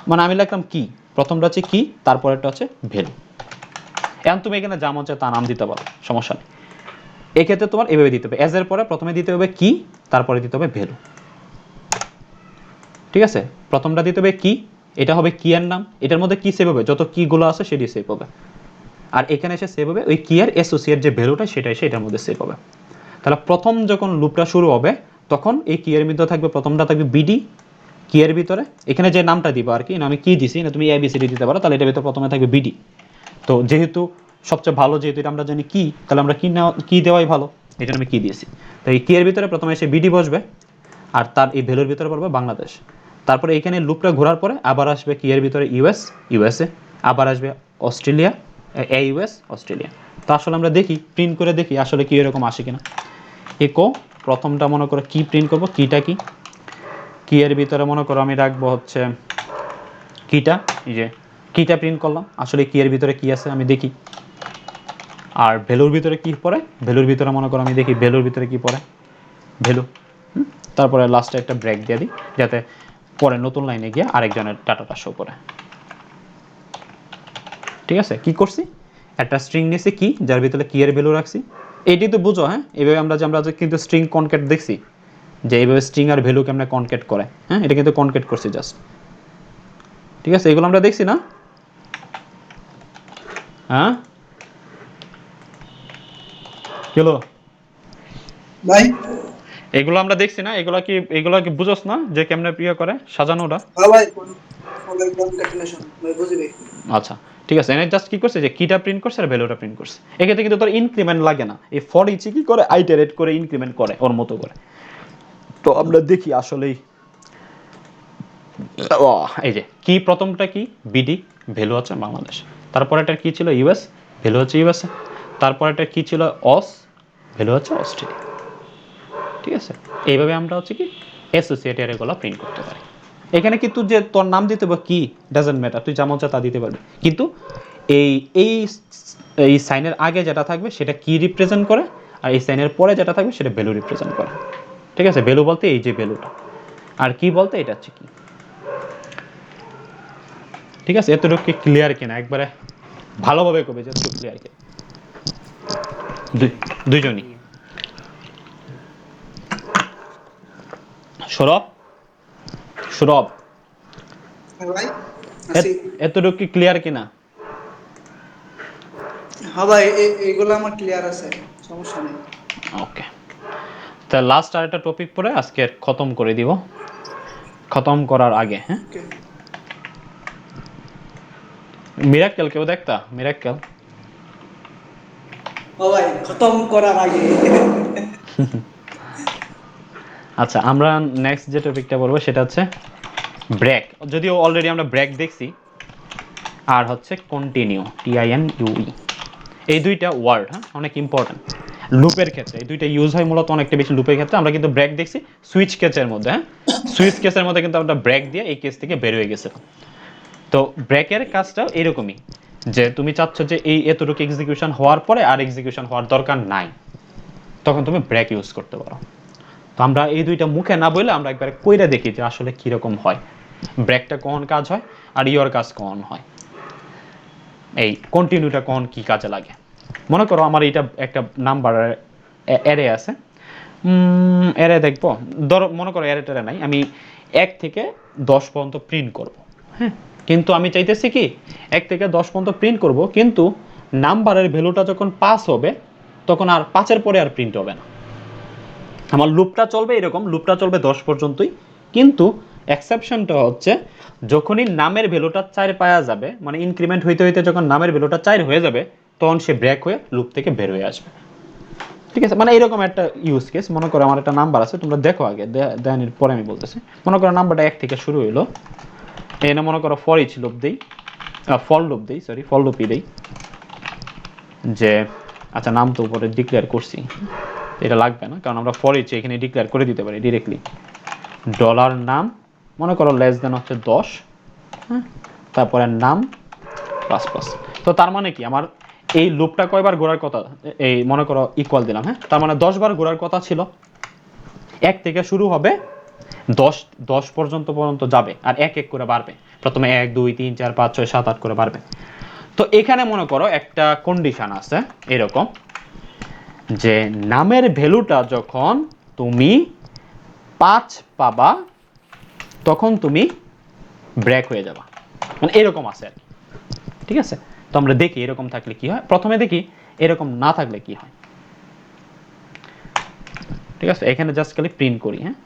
মানে আমি লিখলাম কি, প্রথমটা হচ্ছে কি, তারপরেরটা হচ্ছে ভ্যালু। এখন তুমি এখানে যা মন চায় তা নাম দিতে পারো, সমস্যা নেই। এক্ষেত্রে তোমার এভাবে দিতে হবে, এজ এর পরে প্রথমে দিতে হবে কি, তারপরে দিতে হবে ভ্যালু। ঠিক আছে, প্রথমটা দিতে হবে কি, এটা হবে কি এর নাম, এটার মধ্যে কি সেভ হবে, যত কি গুলো আছে সেটি সেভ হবে। আর এখানে এসে সেভ হবে ওই কি এর অ্যাসোসিয়েট যে ভ্যালুটা সেটা এসে এটার মধ্যে সেভ হবে। তাহলে প্রথম যখন লুপটা শুরু হবে তখন এই কি এর ভিতরে থাকবে, প্রথমটা থাকবে বিডি কি এর ভিতরে, এখানে যে নামটা দিব আর কি, আমি কি দিছি না তুমি এবিসিডি দিতে পারো, তাহলে এটার ভিতরে প্রথমে থাকবে বিডি। তো যেহেতু সবচেয়ে ভালো, যেহেতু এটা আমরা জানি কি, তাহলে আমরা কি দেওয়াই ভালো, এটা আমি কি দিয়েছি। তো এই কি এর ভিতরে প্রথমে এসে বিডি বসবে আর তার এই ভ্যালুর ভিতরে পড়বে বাংলাদেশ। তারপরে এখানে লুপটা ঘোরার পরে আবার আসবে কি এর ভিতরে ইউএসএ, আবার আসবে অস্ট্রেলিয়া, ইউএস অস্ট্রেলিয়া। তো আসলে আমরা দেখি প্রিন্ট করে দেখি আসলে কি এরকম আসে কিনা। ইকো প্রথমটা মনে করো কি প্রিন্ট করব, কিটা কি এর ভিতরে মনে করো আমি রাখবো হচ্ছে কিটা, এই যে কিটা প্রিন্ট করলাম, আসলে কি এর ভিতরে কি আছে আমি দেখি। আর ভ্যালুর ভিতরে কি পড়ে, ভ্যালুর ভিতরে মনে করো আমি দেখি ভ্যালুর ভিতরে কি পড়ে, ভ্যালু। তারপরে লাস্টে একটা ব্রেক দিয়ে দিই যাতে পরে নতুন লাইনে গিয়ে আরেকজনের ডাটাটা শো করে। ঠিক আছে, কি করছি, একটা স্ট্রিং নিয়েছি কি, যার ভিতরে কি এর ভ্যালু রাখছি। এটি তো বুঝো, হ্যাঁ এইভাবে আমরা যে কিন্তু স্ট্রিং কনকেট দেখছি যে এইভাবে স্ট্রিং আর ভ্যালুকে আমরা কনকেট করে, হ্যাঁ এটা কিন্তু কনকেট করছি জাস্ট। ঠিক আছে, এগুলো আমরা দেখছি না, হ্যাঁ চলো ভাই এগুলো আমরা দেখছি না, এগুলো কি বুঝোস না যে কেমনে প্রিয় করে সাজানোটা। হ্যাঁ ভাই ফলের কনক্যাটিনেশন ভাই বুঝিবে। আচ্ছা ঠিক আছে, এনে জাস্ট কি করছে যে কিটা প্রিন্ট করছে আর ভ্যালুটা প্রিন্ট করছে। এক্ষেত্রে কিন্তু তোর ইনক্রিমেন্ট লাগে না, এই ফর ইচ কি করে আইটারেট করে ইনক্রিমেন্ট করে ওর মতো করে। তো আমরা দেখি আসলেই এই যে কি প্রথমটা কি বিডি, ভ্যালু আছে বাংলাদেশ, তারপর এটা কি ছিল ইউএস, ভ্যালু হচ্ছে ইউএসএ, তারপর এটা কি ছিল অস, ভ্যালু হচ্ছে অস্ট্রেলিয়া। ঠিক আছে, এইভাবে আমরা হচ্ছে কি অ্যাসোসিয়েটেড এগুলো প্রিন্ট করতে পারি। এখানে কিন্তু যে তোর নাম দিতে পারবে কি ডাজন্ট ম্যাটার, তুই যেমন চা তা দিতে পারবি, কিন্তু এই এই এই সাইনের আগে যেটা থাকবে সেটা কি রিপ্রেজেন্ট করে, আর এই সাইনের পরে যেটা থাকবে সেটা ভ্যালু রিপ্রেজেন্ট করে। ঠিক আছে, ভ্যালু বলতে এই যে ভ্যালুটা, আর কি বলতে এটা হচ্ছে কি। ঠিক আছে, এতটুকু ক্লিয়ার কিনা একবারে ভালোভাবে কবে যে এতটুকু ক্লিয়ার কিনা দুইজনই। সৌরভ হ্যাঁ ভাই আসি। এতটুকু ক্লিয়ার কিনা? হ্যাঁ ভাই এগুলো আমার ক্লিয়ার আছে, সমস্যা নেই। ওকে, তা লাস্ট আরেকটা টপিক পরে আজকে খতম করে দিব, খতম করার আগে হ্যাঁ ওকে মিরাক্কেল কেউ দেখতা, মিরাক্কেল ও ভাই খতম করার আগে আচ্ছা আমরা নেক্সট যে টপিকটা বলবো সেটা হচ্ছে ব্রেক, যদিও অলরেডি আমরা ব্রেক দেখছি, আর হচ্ছে কন্টিনিউ TINUE, এই দুইটা ওয়ার্ড হ্যাঁ অনেক ইম্পর্টেন্ট লুপের ক্ষেত্রে, এই দুইটা ইউজ হয় মূলত অনেকটা বেশি লুপের ক্ষেত্রে। আমরা কিন্তু ব্রেক দেখছি সুইচ কেসের মধ্যে, হ্যাঁ সুইচ কেসের মধ্যে কিন্তু আমরা ব্রেক দিয়ে এই কেস থেকে বের হয়ে গেছে। তো ব্রেকের কাজটাও এরকমই, যে তুমি চাচ্ছ যে এই এতটুকু এক্সিকিউশন হওয়ার পরে আর এক্সিকিউশন হওয়ার দরকার নাই, তখন তুমি ব্রেক ইউজ করতে পারো। তো আমরা এই দুইটা মুখে না বলে আমরা একবার কইরা দেখি যে আসলে কিরকম হয়, ব্রেকটা কখন কাজ হয় আর ইয়োর কাজ কখন হয়, এই কন্টিনিউটা কখন কি কাজে লাগে। মনে করো আমার এটা একটা নাম্বার অ্যারে আছে, অ্যারে দেখবো, ধরো মনে করো অ্যারেটারে নাই, আমি 1 থেকে 10 পর্যন্ত প্রিন্ট করব, হ্যাঁ কিন্তু আমি চাইতেছি কি 1 থেকে 10 পর্যন্ত প্রিন্ট করব, কিন্তু নাম্বারের ভ্যালুটা যখন 5 হবে তখন আর 5-এর পরে আর প্রিন্ট হবে না। আমার লুপটা চলবে এরকম, লুপটা চলবে 10 পর্যন্তই, কিন্তু এক্সেপশনটা হচ্ছে যখনই নামের ভ্যালুটা 4 পাওয়া যাবে, মানে ইনক্রিমেন্ট হইতে হইতে যখন নামের ভ্যালুটা 4 হয়ে যাবে তখন সে ব্রেক হয়ে লুপ থেকে বের হয়ে আসবে। ঠিক আছে, মানে এরকম একটা ইউজ কেস। মনে করো আমার একটা নাম্বার আছে, তোমরা দেখো আগে, দেনের পরে আমি বলতেছি। মনে করো নাম্বারটা 1 থেকে শুরু হইলো, এখানে মনে করো ফর ইচ লুপ দেই, ফর লুপই দেই, যে আচ্ছা নাম তো উপরে ডিক্লেয়ার করছি, এটা লাগবে না কারণ আমরা ফর ইচ এখানে ডিক্লেয়ার করে দিতে পারি ডিরেক্টলি। ডলার নাম মনে করো লেস দেন হচ্ছে 10, হ্যাঁ তারপরে নাম ++। তো তার মানে কি আমার এই লুপটা কয়বার ঘোরার কথা, এই মনে করো ইকুয়াল দিলাম, হ্যাঁ তার মানে 10 বার ঘোরার কথা ছিল। 1 থেকে শুরু হবে 10 পর্যন্ত যাবে আর 1 1 করে বাড়বে, প্রথমে 1 2 3 4 5 6 7 8 করে বাড়বে। তো এখানে মনে করো একটা কন্ডিশন আছে এরকম, যে নামের ভ্যালুটা যখন তুমি 5 পাবা তখন তুমি ব্রেক হয়ে যাবা, মানে এরকম আছে আর কি। ঠিক আছে, তো আমরা দেখি এরকম থাকলে কি হয়, প্রথমে দেখি এরকম না থাকলে কি হয়। ঠিক আছে, এখানে জাস্ট খালি প্রিন্ট করি, হ্যাঁ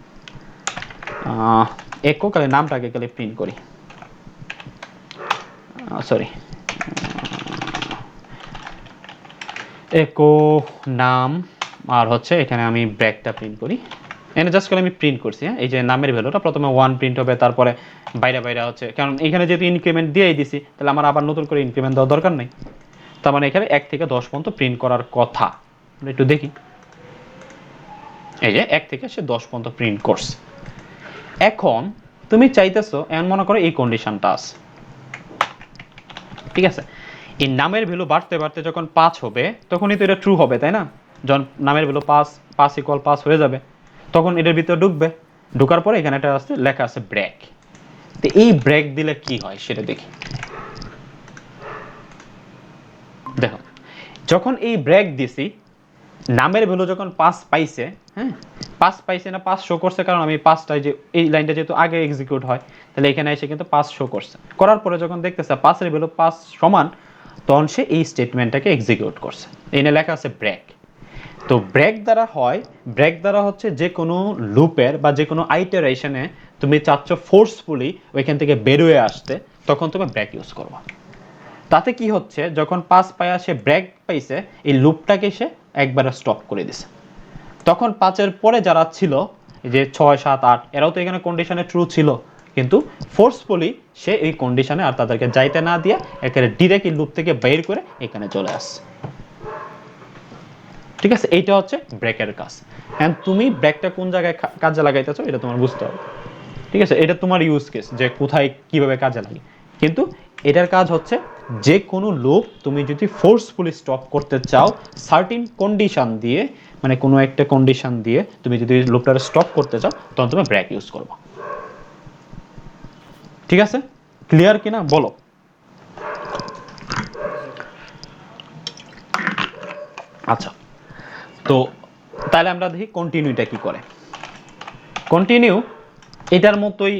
একক খালি নামটাকে খালি প্রিন্ট করি, সরি একো নাম, আর হচ্ছে এখানে আমি ব্র্যাকটা প্রিন্ট করি, এখানে জাস্ট খালি আমি প্রিন্ট করছি, হ্যাঁ এই যে নামের ভ্যালুটা প্রথমে 1 প্রিন্ট হবে, তারপরে বাইরে বাইরে হচ্ছে, কারণ এখানে যেহেতু ইনক্রিমেন্ট দিয়েই দিছি তাহলে আমার আবার নতুন করে ইনক্রিমেন্ট দেওয়ার দরকার নেই। তার মানে এখানে 1 থেকে 10 পর্যন্ত প্রিন্ট করার কথা। আমরা একটু দেখি, এই যে 1 থেকে সে 10 পর্যন্ত প্রিন্ট করছে। এখন তুমি চাইতেছো, এমন মনে করো এই কন্ডিশনটা আছে, ঠিক আছে, এই নামের ভ্যালু বাড়তে বাড়তে যখন 5 হবে তখনই তো এটা ট্রু হবে, তাই না? যখন নামের ভ্যালু 5 ইকুয়াল 5 হয়ে যাবে তখন এটার ভিতরে ঢুকবে, ঢোকার পরে এখানে একটা আছে লেখা আছে ব্রেক। তো এই ব্রেক দিলে কি হয় সেটা দেখি। দেখো যখন এই ব্রেক দিছি, নামের ভ্যালু যখন 5 পাইছে, হ্যাঁ 5 পাইছে না 5 শো করছে, কারণ আমি 5টায় যে এই লাইনটা যেহেতু আগে এক্সিকিউট হয় তাহলে এখানে এসে কিন্তু 5 শো করছে, করার পরে যখন দেখতেছে 5 এর ভ্যালু 5 সমান, তখন সে এই স্টেটমেন্টটাকে এক্সিকিউট করছে। এখানে লেখা আছে ব্রেক। তো ব্রেক দ্বারা হয়, ব্রেক দ্বারা হচ্ছে যে কোনো লুপের বা যে কোনো আইটারেশনে তুমি চাচ্ছ ফোর্সফুলি ওইখান থেকে বেরোয় আসতে, তখন তুমি ব্রেক ইউজ করবা। তাতে কি হচ্ছে, যখন 5 পায়া সে ব্রেক পাইছে, এই লুপটাকে সে একবারে স্টপ করে দিছে। তখন 5-এর পরে যারা ছিল, যে 6, 7, 8 এরাও তো এখানে কন্ডিশনে ট্রু ছিল, কিন্তু ফোর্সফুলি সে এই কন্ডিশনে আর তাদেরকে যাইতে না দিয়ে একেবারে ডিরেক্ট এই লুপ থেকে বের করে এখানে চলে আসছে। ঠিক আছে, এইটা হচ্ছে ব্রেকের কাজ। এন্ড তুমি ব্রেকটা কোন জায়গায় কাজে লাগাইতেছো এটা তোমার বুঝতে হবে। ঠিক আছে, এটা তোমার ইউজ কেস যে কোথায় কিভাবে কাজে লাগে, কিন্তু এটার কাজ হচ্ছে যে কোনো লুপ তুমি যদি ফোর্সফুলি স্টপ করতে চাও সার্টিন কন্ডিশন দিয়ে, মানে কোনো একটা কন্ডিশন দিয়ে তুমি যদি লুপটা স্টপ করতে চাও তখন তুমি ব্রেক ইউজ করবে। ঠিক আছে, ক্লিয়ার কিনা বলো? আচ্ছা, তো তাহলে আমরা দেখি কন্টিনিউটা কি করে। কন্টিনিউ এটার মতোই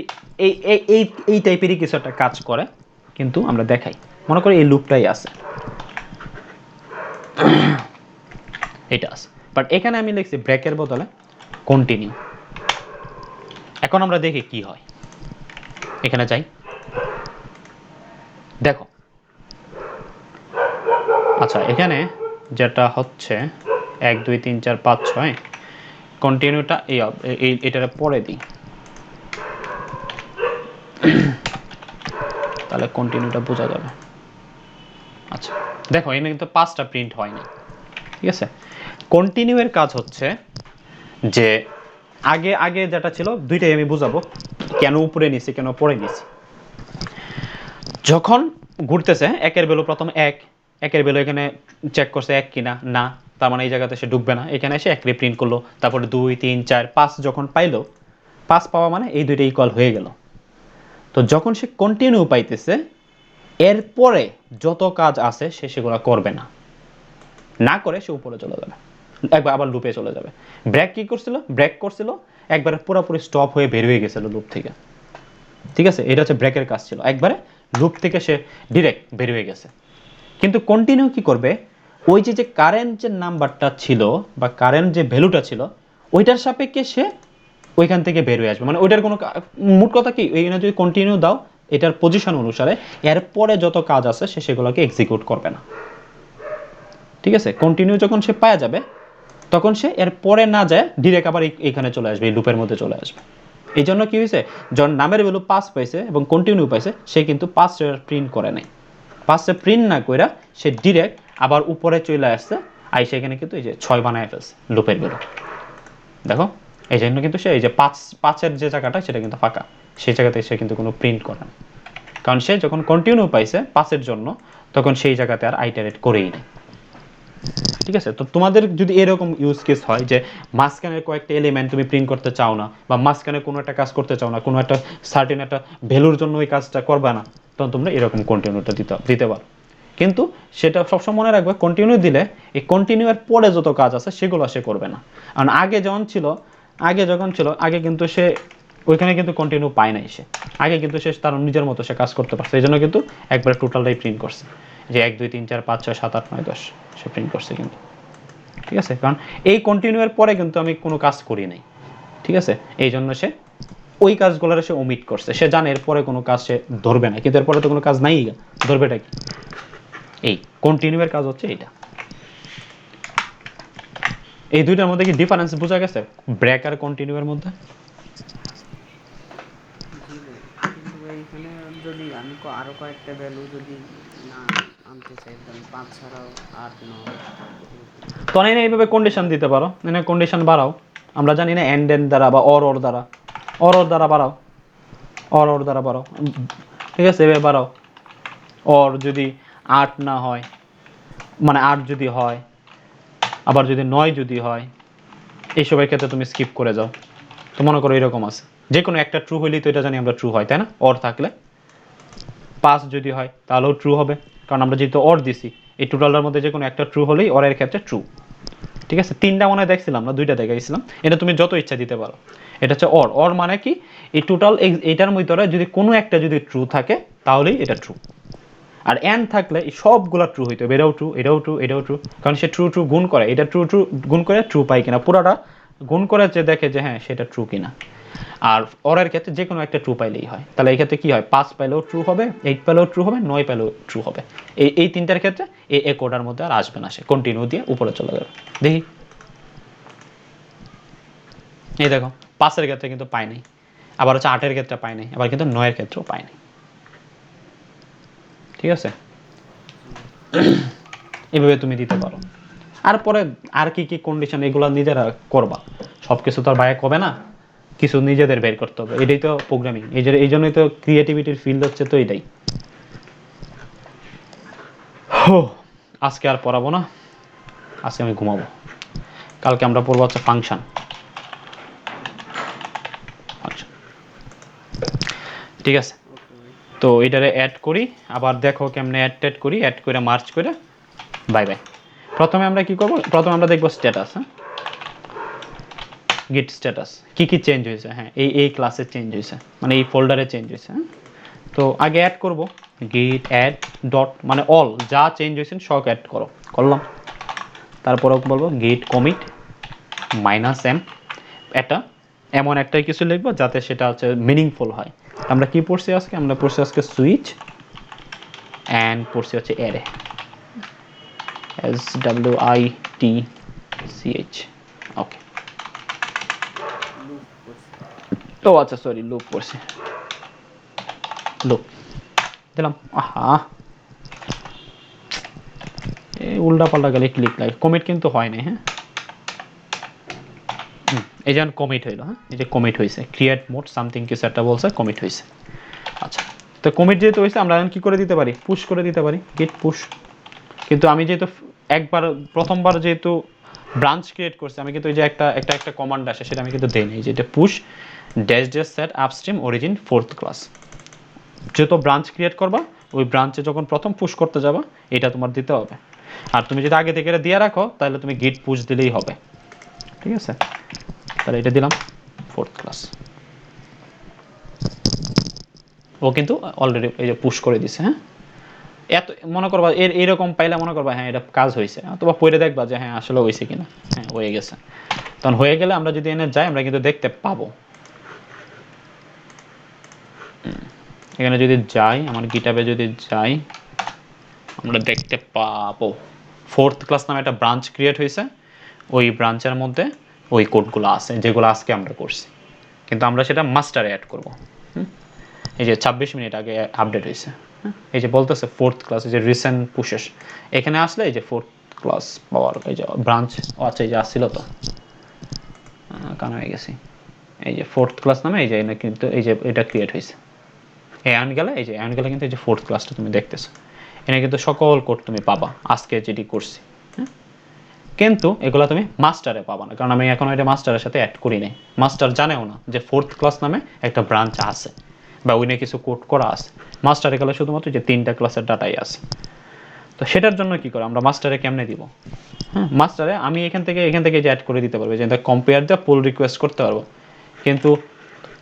এই এই এই টাইপেরই কিছু একটা কাজ করে, কিন্তু আমরা দেখাই। মনে করি এই লুপটাই আছে, এটা আছে, বাট এখানে আমি লিখছি ব্রেকের বদলে কন্টিনিউ। এখন আমরা দেখি কি হয়। এখানে যাই, দেখো আচ্ছা এখানে যেটা হচ্ছে 1 2 3 4 5 6 কন্টিনিউটা এটার পরে দিই, তাহলে কন্টিনিউটা বোঝা যাবে। আচ্ছা দেখো এখানে কিন্তু 5টা প্রিন্ট হয়নি। ঠিক আছে, কন্টিনিউ এর কাজ হচ্ছে যে আগে আগে যেটা ছিল দুইটাই আমি বুঝাবো, কেন উপরে নিছি কেন পরে নিছি। যখন ঘুরতেছে একের ভ্যালু প্রথম 1, একের ভ্যালু এখানে চেক করছে 1 কিনা, না, তার মানে এই জায়গাতে সে ঢুকবে না, এখানে এসে 1 প্রিন্ট করলো, তারপরে 2 3 4 5 যখন পাইলো, 5 পাওয়া মানে এই দুইটা ইকুয়াল হয়ে গেল। তো যখন সে কন্টিনিউ পাইতেছে, এরপরে যত কাজ আছে সে সেগুলো করবে না, না করে সে উপরে চলে যাবে, একবার আবার লুপে চলে যাবে। ব্রেক কি করছিল, ব্রেক করছিল একবারে পুরোপুরি স্টপ হয়ে বের হয়ে গেছিল লুপ থেকে। ঠিক আছে, এটা হচ্ছে ব্রেকের কাজ ছিল, একবারে লুপ থেকে সে ডিরেক্ট বের হয়ে গেছে। কিন্তু কন্টিনিউ কি করবে, ওই যে কারেন্ট যে নাম্বারটা ছিল বা কারেন্ট যে ভ্যালুটা ছিল ওইটার সাপেক্ষে সে ওইখান থেকে বের হয়ে আসবে। মানে ওইটার কোনো মোট কথা কি, এইখানে যদি কন্টিনিউ দাও এটার পজিশন অনুসারে এরপরে যত কাজ আছে সে সেগুলোকে এক্সিকিউট করবে না। ঠিক আছে, কন্টিনিউ যখন সে পাওয়া যাবে তখন সে এর পরে না যায় ডিরেক্ট আবার এইখানে চলে আসবে, এই লুপের মধ্যে চলে আসবে। এই জন্য কি হয়েছে, যখন নামের ভ্যালু 5 পাইছে এবং কন্টিনিউ পাইছে সে কিন্তু 5 প্রিন্ট করে নাই, 5 প্রিন্ট না কইরা সে ডিরেক্ট আবার উপরে চলে আসছে, আর সেখানে কিন্তু এই যে 6 বানায় ফেলছে লুপের ভ্যালু। দেখো এই জন্য কিন্তু সে এই যে 5 যে জায়গাটা সেটা কিন্তু ফাঁকা, সেই জায়গাতে সে কিন্তু কোনো প্রিন্ট করে না, কারণ সে যখন কন্টিনিউ পাইছে 5 জন্য তখন সেই জায়গাতে আর আইটারেট করেই নেই। ঠিক আছে, তো তোমাদের যদি এরকম ইউজ কেস হয় যে মাঝখানের কয়েকটা এলিমেন্ট তুমি প্রিন্ট করতে চাও না, বা মাঝখানে কোনো একটা কাজ করতে চাও না, কোনো একটা সার্টেন একটা ভ্যালুর জন্য ওই কাজটা করবে না, তখন তোমরা এরকম কন্টিনিউটা দিতে পারো। কিন্তু সেটা সবসময় মনে রাখবে, কন্টিনিউ দিলে এই কন্টিনিউয়ের পরে যত কাজ আছে সেগুলো সে করবে না। কারণ আগে যখন ছিল আগে কিন্তু সে ওইখানে কিন্তু কন্টিনিউ পায় নাই, সে আগে কিন্তু সে তার নিজের মতো সে কাজ করতে পারছে, এই জন্য কিন্তু একবারে টোটালটাই প্রিন্ট করছে। যে 1 2 3 4 5 6 7 8 9 10 সে প্রিন্ট করছে কিন্তু, ঠিক আছে, কারণ এই কন্টিনিউয়ের পরে কিন্তু আমি কোনো কাজ করি নাই, ঠিক আছে, এই জন্য সে ওই কাজগুলোর সে ওমিট করছে, সে জানে এরপরে কোনো কাজ সে ধরবে না, কিন্তু এরপরে তো কোনো কাজ নাই, ধরবেটা কি, এই কন্টিনিউয়ের কাজ হচ্ছে এইটা। এই দুইটার মধ্যে কি ডিফারেন্স বোঝা গেছে ব্রেক আর কন্টিনিউয়ের মধ্যে? জি ভাই, কিন্তু ভাই এখানে যদি আমি আরো কয়েকটা ভ্যালু যদি না আনতে চাই, তাহলে 5 ছাড়াও আর কোনো তো না এইভাবে কন্ডিশন দিতে পারো, এনে কন্ডিশন বাড়াও, আমরা জানি না এন্ড এন্ড দ্বারা বা অর অর দ্বারা, অর অর দ্বারা বাড়াও, অর অর দ্বারা বাড়াও, ঠিক আছে, এভাবে বাড়াও। অর যদি 8 না হয়, মানে 8 যদি হয়, আবার যদি 9 যদি হয়, এইসবের ক্ষেত্রে তুমি স্কিপ করে যাও। তো মনে করো এরকম আছে, যে কোনো একটা ট্রু হইলেই তো এটা জানি আমরা ট্রু হয়, তাই না? অর থাকলে 5 যদি হয় তাহলেও ট্রু হবে, কারণ আমরা যেহেতু অর দিছি, এই টোটালটার মধ্যে যে কোনো একটা ট্রু হলেই অরের ক্ষেত্রে ট্রু, ঠিক আছে। 3টা মনে হয় দেখছিলাম না, 2টা দেখাইছিলাম, এটা তুমি যত ইচ্ছা দিতে পারো। এটা হচ্ছে অর, অর মানে কি, এই টোটাল এইটার ভিতরে যদি কোনো একটা যদি ট্রু থাকে তাহলেই এটা ট্রু, আর এন থাকলে এই সবগুলা ট্রু হইতে হবে, এটাও ট্রু, এটাও ট্রু, এটাও ট্রু, কারণ সে ট্রু ট্রু গুণ করে, এটা ট্রু ট্রু গুণ করে ট্রু পাই কিনা, পুরাটা গুণ করে যে দেখে যে হ্যাঁ সেটা ট্রু কিনা। আর অরের ক্ষেত্রে যে কোনো একটা ট্রু পাইলেই হয়, তাহলে এই ক্ষেত্রে কি হয়, 5 পাইলেও ট্রু হবে, 8 পাইলেও ট্রু হবে, 9 পাইলেও ট্রু হবে। এই তিনটার ক্ষেত্রে এই এক অর্ডার মধ্যে আর আসবে না, সে কন্টিনিউ দিয়ে উপরে চলে যাবে। দেখি, এই দেখো 5-এর ক্ষেত্রে কিন্তু পাই নাই, আবার হচ্ছে 8-এর ক্ষেত্রে পাই নাই, আবার কিন্তু 9-এর ক্ষেত্রেও পাই নাই, ঠিক আছে। এভাবে তুমি দিতে পারো। আর পরে আর কি কি কন্ডিশন, এগুলো নিজেরা করবা, সব কিছু তো আর বাইরে কবে না, কিছু নিজেদের বের করতে হবে, এটাই তো প্রোগ্রামিং, এই জন্যই তো ক্রিয়েটিভিটির ফিল্ড হচ্ছে তো এটাই। আজকে আর পড়াবো না, আজকে আমি ঘুমাবো, কালকে আমরা পড়বো হচ্ছে ফাংশন। ঠিক আছে, ওকে ভাই। তো এটারে অ্যাড করি, আবার দেখো কেমনে অ্যাড করি, অ্যাড করে মার্চ করে বাই বাই। প্রথমে আমরা কি করব, প্রথমে আমরা দেখবো স্ট্যাটাস, হ্যাঁ, গিট স্ট্যাটাস কি কি চেঞ্জ হয়েছে, হ্যাঁ এই ক্লাসে চেঞ্জ হয়েছে, মানে এই ফোল্ডারে চেঞ্জ হয়েছে, হ্যাঁ। তো আগে অ্যাড করব, গিট অ্যাড ডট, মানে অল যা চেঞ্জ হয়েছে সব অ্যাড করলাম। তারপরে বলবো গিট কমিট -m, এটা এমন একটাই কিছু লিখবো যাতে সেটা হচ্ছে মিনিংফুল হয়। আমরা কি পড়ছি আজকে, আমরা পড়ছি আজকে সুইচ অ্যান্ড পড়ছি হচ্ছে অ্যারে, SWITCH, ওকে। লুপ করছি। ও আচ্ছা সরি, লুপ পড়ছি, লুপ দিলাম। আহা, এই উল্টা পাল্টা গেলে ক্লিক লাগে, কমিট কিন্তু হয় নাই, হ্যাঁ। এই যেমন কমিট হইলো, হ্যাঁ, এই যে কমিট হয়েছে, ক্রিয়েট মোড সামথিং কিছু একটা বলছে, কমিট হয়েছে। আচ্ছা, তো কমিট যেহেতু হয়েছে আমরা এখন কি করে দিতে পারি, পুশ করে দিতে পারি, গেট পুশ। কিন্তু আমি যেহেতু একবার প্রথমবার যেহেতু ব্রাঞ্চ ক্রিয়েট করছি, আমি কিন্তু ওই যে একটা কমান্ড আসে সেটা আমি কিন্তু দেই নাই, যে এটা push dash dash set upstream origin 4th class. যেহেতু ব্রাঞ্চ ক্রিয়েট করবা, ওই ব্রাঞ্চে যখন প্রথম পুশ করতে যাবা এটা তোমার দিতে হবে। আর তুমি যদি আগে থেকে এটা দিয়ে রাখো তাহলে তুমি গিট পুশ দিলেই হবে, ঠিক আছে। তাহলে এটা দিলাম 4th ক্লাস, ও কিন্তু অলরেডি এই যে পুশ করে দিছে, হ্যাঁ। এত মনে করবা এরকম পাইলে মনে করবা হ্যাঁ এটা কাজ হয়েছে, অথবা পড়ে দেখবা যে হ্যাঁ আসলে হয়েছে কিনা, হ্যাঁ হয়ে গেছে। তখন হয়ে গেলে আমরা যদি এনে যাই আমরা কিন্তু দেখতে পাবো, এখানে যদি যাই, আমার গিটহাবে যদি যাই আমরা দেখতে পাবো 4th ক্লাস নামে একটা ব্রাঞ্চ ক্রিয়েট হয়েছে, ওই ব্রাঞ্চের মধ্যে ওই কোডগুলো আছে যেগুলো আজকে আমরা করছি, কিন্তু আমরা সেটা মাস্টারে অ্যাড করবো। এই যে 26 মিনিট আগে আপডেট হয়েছে, এই যে বলতেছে 4th ক্লাস, এই যে রিসেন্ট পুশেস, এখানে আসলে এই যে 4th ক্লাস পাওয়ার এই যে ব্রাঞ্চ, ও আচ্ছা এই যে আসছিল তো কানা হয়ে গেছি, এই যে 4th ক্লাস নামে এই যে কিন্তু এই যে এটা ক্রিয়েট হয়েছে, অ্যান গেলে এই যে অ্যান গেলে কিন্তু এই যে 4th ক্লাসটা তুমি দেখতেছো, এখানে কিন্তু সকল কোড তুমি পাবা আজকে যেটি করছি, হ্যাঁ। কিন্তু এগুলো তুমি মাস্টারে পাবা না, কারণ আমি এখন এটা মাস্টারের সাথে অ্যাড করি নাই, মাস্টার জানেও না যে 4th ক্লাস নামে একটা ব্রাঞ্চ আছে বা ওইনে কিছু কোড করা আছে। মাস্টারে গেলে শুধুমাত্র যে 3টা ক্লাসের ডাটাই আছে। তো সেটার জন্য কি করে আমরা মাস্টারে কেমনে দিব, হ্যাঁ, মাস্টারে আমি এখান থেকে যে অ্যাড করে দিতে পারবো, যে কম্পেয়ার দিয়ে পুল রিকোয়েস্ট করতে পারবো, কিন্তু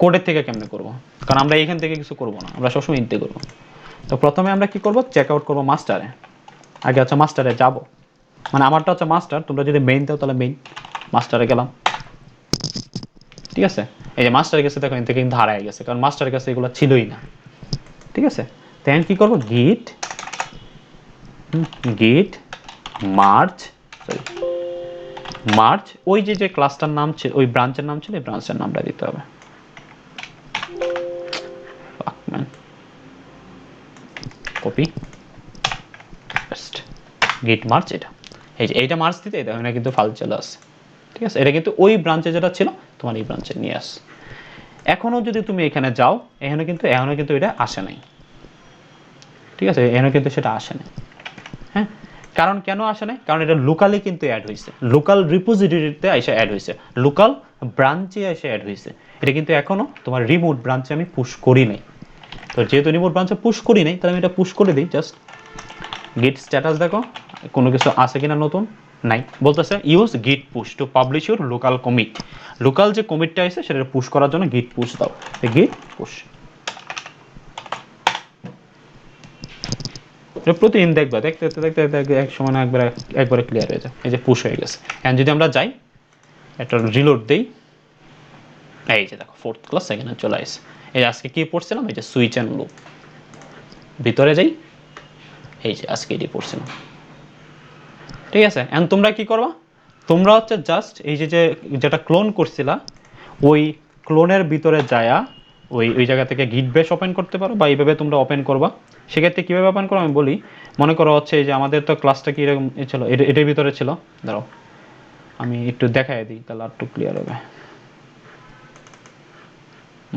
কোডের থেকে কেমনে করব, কারণ আমরা এখান থেকে কিছু করব না, আমরা সবসময় ইনতে করব। তো প্রথমে আমরা কি করব, চেক আউট করবো মাস্টারে, আগে হচ্ছে মাস্টারে যাব, মানে আমারটা হচ্ছে মাস্টার, তোমরা যদি মেইন দাও তাহলে মেইন, মাস্টারে গেলাম, ঠিক আছে। এই যে মাস্টারের কাছে দেখো এখান থেকে কিন্তু হারায় গেছে, কারণ মাস্টারের কাছে এগুলো ছিলই না, ঠিক আছে। দেন কি করবো, গিট গিট মার্চ, সরি মার্চ, ওই যে যে ক্লাসটার নাম ছিল, ওই ব্রাঞ্চের নাম ছিল, এই ব্রাঞ্চের নামটা দিতে হবে। কপি পেস্ট, গিট মার্চ, এটা এই যে এইটা মার্চ দিতে এটা এখানে কিন্তু ফাইল চলে আসে, ঠিক আছে। এটা কিন্তু ওই ব্রাঞ্চে যেটা ছিল তোমার এই ব্রাঞ্চে নিয়ে আস। এখনো যদি তুমি এখানে যাও, এখানে কিন্তু এটা আসে নাই, ঠিক আছে, এখানে কিন্তু সেটা আসে নাই, হ্যাঁ। কারণ কেন আসে নাই, কারণ এটা লোকালি কিন্তু অ্যাড হয়েছে, লোকাল রিপোজিটরিতে এসে অ্যাড হয়েছে, লোকাল ব্রাঞ্চে এসে অ্যাড হয়েছে। এটা কিন্তু এখনো তোমার রিমোট ব্রাঞ্চে আমি পুশ করি নাই। তো যেহেতু রিমোট ব্রাঞ্চে পুশ করি নাই, তাহলে আমি এটা পুশ করে দিই। জাস্ট গিট স্ট্যাটাস দেখো কোনো কিছু আছে কিনা নতুন, নাই, বলতেছে ইউজ গিট push to publish your local commit. Local যে কমিটটা আছে সেটা পুশ করার জন্য গিট পুশ দাও, গিট পুশ। প্রতিদিন দেখবা, দেখতে দেখতে দেখতে দেখতে এক সময় না একবারে ক্লিয়ার হয়ে যায়। এই যে পুশ হয়ে গেছে। এখন যদি আমরা যাই একটা রিলোড দেই, এই যে দেখো 4th ক্লাস এখানে চলে আসে। এই যে আজকে কি পড়ছিলাম, এই যে সুইচ অ্যান্ড লুপ, ভিতরে যাই, এই যে আজকে এটি পড়ছিলাম, ঠিক আছে। এখন তোমরা কি করবা, তোমরা হচ্ছে জাস্ট এই যে যেটা ক্লোন করছিলা, ওই ক্লোনের ভিতরে যায়া ওই জায়গা থেকে গিট বেস ওপেন করতে পারো, বা এইভাবে তোমরা ওপেন করবা। সেক্ষেত্রে কীভাবে ওপেন করো আমি বলি। মনে করো হচ্ছে এই যে আমাদের তো ক্লাসটা কি এরকম ছিল, এটার ভিতরে ছিল, দাঁড়াও আমি একটু দেখাই দিই তাহলে আর একটু ক্লিয়ার হবে।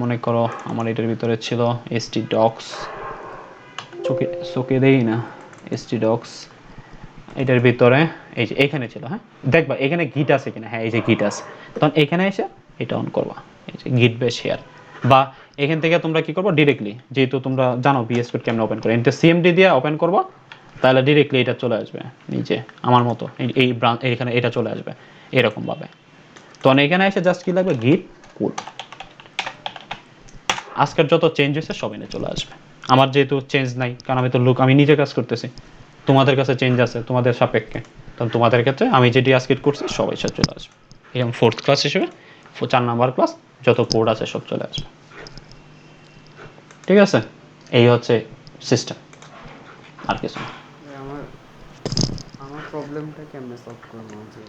মনে করো আমার এটার ভিতরে ছিল htdocs, চোখে দেই না, htdocs এটার ভিতরে এই যে এখানে ছিল, হ্যাঁ দেখবা এখানে গিট আছে কিনা, হ্যাঁ এই যে গিট আছে। তখন এখানে এসে এটা অন করবা, এই যে গিট বেস শেয়ার। বা এখান থেকে তোমরা কি করবো, ডিরেক্টলি যেহেতু তোমরা জানো বিএস কোড কেমন ওপেন করে, এটা সিএমডি দিয়ে ওপেন করবা, তাহলে ডিরেক্টলি এটা চলে আসবে নিচে আমার মতো, এই ব্রাঞ্চ এখানে এটা চলে আসবে এরকম ভাবে। তখন এখানে এসে জাস্ট কি লাগবে, গিট পুল, আজকের যত চেঞ্জ হয়েছে সব এনে চলে আসবে। আমার যেহেতু চেঞ্জ নাই, কারণ আমি তো আমি নিজে কাজ করতেছি, তোমাদের কাছে চেঞ্জ আছে তোমাদের সাপেক্ষে, তখন তোমাদের ক্ষেত্রে আমি যেটি আজকে করছি সবাই সব চলে আসবে। এবং 4th ক্লাস হিসেবে 4 নাম্বার ক্লাস যত কোড আছে সব চলে আসবে, ঠিক আছে। এই হচ্ছে সিস্টেম, আর কিছু না। আমার আমার প্রবলেমটা কেমনে সলভ করবো যে